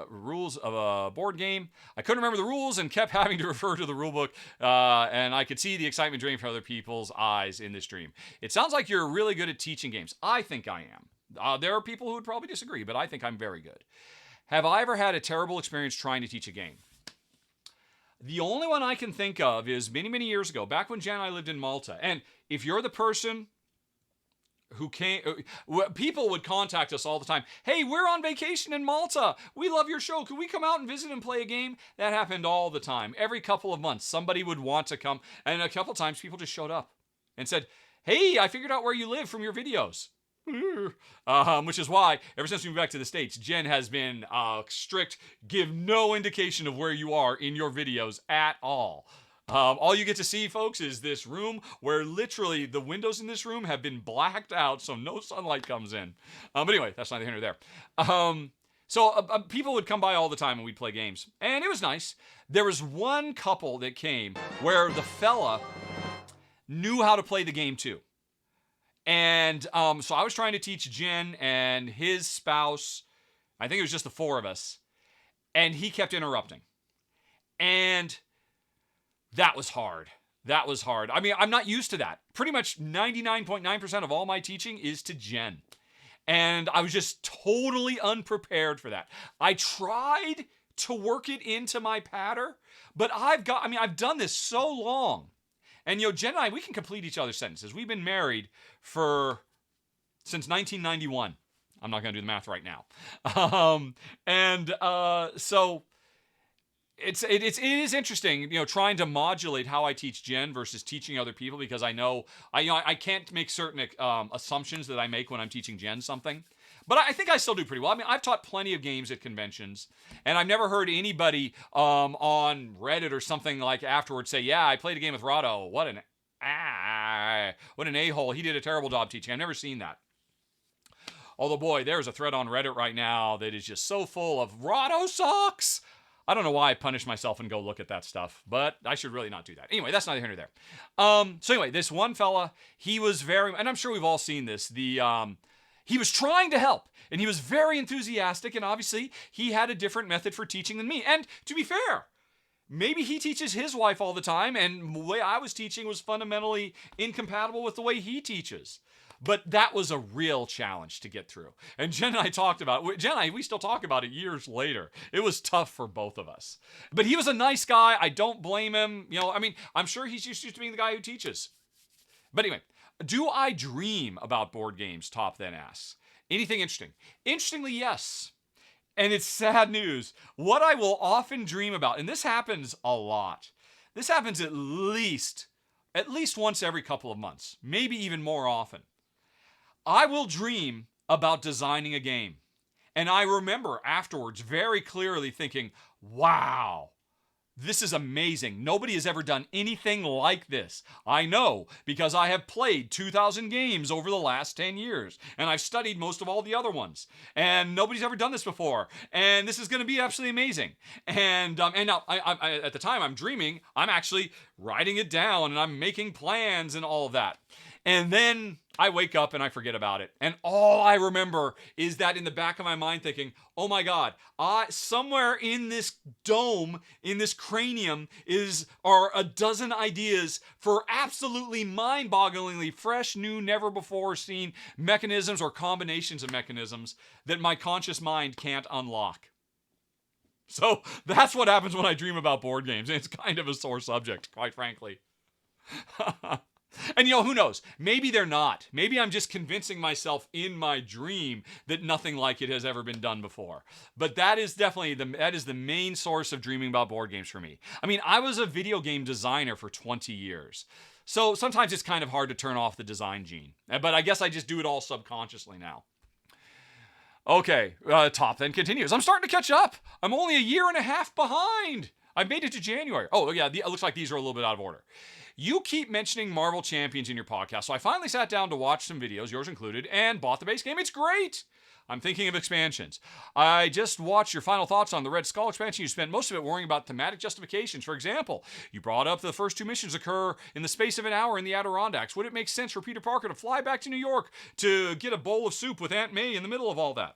Rules of a board game. I couldn't remember the rules and kept having to refer to the rule book, and I could see the excitement drain from other people's eyes in this dream. It sounds like you're really good at teaching games. I think I am. There are people who would probably disagree, but I think I'm very good. Have I ever had a terrible experience trying to teach a game? The only one I can think of is many, many years ago, back when Jen and I lived in Malta. And if you're the person who came, people would contact us all the time. Hey, we're on vacation in Malta. We love your show. Can we come out and visit and play a game? That happened all the time. Every couple of months, somebody would want to come. And a couple times, people just showed up and said, hey, I figured out where you live from your videos. Which is why, ever since we moved back to the States, Jen has been strict, give no indication of where you are in your videos at all. All you get to see, folks, is this room where literally the windows in this room have been blacked out so no sunlight comes in. But anyway, that's neither here nor there. So people would come by all the time and we'd play games. And it was nice. There was one couple that came where the fella knew how to play the game too. And so I was trying to teach Jen and his spouse. I think it was just the four of us. And he kept interrupting. And that was hard. That was hard. I mean, I'm not used to that. Pretty much 99.9% of all my teaching is to Jen. And I was just totally unprepared for that. I tried to work it into my patter, but I've done this so long. And, Jen and I, we can complete each other's sentences. We've been married since 1991. I'm not going to do the math right now. So it is interesting, trying to modulate how I teach Jen versus teaching other people, because I know I can't make certain assumptions that I make when I'm teaching Jen something. But I think I still do pretty well. I mean, I've taught plenty of games at conventions, and I've never heard anybody on Reddit or something like afterwards say, yeah, I played a game with Rahdo. What an a-hole. He did a terrible job teaching. I've never seen that. Although, boy, there's a thread on Reddit right now that is just so full of Rahdo sucks. I don't know why I punish myself and go look at that stuff, but I should really not do that. Anyway, that's neither here nor there. So anyway, this one fella, he was and I'm sure we've all seen this, he was trying to help, and he was very enthusiastic, and obviously he had a different method for teaching than me. And to be fair, maybe he teaches his wife all the time, and the way I was teaching was fundamentally incompatible with the way he teaches. But that was a real challenge to get through. And Jen and I talked about it. Jen and I, we still talk about it years later. It was tough for both of us. But he was a nice guy. I don't blame him. I'm sure he's used to being the guy who teaches. But anyway, do I dream about board games? Top then asks. Anything interesting? Interestingly, yes. And it's sad news. What I will often dream about, and this happens a lot. This happens at least once every couple of months, maybe even more often. I will dream about designing a game. And I remember afterwards very clearly thinking, wow, this is amazing. Nobody has ever done anything like this. I know, because I have played 2,000 games over the last 10 years, and I've studied most of all the other ones, and nobody's ever done this before, and this is going to be absolutely amazing. And now, I at the time I'm dreaming, I'm actually writing it down, and I'm making plans and all of that. And then I wake up and I forget about it. And all I remember is that in the back of my mind thinking, oh my God, somewhere in this dome, in this cranium, are a dozen ideas for absolutely mind-bogglingly fresh, new, never before seen mechanisms or combinations of mechanisms that my conscious mind can't unlock. So that's what happens when I dream about board games. It's kind of a sore subject, quite frankly. And who knows? Maybe they're not. Maybe I'm just convincing myself in my dream that nothing like it has ever been done before. But that is definitely the main source of dreaming about board games for me. I mean, I was a video game designer for 20 years. So sometimes it's kind of hard to turn off the design gene. But I guess I just do it all subconsciously now. Okay, Top then continues. I'm starting to catch up. I'm only a year and a half behind. I made it to January. Oh, yeah, it looks like these are a little bit out of order. You keep mentioning Marvel Champions in your podcast, so I finally sat down to watch some videos, yours included, and bought the base game. It's great! I'm thinking of expansions. I just watched your final thoughts on the Red Skull expansion. You spent most of it worrying about thematic justifications. For example, you brought up the first two missions occur in the space of an hour in the Adirondacks. Would it make sense for Peter Parker to fly back to New York to get a bowl of soup with Aunt May in the middle of all that?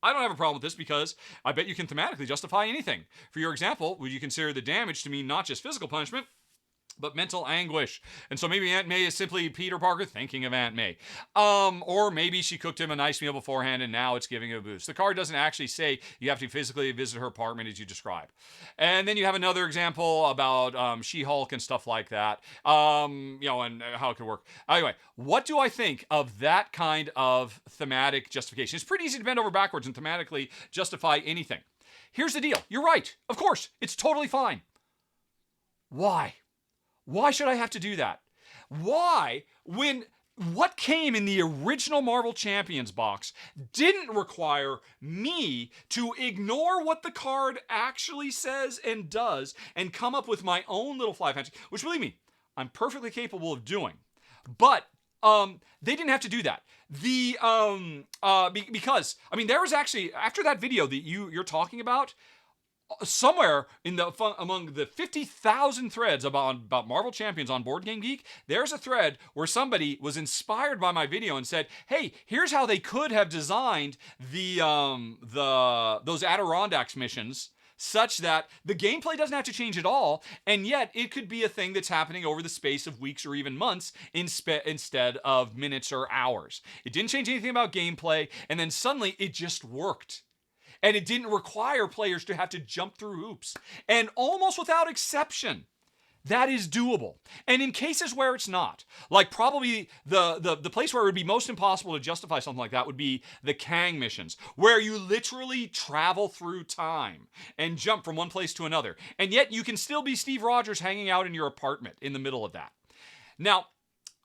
I don't have a problem with this because I bet you can thematically justify anything. For your example, would you consider the damage to mean not just physical punishment, but mental anguish? And so maybe Aunt May is simply Peter Parker thinking of Aunt May. Or maybe she cooked him a nice meal beforehand and now it's giving him a boost. The card doesn't actually say you have to physically visit her apartment as you describe. And then you have another example about She-Hulk and stuff like that, and how it could work. Anyway, what do I think of that kind of thematic justification? It's pretty easy to bend over backwards and thematically justify anything. Here's the deal. You're right. Of course, it's totally fine. Why? Why should I have to do that? Why, when what came in the original Marvel Champions box didn't require me to ignore what the card actually says and does and come up with my own little fly fancy, which, believe me, I'm perfectly capable of doing. But they didn't have to do that. Because, there was actually, after that video that you're talking about, somewhere among the 50,000 threads about Marvel Champions on Board Game Geek, there's a thread where somebody was inspired by my video and said, "Hey, here's how they could have designed those Adirondacks missions such that the gameplay doesn't have to change at all, and yet it could be a thing that's happening over the space of weeks or even months instead of minutes or hours." It didn't change anything about gameplay, and then suddenly it just worked. And it didn't require players to have to jump through hoops. And almost without exception, that is doable. And in cases where it's not, like probably the place where it would be most impossible to justify something like that would be the Kang missions, where you literally travel through time and jump from one place to another. And yet you can still be Steve Rogers hanging out in your apartment in the middle of that. Now,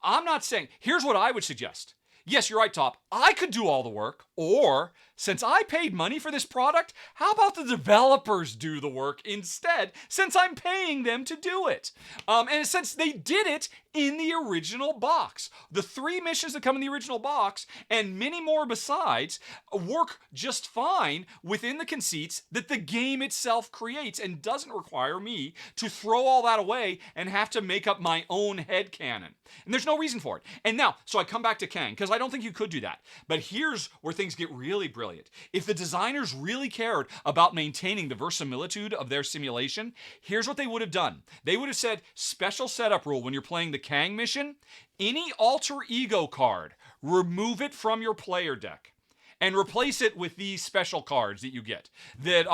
I'm not saying, here's what I would suggest. Yes, you're right, Top. I could do all the work, or since I paid money for this product, how about the developers do the work instead, since I'm paying them to do it? And since they did it in the original box. The 3 missions that come in the original box, and many more besides, work just fine within the conceits that the game itself creates and doesn't require me to throw all that away and have to make up my own headcanon. And there's no reason for it. And now, so I come back to Kang, because I don't think you could do that. But here's where things get really brilliant. If the designers really cared about maintaining the verisimilitude of their simulation, here's what they would have done. They would have said, special setup rule when you're playing the Kang mission, any alter ego card, remove it from your player deck and replace it with these special cards that you get that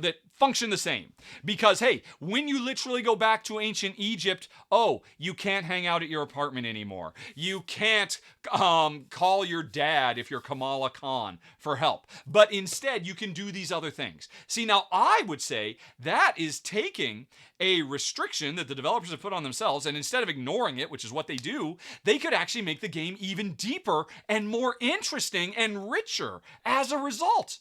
that function the same. Because hey, when you literally go back to ancient Egypt, you can't hang out at your apartment anymore. You can't call your dad if you're Kamala Khan for help. But instead, you can do these other things. See, now I would say that is taking a restriction that the developers have put on themselves, and instead of ignoring it, which is what they do, they could actually make the game even deeper and more interesting and richer as a result.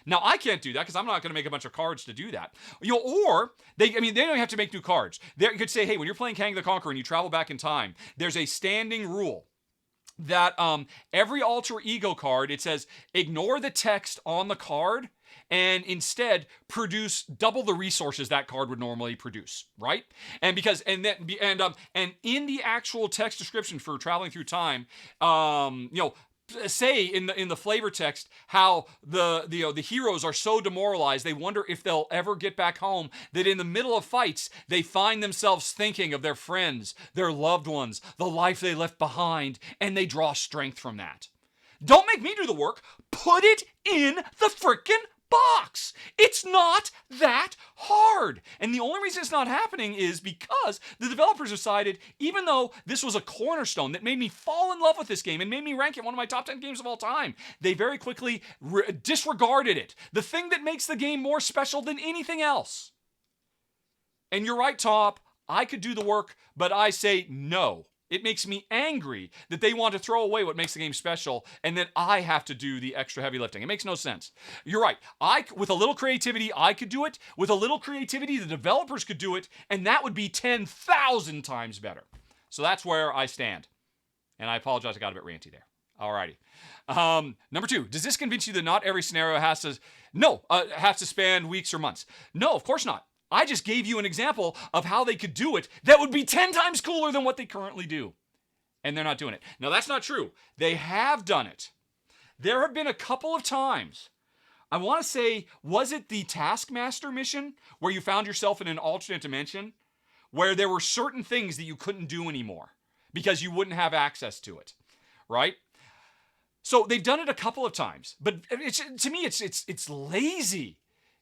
Now, I can't do that because I'm not going to make a bunch of cards to do that. Or they don't have to make new cards. They could say, hey, when you're playing Kang the Conqueror and you travel back in time, there's a standing rule that every alter ego card, it says, ignore the text on the card and instead produce double the resources that card would normally produce, right? And in the actual text description for traveling through time, say in the flavor text how the heroes are so demoralized they wonder if they'll ever get back home, that in the middle of fights they find themselves thinking of their friends, their loved ones, the life they left behind, and they draw strength from that. Don't make me do the work. Put it in the frickin' box. It's not that hard. And the only reason it's not happening is because the developers decided, even though this was a cornerstone that made me fall in love with this game and made me rank it one of my top 10 games of all time, they very quickly disregarded it. The thing that makes the game more special than anything else. And you're right, Top. I could do the work, but I say no. It makes me angry that they want to throw away what makes the game special and that I have to do the extra heavy lifting. It makes no sense. You're right. With a little creativity, I could do it. With a little creativity, the developers could do it, and that would be 10,000 times better. So that's where I stand. And I apologize, I got a bit ranty there. Alrighty. Number 2, does this convince you that not every scenario has to span weeks or months? No, of course not. I just gave you an example of how they could do it that would be 10 times cooler than what they currently do. And they're not doing it. Now, that's not true. They have done it. There have been a couple of times. I want to say, was it the Taskmaster mission where you found yourself in an alternate dimension where there were certain things that you couldn't do anymore because you wouldn't have access to it, right? So they've done it a couple of times, but to me, it's lazy.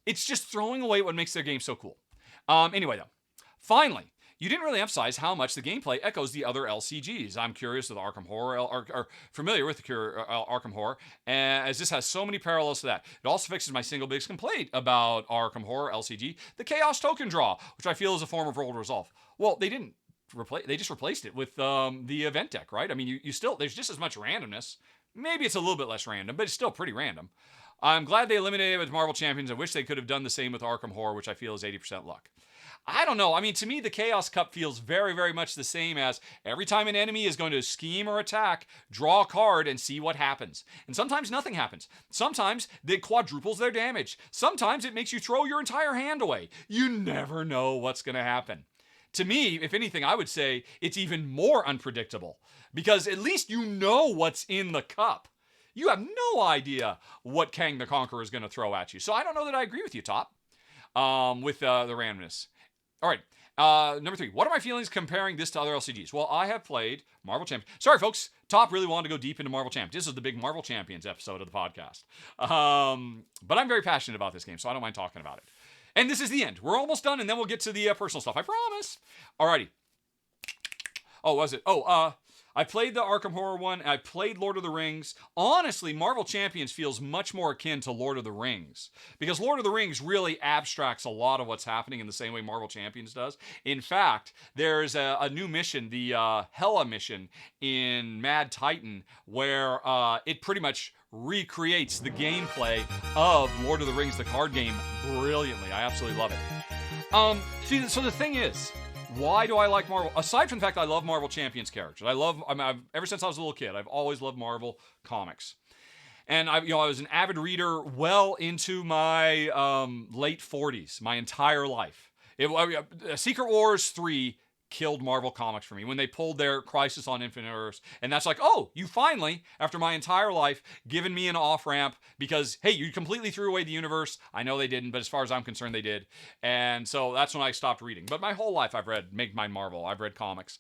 It's just throwing away what makes their game so cool. Anyway, though, finally, you didn't really emphasize how much the gameplay echoes the other LCGs. I'm curious with Arkham Horror, or familiar with the Arkham Horror, as this has so many parallels to that. It also fixes my single biggest complaint about Arkham Horror LCG, the Chaos Token Draw, which I feel is a form of Roll to Resolve. Well, they didn't replace. They just replaced it with the event deck, right? I mean, you still, there's just as much randomness. Maybe it's a little bit less random, but it's still pretty random. I'm glad they eliminated it with Marvel Champions. I wish they could have done the same with Arkham Horror, which I feel is 80% luck. I don't know. I mean, to me, the Chaos Cup feels very, very much the same as every time an enemy is going to scheme or attack, draw a card and see what happens. And sometimes nothing happens. Sometimes it quadruples their damage. Sometimes it makes you throw your entire hand away. You never know what's going to happen. To me, if anything, I would say it's even more unpredictable because at least you know what's in the cup. You have no idea what Kang the Conqueror is going to throw at you. So I don't know that I agree with you, Top, with the randomness. All right, number 3. What are my feelings comparing this to other LCGs? Well, I have played Marvel Champions. Sorry, folks. Top really wanted to go deep into Marvel Champions. This is the big Marvel Champions episode of the podcast. But I'm very passionate about this game, so I don't mind talking about it. And this is the end. We're almost done, and then we'll get to the personal stuff. I promise. Alrighty. Oh, was it? I played the Arkham Horror one. I played Lord of the Rings. Honestly, Marvel Champions feels much more akin to Lord of the Rings because Lord of the Rings really abstracts a lot of what's happening in the same way Marvel Champions does. In fact, there's a new mission, the Hela mission in Mad Titan, where it pretty much recreates the gameplay of Lord of the Rings, the card game, brilliantly. I absolutely love it. See, so the thing is, why do I like Marvel? Aside from the fact that I love Marvel Champions characters, ever since I was a little kid, I've always loved Marvel comics. And I was an avid reader well into my late 40s, my entire life. Secret Wars 3 killed Marvel Comics for me when they pulled their Crisis on Infinite Earths. And that's like, oh, you finally, after my entire life, given me an off-ramp because, hey, you completely threw away the universe. I know they didn't, but as far as I'm concerned, they did. And so that's when I stopped reading. But my whole life I've read Make Mine Marvel. I've read comics.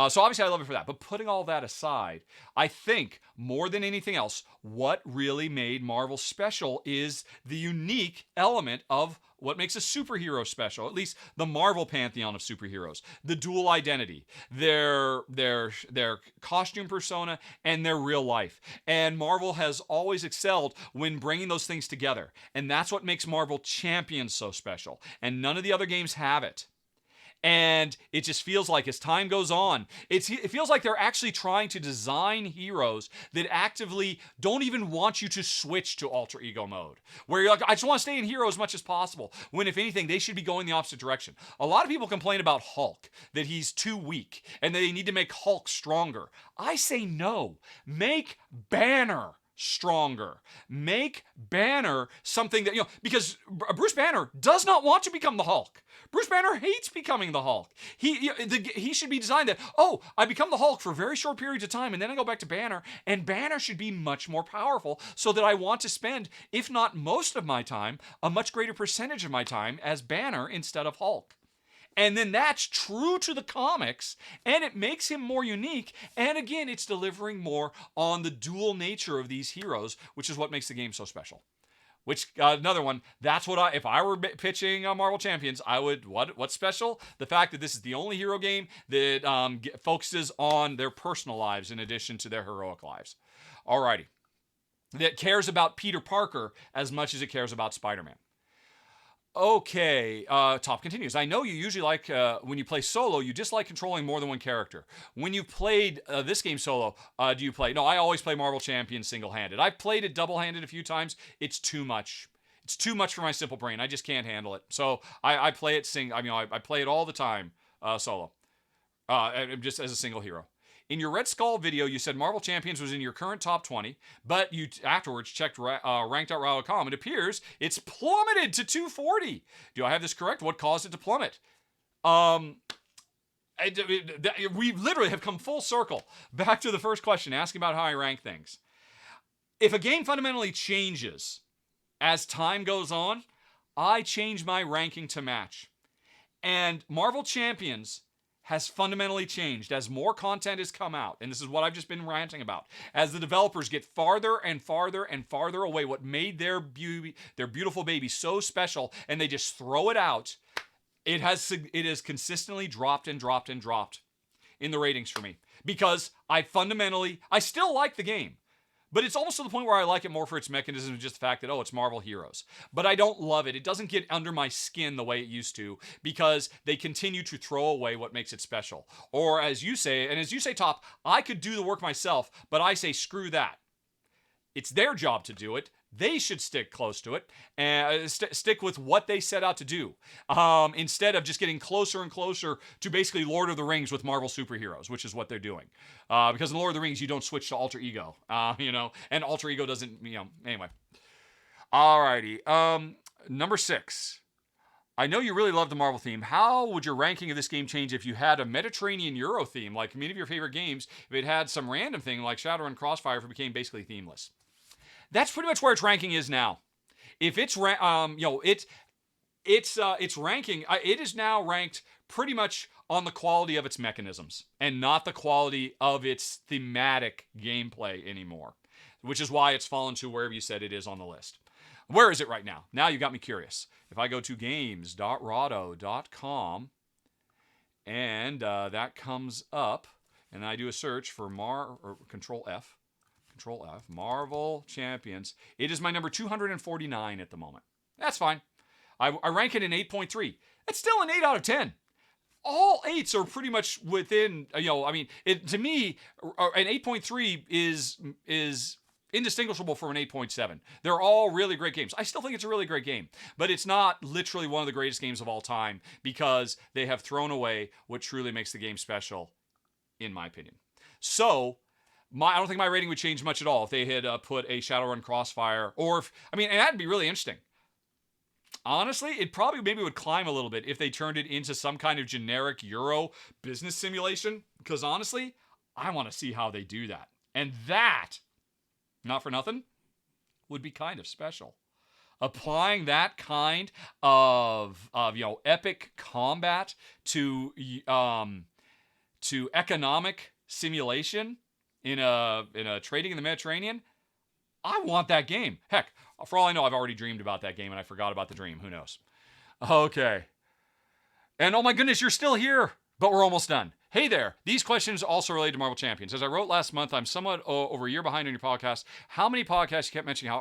So obviously I love it for that. But putting all that aside, I think more than anything else, what really made Marvel special is the unique element of what makes a superhero special, at least the Marvel pantheon of superheroes, the dual identity, their costume persona, and their real life. And Marvel has always excelled when bringing those things together. And that's what makes Marvel Champions so special. And none of the other games have it. And it just feels like as time goes on, it feels like they're actually trying to design heroes that actively don't even want you to switch to alter ego mode. Where you're like, I just want to stay in hero as much as possible. When if anything, they should be going the opposite direction. A lot of people complain about Hulk, that he's too weak, and they need to make Hulk stronger. I say no. Make Banner stronger. Make Banner something that, because Bruce Banner does not want to become the Hulk. Bruce Banner hates becoming the Hulk. He should be designed that, I become the Hulk for very short periods of time and then I go back to Banner, and Banner should be much more powerful so that I want to spend, if not most of my time, a much greater percentage of my time as Banner instead of Hulk. And then that's true to the comics, and it makes him more unique. And again, it's delivering more on the dual nature of these heroes, which is what makes the game so special. Which, another one, that's what if I were pitching Marvel Champions, I would, what's special? The fact that this is the only hero game that focuses on their personal lives in addition to their heroic lives. Alrighty. That cares about Peter Parker as much as it cares about Spider-Man. Okay, Top continues. I know you usually like, when you play solo, you dislike controlling more than one character. When you've played this game solo, do you play? No, I always play Marvel Champions single-handed. I've played it double-handed a few times. It's too much. It's too much for my simple brain. I just can't handle it. So I play it I play it all the time solo, just as a single hero. In your Red Skull video, you said Marvel Champions was in your current top 20, but you afterwards checked ranked.rahdo.com. It appears it's plummeted to 240. Do I have this correct? What caused it to plummet? We literally have come full circle back to the first question, asking about how I rank things. If a game fundamentally changes as time goes on, I change my ranking to match. And Marvel Champions has fundamentally changed as more content has come out. And this is what I've just been ranting about. As the developers get farther and farther and farther away, what made their beautiful baby so special, and they just throw it out, it has consistently dropped and dropped and dropped in the ratings for me. Because I still like the game. But it's almost to the point where I like it more for its mechanism, just the fact that, it's Marvel heroes. But I don't love it. It doesn't get under my skin the way it used to, because they continue to throw away what makes it special. Or as you say, Top, I could do the work myself, but I say screw that. It's their job to do it. they should stick close to it and stick with what they set out to do, instead of just getting closer and closer to basically Lord of the Rings with Marvel superheroes, which is what they're doing. Because in Lord of the Rings, you don't switch to alter ego, and alter ego doesn't, anyway. Alrighty. Number 6. I know you really love the Marvel theme. How would your ranking of this game change if you had a Mediterranean Euro theme, like many of your favorite games, if it had some random thing like Shadowrun Crossfire, if it became basically themeless? That's pretty much where its ranking is now. If it's its ranking, it is now ranked pretty much on the quality of its mechanisms and not the quality of its thematic gameplay anymore, which is why it's fallen to wherever you said it is on the list. Where is it right now? Now you got me curious. If I go to games.rahdo.com and that comes up, and I do a search for Control F, Marvel Champions, it is my number 249 at the moment. That's fine. I rank it an 8.3. That's still an 8 out of 10. All 8s are pretty much within, to me, an 8.3 is indistinguishable from an 8.7. They're all really great games. I still think it's a really great game, but it's not literally one of the greatest games of all time because they have thrown away what truly makes the game special, in my opinion. So, I don't think my rating would change much at all if they had put a Shadowrun Crossfire, and that'd be really interesting. Honestly, it probably maybe would climb a little bit if they turned it into some kind of generic Euro business simulation, because honestly, I want to see how they do that. And that, not for nothing, would be kind of special. Applying that kind of epic combat to economic simulation in a trading in the Mediterranean, I want that game. Heck, for all I know, I've already dreamed about that game and I forgot about the dream. Who knows? Okay. And oh my goodness, you're still here, but we're almost done. Hey there. These questions also relate to Marvel Champions. As I wrote last month, I'm somewhat over a year behind on your podcast. How many podcasts you kept mentioning?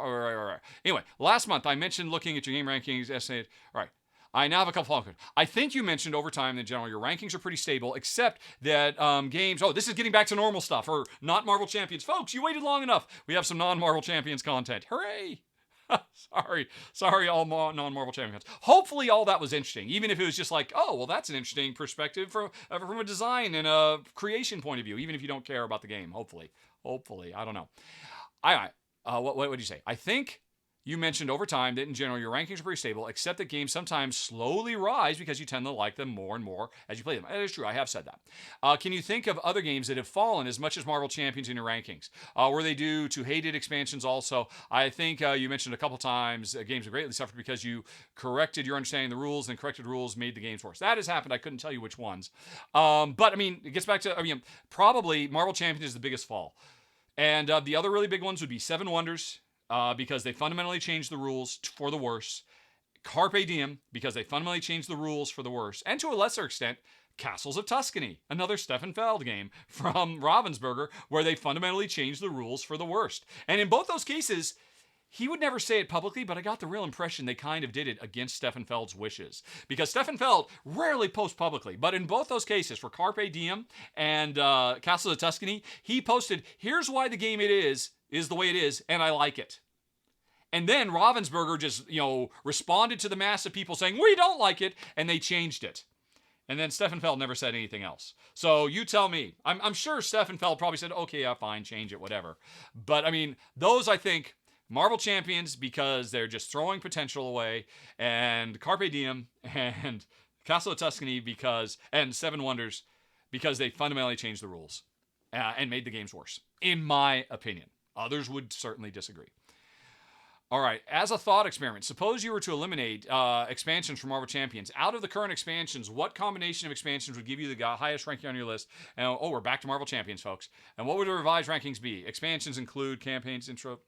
Anyway, last month I mentioned looking at your game rankings. Estimated. All right. I now have a couple follow-up. I think you mentioned over time in general your rankings are pretty stable, except that games. Oh, this is getting back to normal stuff, or not Marvel Champions. Folks, you waited long enough. We have some non-Marvel Champions content. Hooray! Sorry, all non-Marvel Champions. Hopefully, all that was interesting, even if it was just like, oh, well, that's an interesting perspective from a design and a creation point of view. Even if you don't care about the game, hopefully, I don't know. What would you say? I think you mentioned over time that in general your rankings are pretty stable, except that games sometimes slowly rise because you tend to like them more and more as you play them. That is true. I have said that. Can you think of other games that have fallen as much as Marvel Champions in your rankings? Were they due to hated expansions also? I think you mentioned a couple times games have greatly suffered because you corrected your understanding of the rules, and corrected rules made the games worse. That has happened. I couldn't tell you which ones. But, it gets back to, probably Marvel Champions is the biggest fall. And the other really big ones would be Seven Wonders, because they fundamentally changed the rules for the worse. Carpe Diem, because they fundamentally changed the rules for the worse. And to a lesser extent, Castles of Tuscany, another Stefan Feld game from Ravensburger, where they fundamentally changed the rules for the worst. And in both those cases, he would never say it publicly, but I got the real impression they kind of did it against Stefan Feld's wishes. Because Stefan Feld rarely posts publicly, but in both those cases, for Carpe Diem and Castles of Tuscany, he posted, here's why the game is the way it is, and I like it. And then Ravensburger just, responded to the mass of people saying, we don't like it, and they changed it. And then Stefan Feld never said anything else. So you tell me. I'm sure Stefan Feld probably said, okay, yeah, fine, change it, whatever. But, those, I think, Marvel Champions, because they're just throwing potential away, and Carpe Diem, and Castle of Tuscany, and Seven Wonders, because they fundamentally changed the rules and made the games worse, in my opinion. Others would certainly disagree. All right, as a thought experiment, suppose you were to eliminate expansions from Marvel Champions. Out of the current expansions, what combination of expansions would give you the highest ranking on your list? And, we're back to Marvel Champions, folks. And what would the revised rankings be? Expansions include campaigns, intro.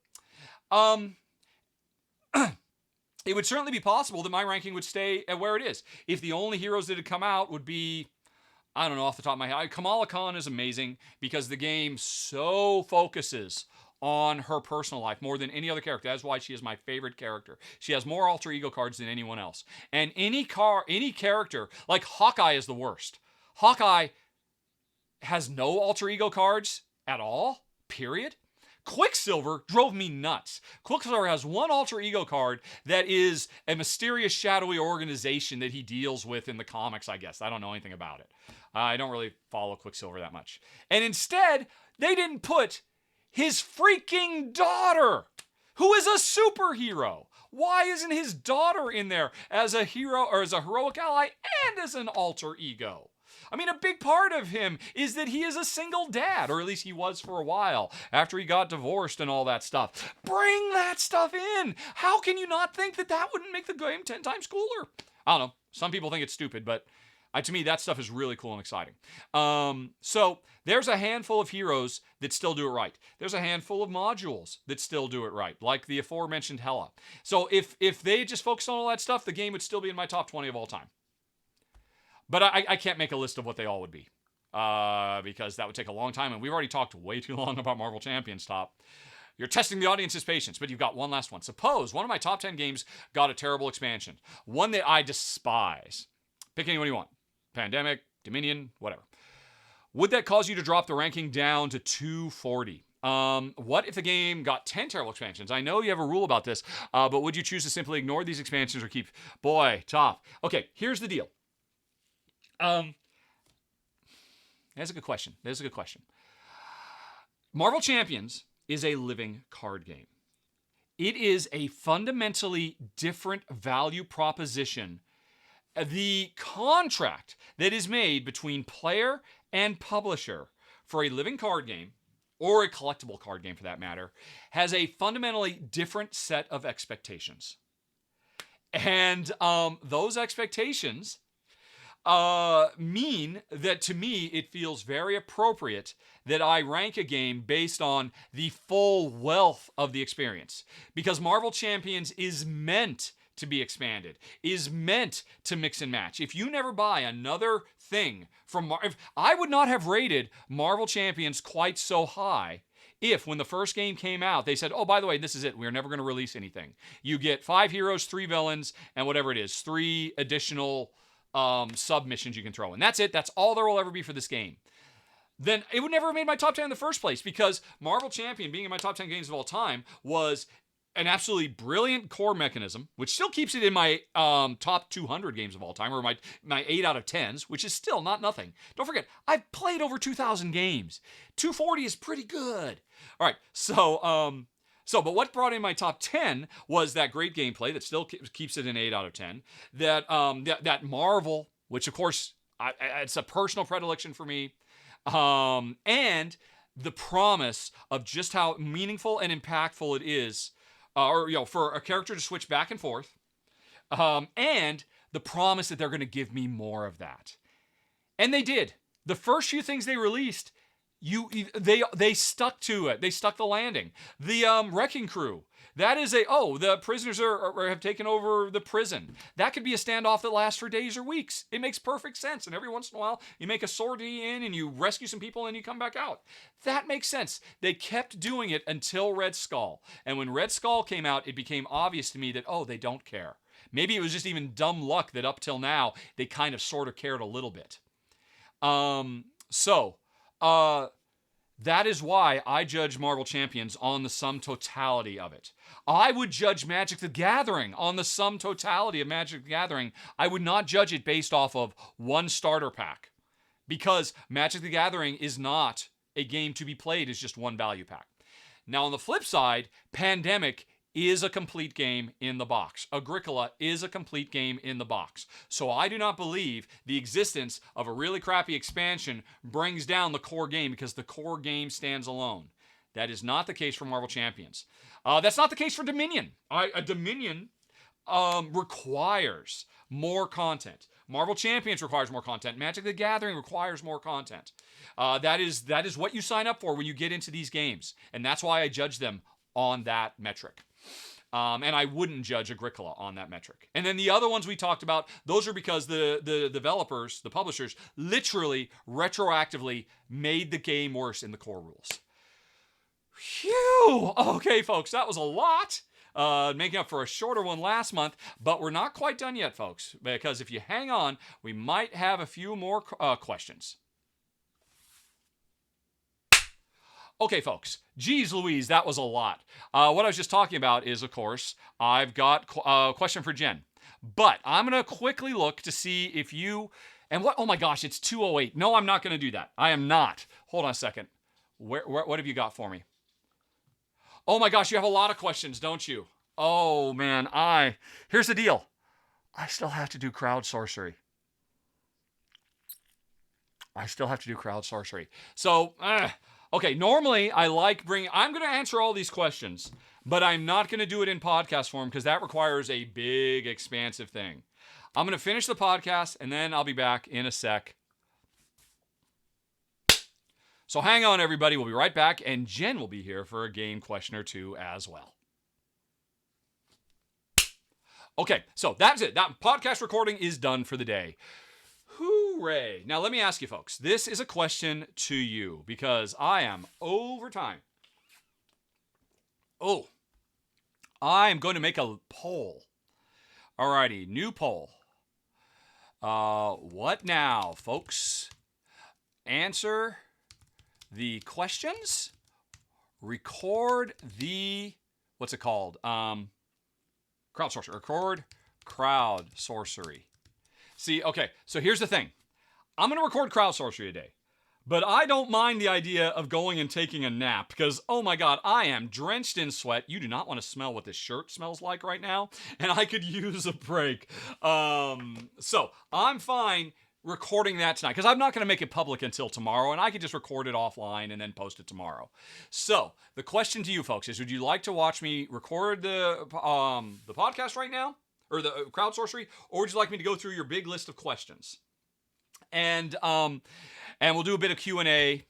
It would certainly be possible that my ranking would stay at where it is. If the only heroes that had come out would be, I don't know, off the top of my head, Kamala Khan is amazing because the game so focuses on her personal life more than any other character. That's why she is my favorite character. She has more alter ego cards than anyone else. And any character, like Hawkeye is the worst. Hawkeye has no alter ego cards at all, period. Quicksilver drove me nuts. Quicksilver has one alter ego card that is a mysterious, shadowy organization that he deals with in the comics, I guess. I don't know anything about it. I don't really follow Quicksilver that much. And instead, they didn't put his freaking daughter, who is a superhero. Why isn't his daughter in there as a hero or as a heroic ally and as an alter ego? I mean, a big part of him is that he is a single dad, or at least he was for a while, after he got divorced and all that stuff. Bring that stuff in. How can you not think that that wouldn't make the game 10 times cooler? I don't know. Some people think it's stupid, but to me, that stuff is really cool and exciting. So there's a handful of heroes that still do it right. There's a handful of modules that still do it right, like the aforementioned Hela. So if they just focused on all that stuff, the game would still be in my top 20 of all time. But I can't make a list of what they all would be because that would take a long time, and we've already talked way too long about Marvel Champions top. You're testing the audience's patience, but you've got one last one. Suppose one of my top 10 games got a terrible expansion, one that I despise. Pick anyone you want. Pandemic, Dominion, whatever. Would that cause you to drop the ranking down to 240? What if the game got 10 terrible expansions? I know you have a rule about this, but would you choose to simply ignore these expansions or keep, boy, top? Okay, here's the deal. That's a good question. Marvel Champions is a living card game. It is a fundamentally different value proposition. The contract that is made between player and publisher for a living card game, or a collectible card game for that matter, has a fundamentally different set of expectations. And those expectations mean that to me it feels very appropriate that I rank a game based on the full wealth of the experience. Because Marvel Champions is meant to be expanded, is meant to mix and match. If you never buy another thing from I would not have rated Marvel Champions quite so high if when the first game came out, they said, oh, by the way, this is it. We're never going to release anything. You get 5 heroes, 3 villains, and whatever it is, 3 additional submissions you can throw in. That's it. That's all there will ever be for this game. Then it would never have made my top 10 in the first place because Marvel Champion being in my top 10 games of all time was an absolutely brilliant core mechanism, which still keeps it in my top 200 games of all time, or my 8 out of 10s, which is still not nothing. Don't forget, I've played over 2,000 games. 240 is pretty good. All right, but what brought in my top 10 was that great gameplay that still keeps it an 8 out of 10. That Marvel, which of course, it's a personal predilection for me, and the promise of just how meaningful and impactful it is, for a character to switch back and forth, and the promise that they're going to give me more of that. And they did. The first few things they released, they stuck to it. They stuck the landing. The Wrecking Crew. That is the prisoners have taken over the prison. That could be a standoff that lasts for days or weeks. It makes perfect sense. And every once in a while, you make a sortie in and you rescue some people and you come back out. That makes sense. They kept doing it until Red Skull. And when Red Skull came out, it became obvious to me that, they don't care. Maybe it was just even dumb luck that up till now, they kind of sort of cared a little bit. That is why I judge Marvel Champions on the sum totality of it. I would judge Magic the Gathering on the sum totality of Magic the Gathering. I would not judge it based off of one starter pack, because Magic the Gathering is not a game to be played as just one value pack. Now, on the flip side, Pandemic is a complete game in the box. Agricola is a complete game in the box. So I do not believe the existence of a really crappy expansion brings down the core game because the core game stands alone. That is not the case for Marvel Champions. That's not the case for Dominion. Dominion requires more content. Marvel Champions requires more content. Magic the Gathering requires more content. That is what you sign up for when you get into these games. And that's why I judge them on that metric. And I wouldn't judge Agricola on that metric. And then the other ones we talked about, those are because the developers, the publishers, literally retroactively made the game worse in the core rules. Phew! Okay, folks, that was a lot. Making up for a shorter one last month, but we're not quite done yet, folks, because if you hang on, we might have a few more questions. Okay, folks. Geez Louise, that was a lot. What I was just talking about is, of course, I've got a question for Jen. But I'm going to quickly look to see if you... And what? Oh my gosh, it's 2:08. No, I'm not going to do that. I am not. Hold on a second. What have you got for me? Oh my gosh, you have a lot of questions, don't you? Oh man, here's the deal. I still have to do crowd sorcery. So, okay, normally I like I'm going to answer all these questions, but I'm not going to do it in podcast form because that requires a big, expansive thing. I'm going to finish the podcast and then I'll be back in a sec. So hang on, everybody. We'll be right back, and Jen will be here for a game question or two as well. Okay, so that's it. That podcast recording is done for the day. Hooray. Now, let me ask you, folks. This is a question to you because I am over time. Oh, I am going to make a poll. Alrighty, new poll. What now, folks? Answer the questions. Record the, what's it called? Crowd sorcery. Record crowd sorcery. See, okay, so here's the thing. I'm going to record crowd sorcery today. But I don't mind the idea of going and taking a nap because, oh my God, I am drenched in sweat. You do not want to smell what this shirt smells like right now. And I could use a break. So I'm fine recording that tonight because I'm not going to make it public until tomorrow. And I could just record it offline and then post it tomorrow. So the question to you folks is, would you like to watch me record the podcast right now? Or the crowd sorcery? Or would you like me to go through your big list of questions? And we'll do a bit of Q&A.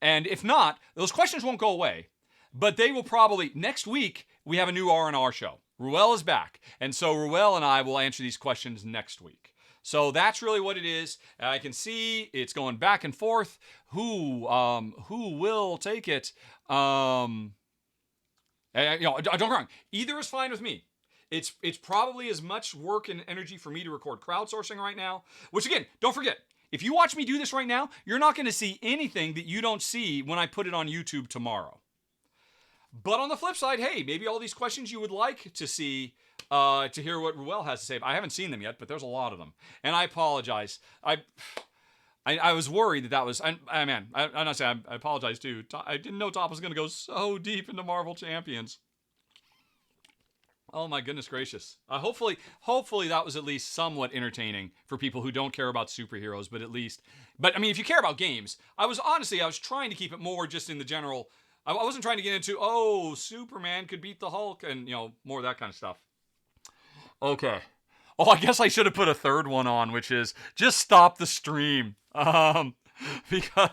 And if not, those questions won't go away. But they will probably... Next week, we have a new R&R show. Ruel is back. And so Ruel and I will answer these questions next week. So that's really what it is. I can see it's going back and forth. Who will take it? Don't get me wrong. Either is fine with me. It's probably as much work and energy for me to record crowdsourcing right now. Which again, don't forget, if you watch me do this right now, you're not going to see anything that you don't see when I put it on YouTube tomorrow. But on the flip side, hey, maybe all these questions you would like to see, to hear what Ruel has to say. I haven't seen them yet, but there's a lot of them. And I apologize. I was worried that was... I'm not saying I apologize too. I didn't know Top was going to go so deep into Marvel Champions. Oh my goodness gracious. Hopefully that was at least somewhat entertaining for people who don't care about superheroes, but at least... But, I mean, if you care about games, I was trying to keep it more just in the general... I wasn't trying to get into, Superman could beat the Hulk and, more of that kind of stuff. Okay. Oh, I guess I should have put a third one on, which is just stop the stream. Because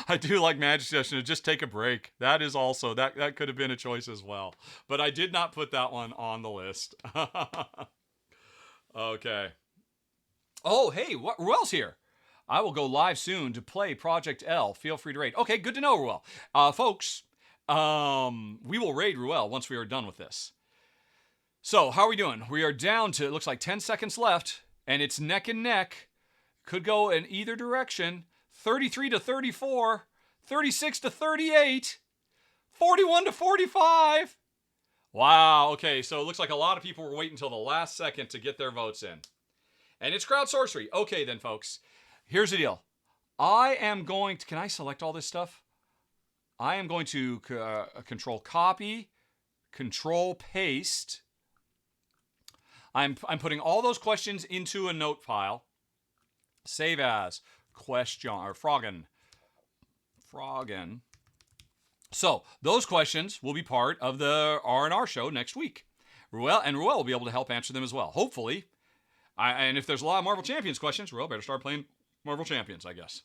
I do like Magic Session to just take a break. That is also, that could have been a choice as well. But I did not put that one on the list. Okay. Oh, hey, Ruel's here. I will go live soon to play Project L. Feel free to raid. Okay, good to know, Ruel. Folks, we will raid Ruel once we are done with this. So, how are we doing? We are down to, it looks like 10 seconds left, and it's neck and neck. Could go in either direction. 33 to 34, 36 to 38, 41 to 45. Wow, okay, so it looks like a lot of people were waiting until the last second to get their votes in. And it's crowd sorcery. Okay then, folks. Here's the deal. I am going to... Can I select all this stuff? I am going to control copy, control paste. I'm putting all those questions into a note file. Save as question or Froggen. So those questions will be part of the R&R show next week. Ruel will be able to help answer them as well. Hopefully. And if there's a lot of Marvel Champions questions, Ruel better start playing Marvel Champions, I guess.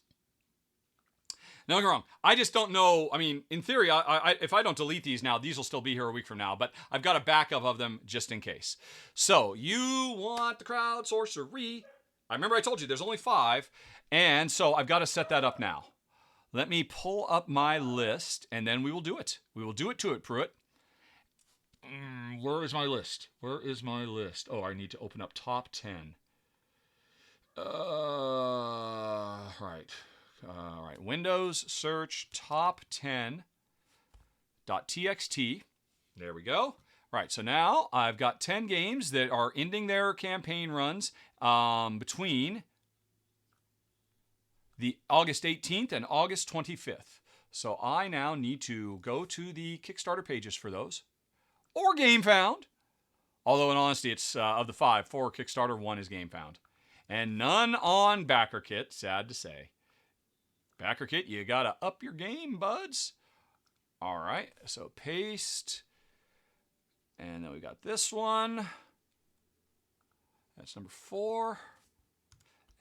Now, don't get me wrong. I just don't know. I mean, in theory, if I don't delete these now, these will still be here a week from now. But I've got a backup of them just in case. So, you want the crowd sorcery. I remember I told you there's only 5. And so I've got to set that up now. Let me pull up my list, and then we will do it. We will do it to it, Pruitt. Where is my list? Oh, I need to open up top 10. Right. All right, Windows search top 10.txt. There we go. Right, so now I've got 10 games that are ending their campaign runs between the August 18th and August 25th. So I now need to go to the Kickstarter pages for those, or GameFound. Although in honesty, it's of the 5, 4 Kickstarter, 1 is GameFound. And none on BackerKit, sad to say. BackerKit, you gotta up your game, buds. All right, so paste. And then we got this one. That's number 4.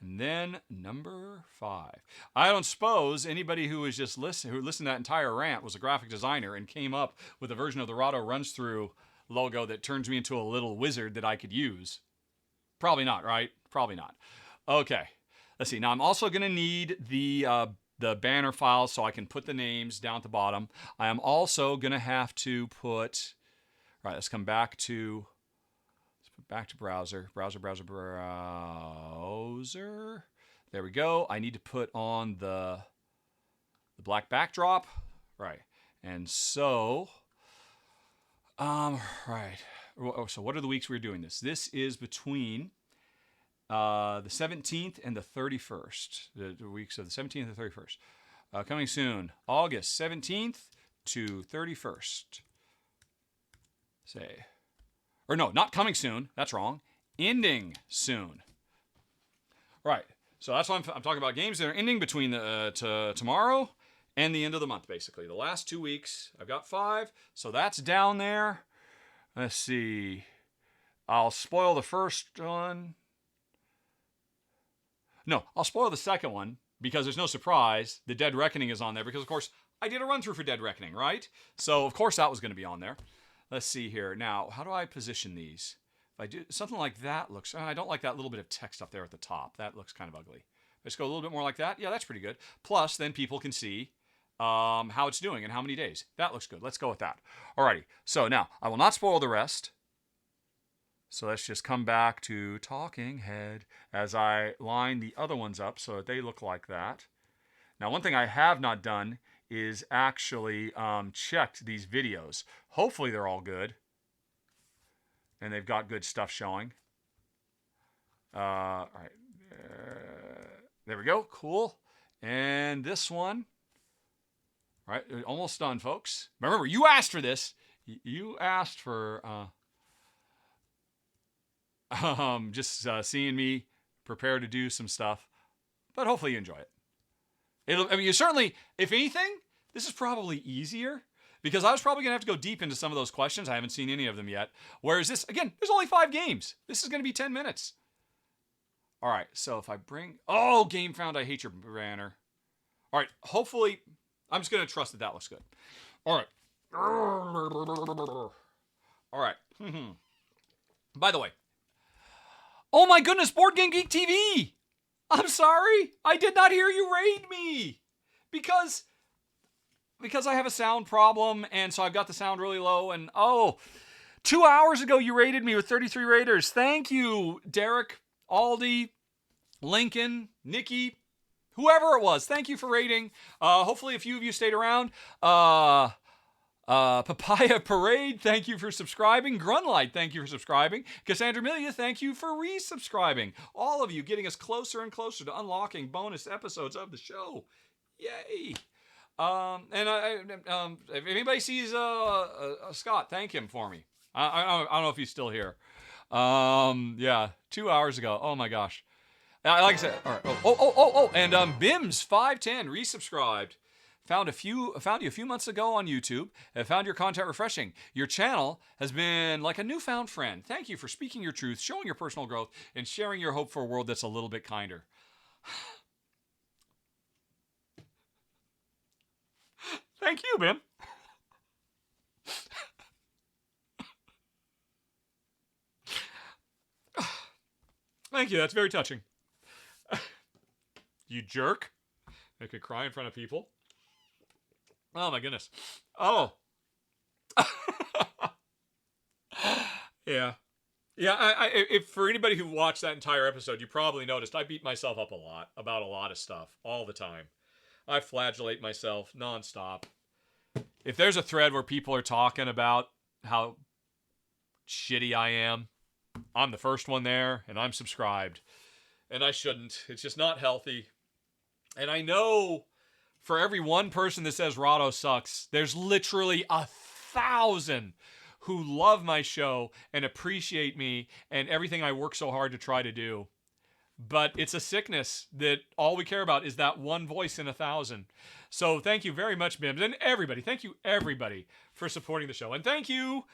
And then number 5. I don't suppose anybody who was just who listened to that entire rant was a graphic designer and came up with a version of the Rahdo Runs Through logo that turns me into a little wizard that I could use. Probably not, right? Probably not. Okay, let's see. Now I'm also going to need the banner files so I can put the names down at the bottom. I am also going to have to put. All right, let's come back to. Back to browser. Browser. There we go. I need to put on the black backdrop. Right. And so, right. So what are the weeks we're doing this? This is between the 17th and the 31st. The weeks of the 17th and the 31st. Coming soon, August 17th to 31st. Say. Or no, not coming soon. That's wrong. Ending soon. Right. So that's why I'm talking about games that are ending between tomorrow and the end of the month, basically. The last 2 weeks, I've got 5. So that's down there. Let's see. I'll spoil the first one. No, I'll spoil the second one because there's no surprise. The Dead Reckoning is on there because, of course, I did a run-through for Dead Reckoning, right? So, of course, that was going to be on there. Let's see here. Now, how do I position these? If I do something like that, looks. I don't like that little bit of text up there at the top. That looks kind of ugly. Let's go a little bit more like that. Yeah, that's pretty good. Plus, then people can see how it's doing and how many days. That looks good. Let's go with that. Alrighty. So now, I will not spoil the rest. So let's just come back to Talking Head as I line the other ones up so that they look like that. Now, one thing I have not done is actually checked these videos. Hopefully they're all good. And they've got good stuff showing. All right. There we go. Cool. And this one. All right. Almost done, folks. Remember, you asked for this. You asked for just seeing me prepare to do some stuff. But hopefully you enjoy it. You certainly, if anything, this is probably easier because I was probably going to have to go deep into some of those questions. I haven't seen any of them yet. Whereas this, again, there's only 5 games. This is going to be 10 minutes. All right, so if I bring... Oh, GameFound, I hate your banner. All right, hopefully... I'm just going to trust that looks good. All right. All right. By the way. Oh my goodness, Board Game Geek TV! I'm sorry. I did not hear you raid me. Because I have a sound problem, and so I've got the sound really low, and 2 hours ago you raided me with 33 raiders. Thank you, Derek, Aldi, Lincoln, Nikki, whoever it was. Thank you for raiding. Hopefully a few of you stayed around. Papaya Parade, thank you for subscribing. Grunlight, thank you for subscribing. Cassandra Milia, thank you for resubscribing. All of you getting us closer and closer to unlocking bonus episodes of the show. Yay! If anybody sees Scott, thank him for me. I don't know if he's still here. Yeah, 2 hours ago. Oh my gosh. Like I said, all right. And Bims 510 resubscribed. Found you a few months ago on YouTube and found your content refreshing. Your channel has been like a newfound friend. Thank you for speaking your truth, showing your personal growth, and sharing your hope for a world that's a little bit kinder. Thank you, Bim. Thank you. That's very touching. You jerk. I could cry in front of people. Oh, my goodness. Oh. Yeah. Yeah, if for anybody who watched that entire episode, you probably noticed I beat myself up a lot about a lot of stuff all the time. I flagellate myself nonstop. If there's a thread where people are talking about how shitty I am, I'm the first one there, and I'm subscribed. And I shouldn't. It's just not healthy. And I know for every one person that says Rahdo sucks, there's literally 1,000 who love my show and appreciate me and everything I work so hard to try to do. But it's a sickness that all we care about is that one voice in 1,000. So thank you very much, Bims. And everybody, thank you everybody for supporting the show. And thank you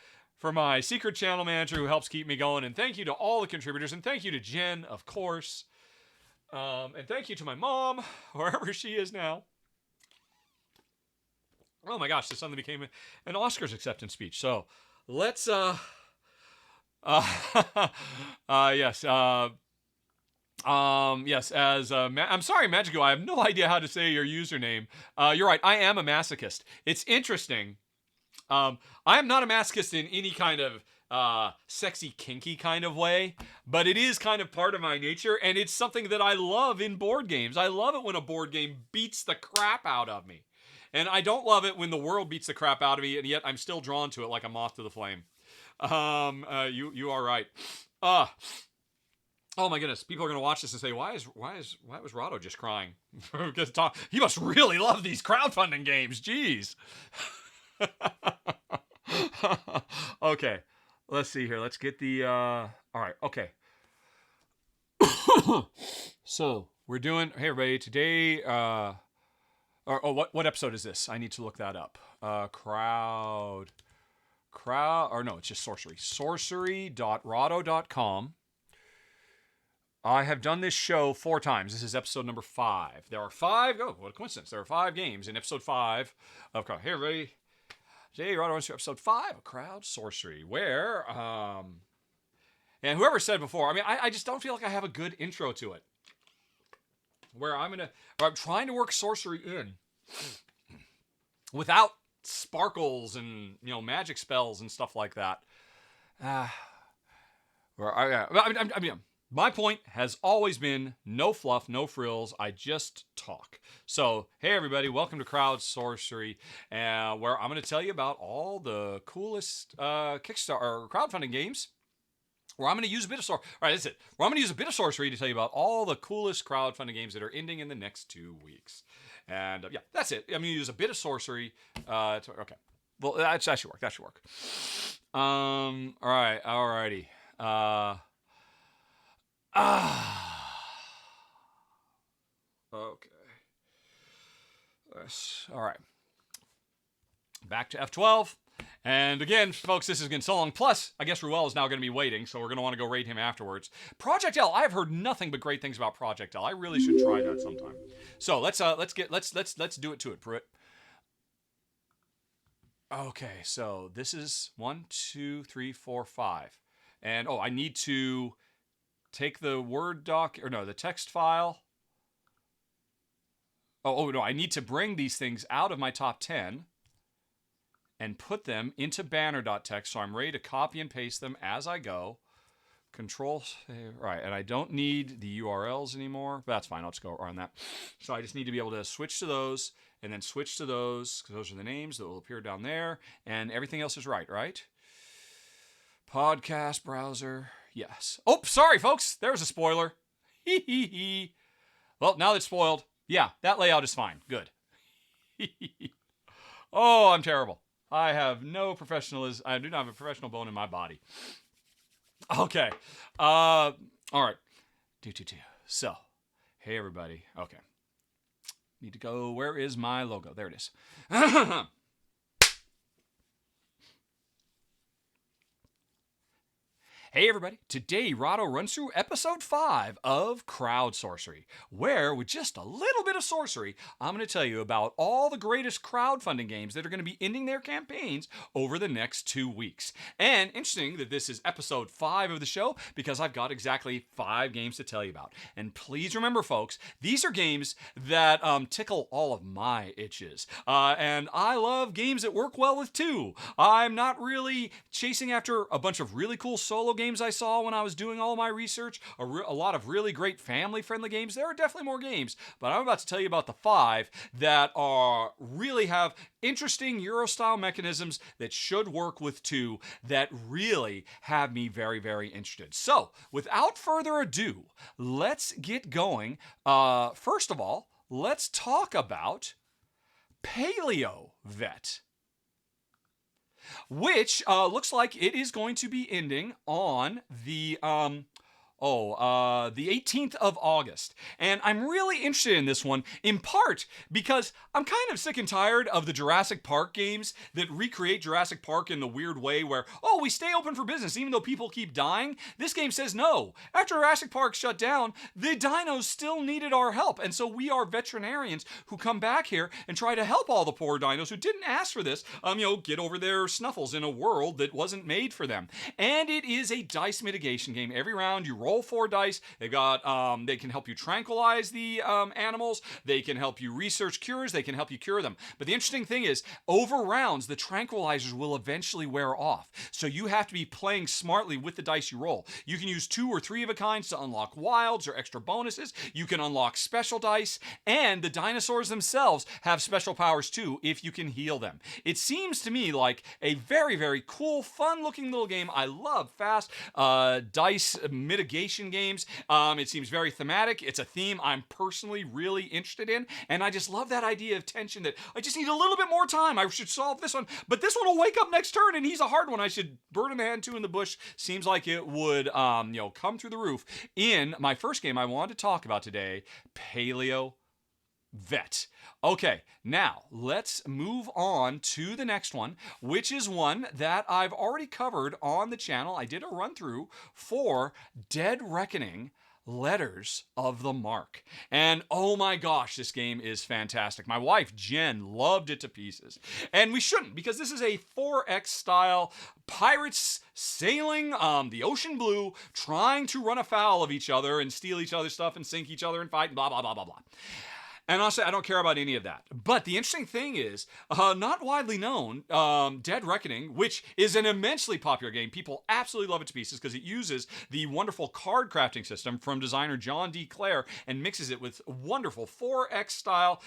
for my secret channel manager who helps keep me going. And thank you to all the contributors. And thank you to Jen, of course. And thank you to my mom, wherever she is now. Oh my gosh, this suddenly became an Oscars acceptance speech. So let's, yes, yes, I'm sorry, Magico, I have no idea how to say your username. You're right, I am a masochist. It's interesting. I am not a masochist in any kind of sexy, kinky kind of way, but it is kind of part of my nature, and it's something that I love in board games. I love it when a board game beats the crap out of me. And I don't love it when the world beats the crap out of me, and yet I'm still drawn to it like a moth to the flame. You are right. Oh my goodness, people are going to watch this and say, why was Rahdo just crying? Because he must really love these crowdfunding games. Jeez. Okay, let's see here. Let's get the, all right, okay. So, we're doing, hey everybody, today, what episode is this? I need to look that up. Or no, it's just Sorcery. Sorcery.rahdo.com. I have done this show 4 times. This is episode number 5. There are 5, oh, what a coincidence. There are 5 games in episode 5 of Crowd. Hey everybody, today Rahdo runs through episode 5 of Crowd Sorcery, where, and whoever said before, I mean, I just don't feel like I have a good intro to it. Where I'm trying to work sorcery in without sparkles and, you know, magic spells and stuff like that. I mean, my point has always been no fluff, no frills. I just talk. So, hey everybody, welcome to Crowd Sorcery, where I'm going to tell you about all the coolest Kickstarter or crowdfunding games. Where I'm going to use a bit of sorcery. All right, that's it. Where I'm going to use a bit of sorcery to tell you about all the coolest crowdfunding games that are ending in the next 2 weeks. And yeah, that's it. I'm going to use a bit of sorcery. Okay. Well, that should work. That should work. All right. Alrighty. Okay. All right. Back to F12. And again, folks, this is getting so long. Plus, I guess Ruel is now going to be waiting, so we're going to want to go raid him afterwards. Project L. I have heard nothing but great things about Project L. I really should try that sometime. So let's do it to it, Pruitt. Okay, so this is 1, 2, 3, 4, 5, and I need to take the Word doc the text file. Oh no, I need to bring these things out of my top 10. And put them into banner.txt, so I'm ready to copy and paste them as I go. Control, right, and I don't need the URLs anymore, but that's fine, I'll just go on that. So I just need to be able to switch to those, and then switch to those, because those are the names that will appear down there, and everything else is right? Podcast browser, yes. Oh, sorry, folks, there's a spoiler. Well, now that it's spoiled, yeah, that layout is fine, good. Oh, I'm terrible. I have no professionalism. I do not have a professional bone in my body. Okay. All right. So, hey everybody. Okay. Need to go. Where is my logo? There it is. Hey everybody, today Rahdo runs through episode 5 of Crowd Sorcery, where with just a little bit of sorcery, I'm going to tell you about all the greatest crowdfunding games that are going to be ending their campaigns over the next 2 weeks. And interesting that this is episode 5 of the show, because I've got exactly 5 games to tell you about. And please remember folks, these are games that tickle all of my itches. And I love games that work well with 2. I'm not really chasing after a bunch of really cool solo games. games I saw when I was doing all my research, a lot of really great family-friendly games. There are definitely more games, but I'm about to tell you about the 5 that really have interesting Euro-style mechanisms that should work with 2 that really have me very, very interested. So, without further ado, let's get going. First of all, let's talk about Paleo Vet, which looks like it is going to be ending on the 18th of August. And I'm really interested in this one, in part because I'm kind of sick and tired of the Jurassic Park games that recreate Jurassic Park in the weird way where, oh, we stay open for business even though people keep dying. This game says no. After Jurassic Park shut down, the dinos still needed our help. And so we are veterinarians who come back here and try to help all the poor dinos who didn't ask for this, get over their snuffles in a world that wasn't made for them. And it is a dice mitigation game. Every round you roll 4 dice. They've got, they can help you tranquilize the animals. They can help you research cures. They can help you cure them. But the interesting thing is, over rounds, the tranquilizers will eventually wear off. So you have to be playing smartly with the dice you roll. You can use 2 or 3 of a kinds to unlock wilds or extra bonuses. You can unlock special dice, and the dinosaurs themselves have special powers too if you can heal them. It seems to me like a very, very cool, fun-looking little game. I love fast dice mitigation games. It seems very thematic. It's a theme I'm personally really interested in, and I just love that idea of tension that I just need a little bit more time. I should solve this one, but this one will wake up next turn, and he's a hard one. I should bird in the hand, 2 in the bush. Seems like it would, come through the roof. In my first game I wanted to talk about today, Paleo Vet. Okay, now let's move on to the next one, which is one that I've already covered on the channel. I did a run through for Dead Reckoning Letters of the Mark. And oh my gosh, this game is fantastic. My wife, Jen, loved it to pieces. And we shouldn't, because this is a 4X style pirates sailing the ocean blue, trying to run afoul of each other and steal each other's stuff and sink each other and fight and blah, blah, blah, blah, blah. And honestly, I don't care about any of that. But the interesting thing is, not widely known, Dead Reckoning, which is an immensely popular game. People absolutely love it to pieces because it uses the wonderful card crafting system from designer John D. Clare and mixes it with wonderful 4X style,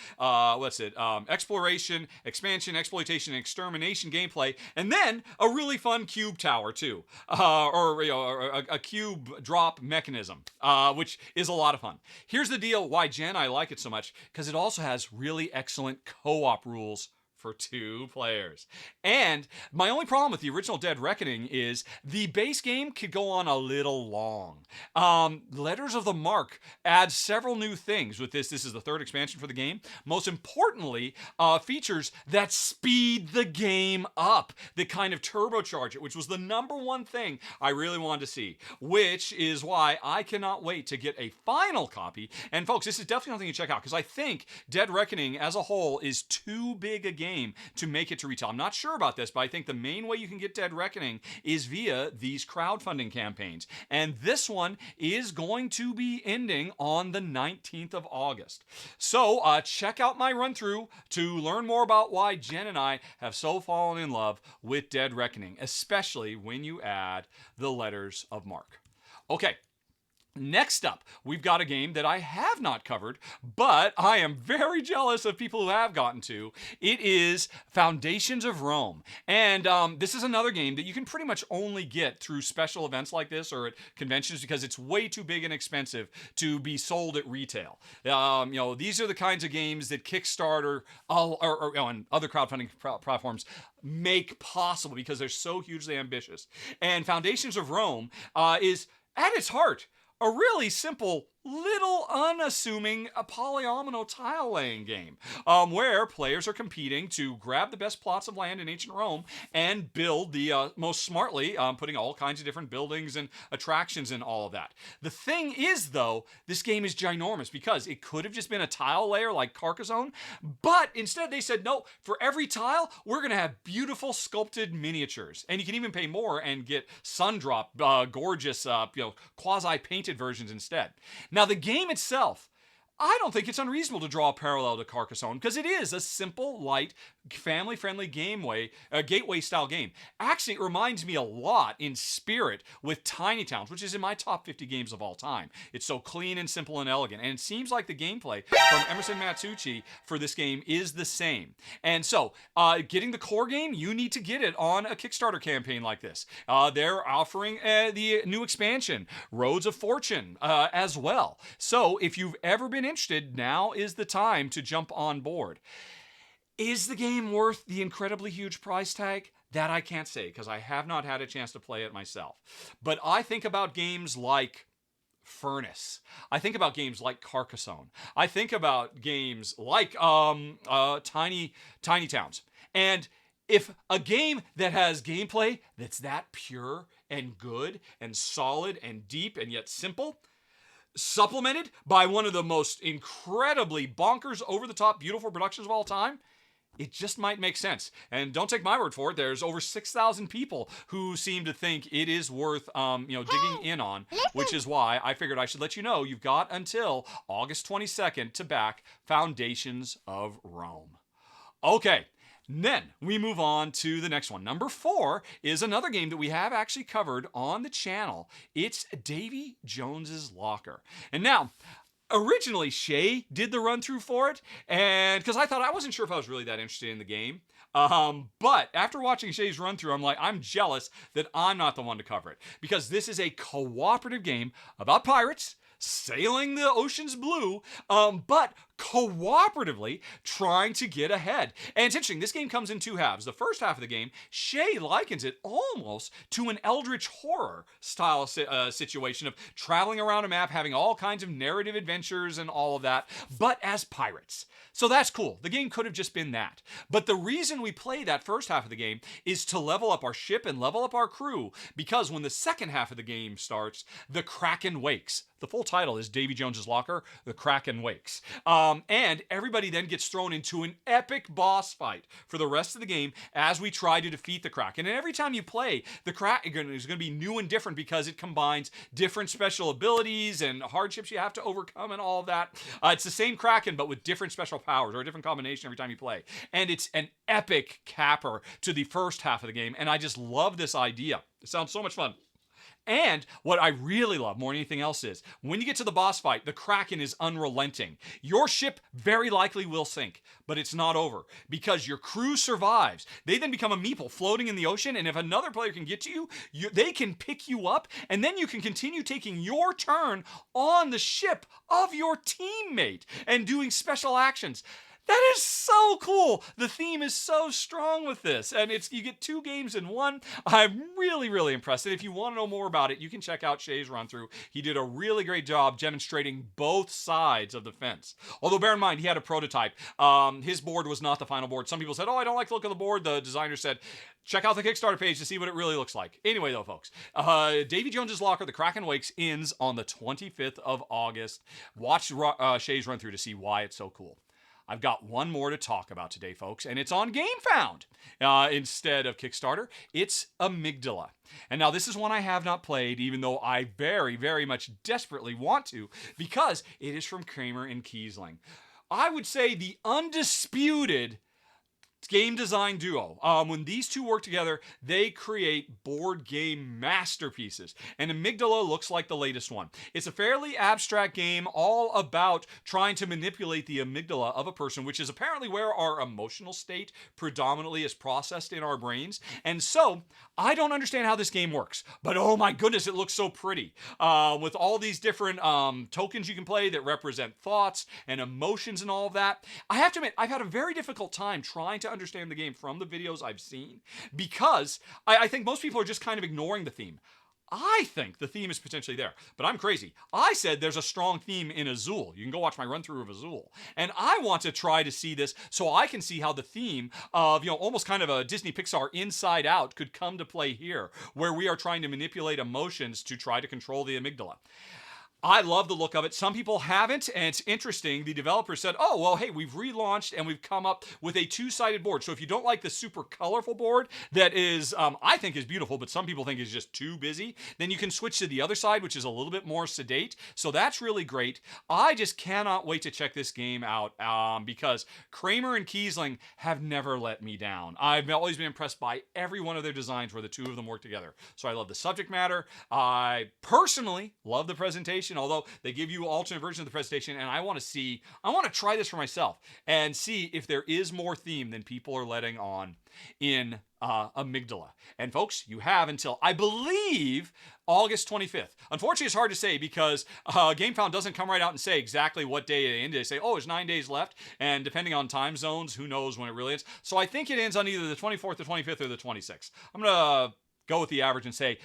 exploration, expansion, exploitation, and extermination gameplay, and then a really fun cube tower too, a cube drop mechanism, which is a lot of fun. Here's the deal why Jen and I like it so much, because it also has really excellent co-op rules for 2 players. And my only problem with the original Dead Reckoning is the base game could go on a little long. Letters of the Mark adds several new things with this. This is the 3rd expansion for the game. Most importantly, features that speed the game up, that kind of turbocharge it, which was the #1 thing I really wanted to see, which is why I cannot wait to get a final copy. And folks, this is definitely something to check out, because I think Dead Reckoning as a whole is too big a game to make it to retail. I'm not sure about this, but I think the main way you can get Dead Reckoning is via these crowdfunding campaigns. And this one is going to be ending on the 19th of August. So check out my run through to learn more about why Jen and I have so fallen in love with Dead Reckoning, especially when you add the Letters of Mark. Okay. Next up, we've got a game that I have not covered, but I am very jealous of people who have gotten to. It is Foundations of Rome. And this is another game that you can pretty much only get through special events like this or at conventions, because it's way too big and expensive to be sold at retail. These are the kinds of games that Kickstarter and other crowdfunding platforms make possible because they're so hugely ambitious. And Foundations of Rome is, at its heart, a really simple, little unassuming polyomino tile laying game where players are competing to grab the best plots of land in ancient Rome and build the most smartly, putting all kinds of different buildings and attractions and all of that. The thing is, though, this game is ginormous because it could have just been a tile layer like Carcassonne, but instead they said, no, for every tile, we're going to have beautiful sculpted miniatures. And you can even pay more and get sun-drop, gorgeous, quasi-painted versions instead. Now, the game itself, I don't think it's unreasonable to draw a parallel to Carcassonne because it is a simple, light, family-friendly gateway-style game. Actually, it reminds me a lot in spirit with Tiny Towns, which is in my top 50 games of all time. It's so clean and simple and elegant, and it seems like the gameplay from Emerson Matsuuchi for this game is the same. And so, getting the core game, you need to get it on a Kickstarter campaign like this. They're offering the new expansion, Roads of Fortune, as well. So, if you've ever been interested, now is the time to jump on board. Is the game worth the incredibly huge price tag? That I can't say, because I have not had a chance to play it myself. But I think about games like Furnace. I think about games like Carcassonne. I think about games like Tiny Towns. And if a game that has gameplay that's that pure and good and solid and deep and yet simple, supplemented by one of the most incredibly bonkers, over-the-top, beautiful productions of all time, it just might make sense. And don't take my word for it. There's over 6,000 people who seem to think it is worth, digging in on, which is why I figured I should let you know you've got until August 22nd to back Foundations of Rome. Okay. Then we move on to the next one. Number 4 is another game that we have actually covered on the channel. It's Davy Jones's Locker. And now, originally, Shay did the run-through for it, and because I wasn't sure if I was really that interested in the game. But after watching Shay's run-through, I'm jealous that I'm not the one to cover it. Because this is a cooperative game about pirates sailing the ocean's blue, but cooperatively trying to get ahead. And it's interesting, this game comes in 2 halves. The first half of the game, Shay likens it almost to an Eldritch Horror style situation of traveling around a map, having all kinds of narrative adventures and all of that, but as pirates. So that's cool. The game could have just been that. But the reason we play that first half of the game is to level up our ship and level up our crew, because when the second half of the game starts, the Kraken wakes. The full title is Davy Jones's Locker, The Kraken Wakes. And everybody then gets thrown into an epic boss fight for the rest of the game as we try to defeat the Kraken. And every time you play, the Kraken is going to be new and different because it combines different special abilities and hardships you have to overcome and all of that. It's the same Kraken, but with different special powers or a different combination every time you play. And it's an epic capper to the first half of the game. And I just love this idea. It sounds so much fun. And what I really love more than anything else is, when you get to the boss fight, the Kraken is unrelenting. Your ship very likely will sink, but it's not over, because your crew survives. They then become a meeple floating in the ocean, and if another player can get to you, they can pick you up, and then you can continue taking your turn on the ship of your teammate and doing special actions. That is so cool. The theme is so strong with this, and you get 2 games in one. I'm really, really impressed. And if you want to know more about it, you can check out Shay's run through. He did a really great job demonstrating both sides of the fence. Although bear in mind, he had a prototype. His board was not the final board. Some people said, "Oh, I don't like the look of the board." The designer said, check out the Kickstarter page to see what it really looks like. Anyway, though, folks, Davy Jones's Locker, The Kraken Wakes, ends on the 25th of August. Watch Shay's run through to see why it's so cool. I've got one more to talk about today, folks, and it's on GameFound instead of Kickstarter. It's Amygdala. And now this is one I have not played, even though I very, very much desperately want to, because it is from Kramer and Kiesling. I would say the undisputed game design duo. When these two work together, they create board game masterpieces. And Amygdala looks like the latest one. It's a fairly abstract game all about trying to manipulate the amygdala of a person, which is apparently where our emotional state predominantly is processed in our brains. And so, I don't understand how this game works, but oh my goodness, it looks so pretty. With all these different tokens you can play that represent thoughts and emotions and all of that. I have to admit, I've had a very difficult time trying to understand the game from the videos I've seen, because I think most people are just kind of ignoring the theme. I think the theme is potentially there, but I'm crazy. I said there's a strong theme in Azul. You can go watch my run through of Azul. And I want to try to see this so I can see how the theme of, almost kind of a Disney Pixar Inside Out could come to play here, where we are trying to manipulate emotions to try to control the amygdala. I love the look of it. Some people haven't, and it's interesting. The developer said, oh, well, hey, we've relaunched and we've come up with a two-sided board. So if you don't like the super colorful board that is, I think is beautiful, but some people think is just too busy, then you can switch to the other side, which is a little bit more sedate. So that's really great. I just cannot wait to check this game out because Kramer and Kiesling have never let me down. I've always been impressed by every one of their designs where the two of them work together. So I love the subject matter. I personally love the presentation, although they give you alternate versions of the presentation, and I want to try this for myself and see if there is more theme than people are letting on in Amygdala. And folks, you have until, I believe, August 25th. Unfortunately, it's hard to say because GameFound doesn't come right out and say exactly what day it ended. They say, oh, there's 9 days left, and depending on time zones, who knows when it really ends. So I think it ends on either the 24th, the 25th, or the 26th. I'm going to go with the average and say,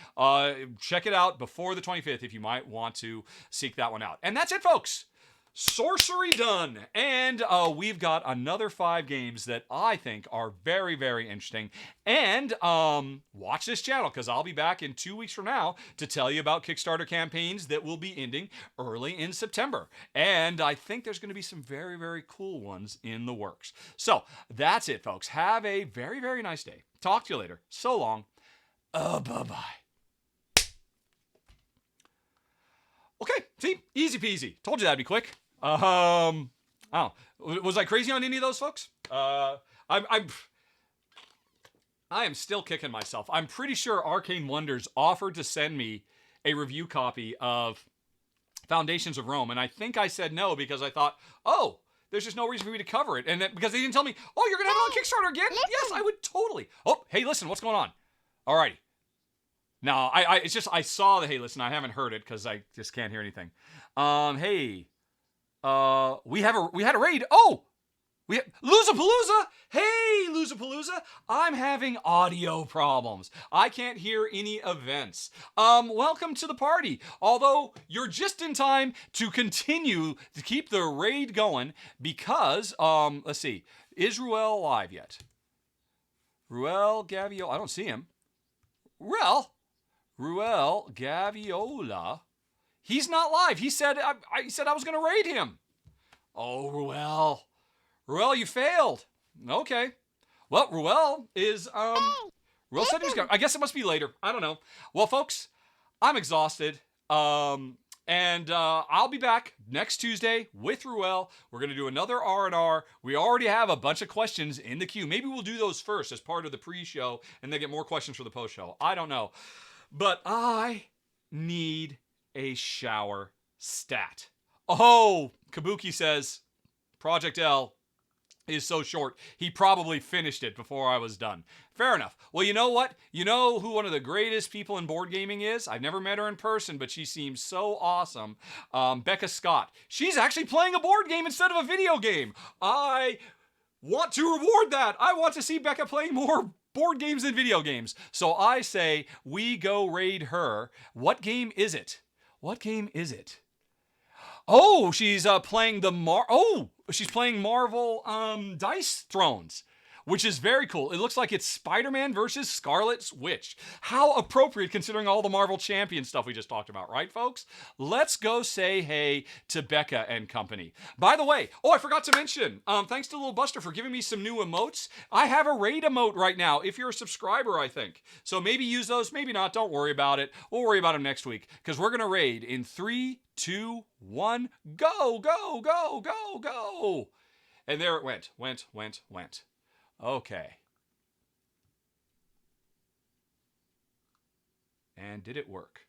check it out before the 25th if you might want to seek that one out. And that's it, folks. Sorcery done. And we've got another 5 games that I think are very, very interesting. And watch this channel because I'll be back in 2 weeks from now to tell you about Kickstarter campaigns that will be ending early in September. And I think there's going to be some very, very cool ones in the works. So that's it, folks. Have a very, very nice day. Talk to you later. So long. Bye-bye. Okay, see? Easy peasy. Told you that'd be quick. Oh, was I crazy on any of those, folks? I am still kicking myself. I'm pretty sure Arcane Wonders offered to send me a review copy of Foundations of Rome, and I think I said no because I thought, oh, there's just no reason for me to cover it. And then, because they didn't tell me, oh, you're going to have it on Kickstarter again? Listen. Yes, I would totally. Oh, hey, listen, what's going on? Alrighty. Now, it's just, I saw the, hey, listen, I haven't heard it because I just can't hear anything. Hey, we had a raid. Oh, we have Losapalooza. Hey, Losapalooza. I'm having audio problems. I can't hear any events. Welcome to the party. Although you're just in time to continue to keep the raid going because, let's see, is Ruel live yet? Ruel Gavio, I don't see him. Ruel Gaviola. He's not live. He said I said I was going to raid him. Oh, Ruel, you failed. Okay. Well, Ruel is Ruel said he was going. I guess it must be later. I don't know. Well, folks, I'm exhausted. And I'll be back next Tuesday with Ruel. We're going to do another R&R. We already have a bunch of questions in the queue. Maybe we'll do those first as part of the pre-show and then get more questions for the post-show. I don't know. But I need a shower stat. Oh, Kabuki says Project L is so short, he probably finished it before I was done. Fair enough. Well, you know what? You know who one of the greatest people in board gaming is? I've never met her in person, but she seems so awesome. Becca Scott. She's actually playing a board game instead of a video game. I want to reward that. I want to see Becca playing more board games than video games. So I say we go raid her. What game is it? What game is it? Oh, she's playing she's playing Marvel Dice Thrones, which is very cool. It looks like it's Spider-Man versus Scarlet Witch. How appropriate considering all the Marvel Champion stuff we just talked about, right, folks? Let's go say hey to Becca and company. By the way, I forgot to mention, thanks to Little Buster for giving me some new emotes. I have a raid emote right now if you're a subscriber, I think. So maybe use those, maybe not. Don't worry about it. We'll worry about them next week because we're going to raid in 3, 2, 1, go, go, go, go, go. And there it went. Okay. And did it work?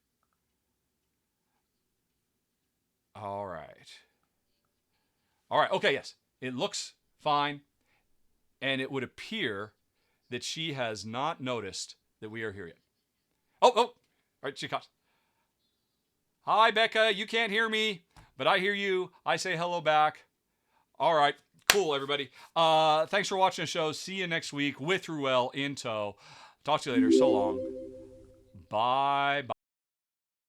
All right. Okay, yes. It looks fine. And it would appear that she has not noticed that we are here yet. All right, she comes. Hi, Becca. You can't hear me, but I hear you. I say hello back. All right. Cool, everybody. Thanks for watching the show. See you next week with Ruel in tow. Talk to you later. So long. Bye.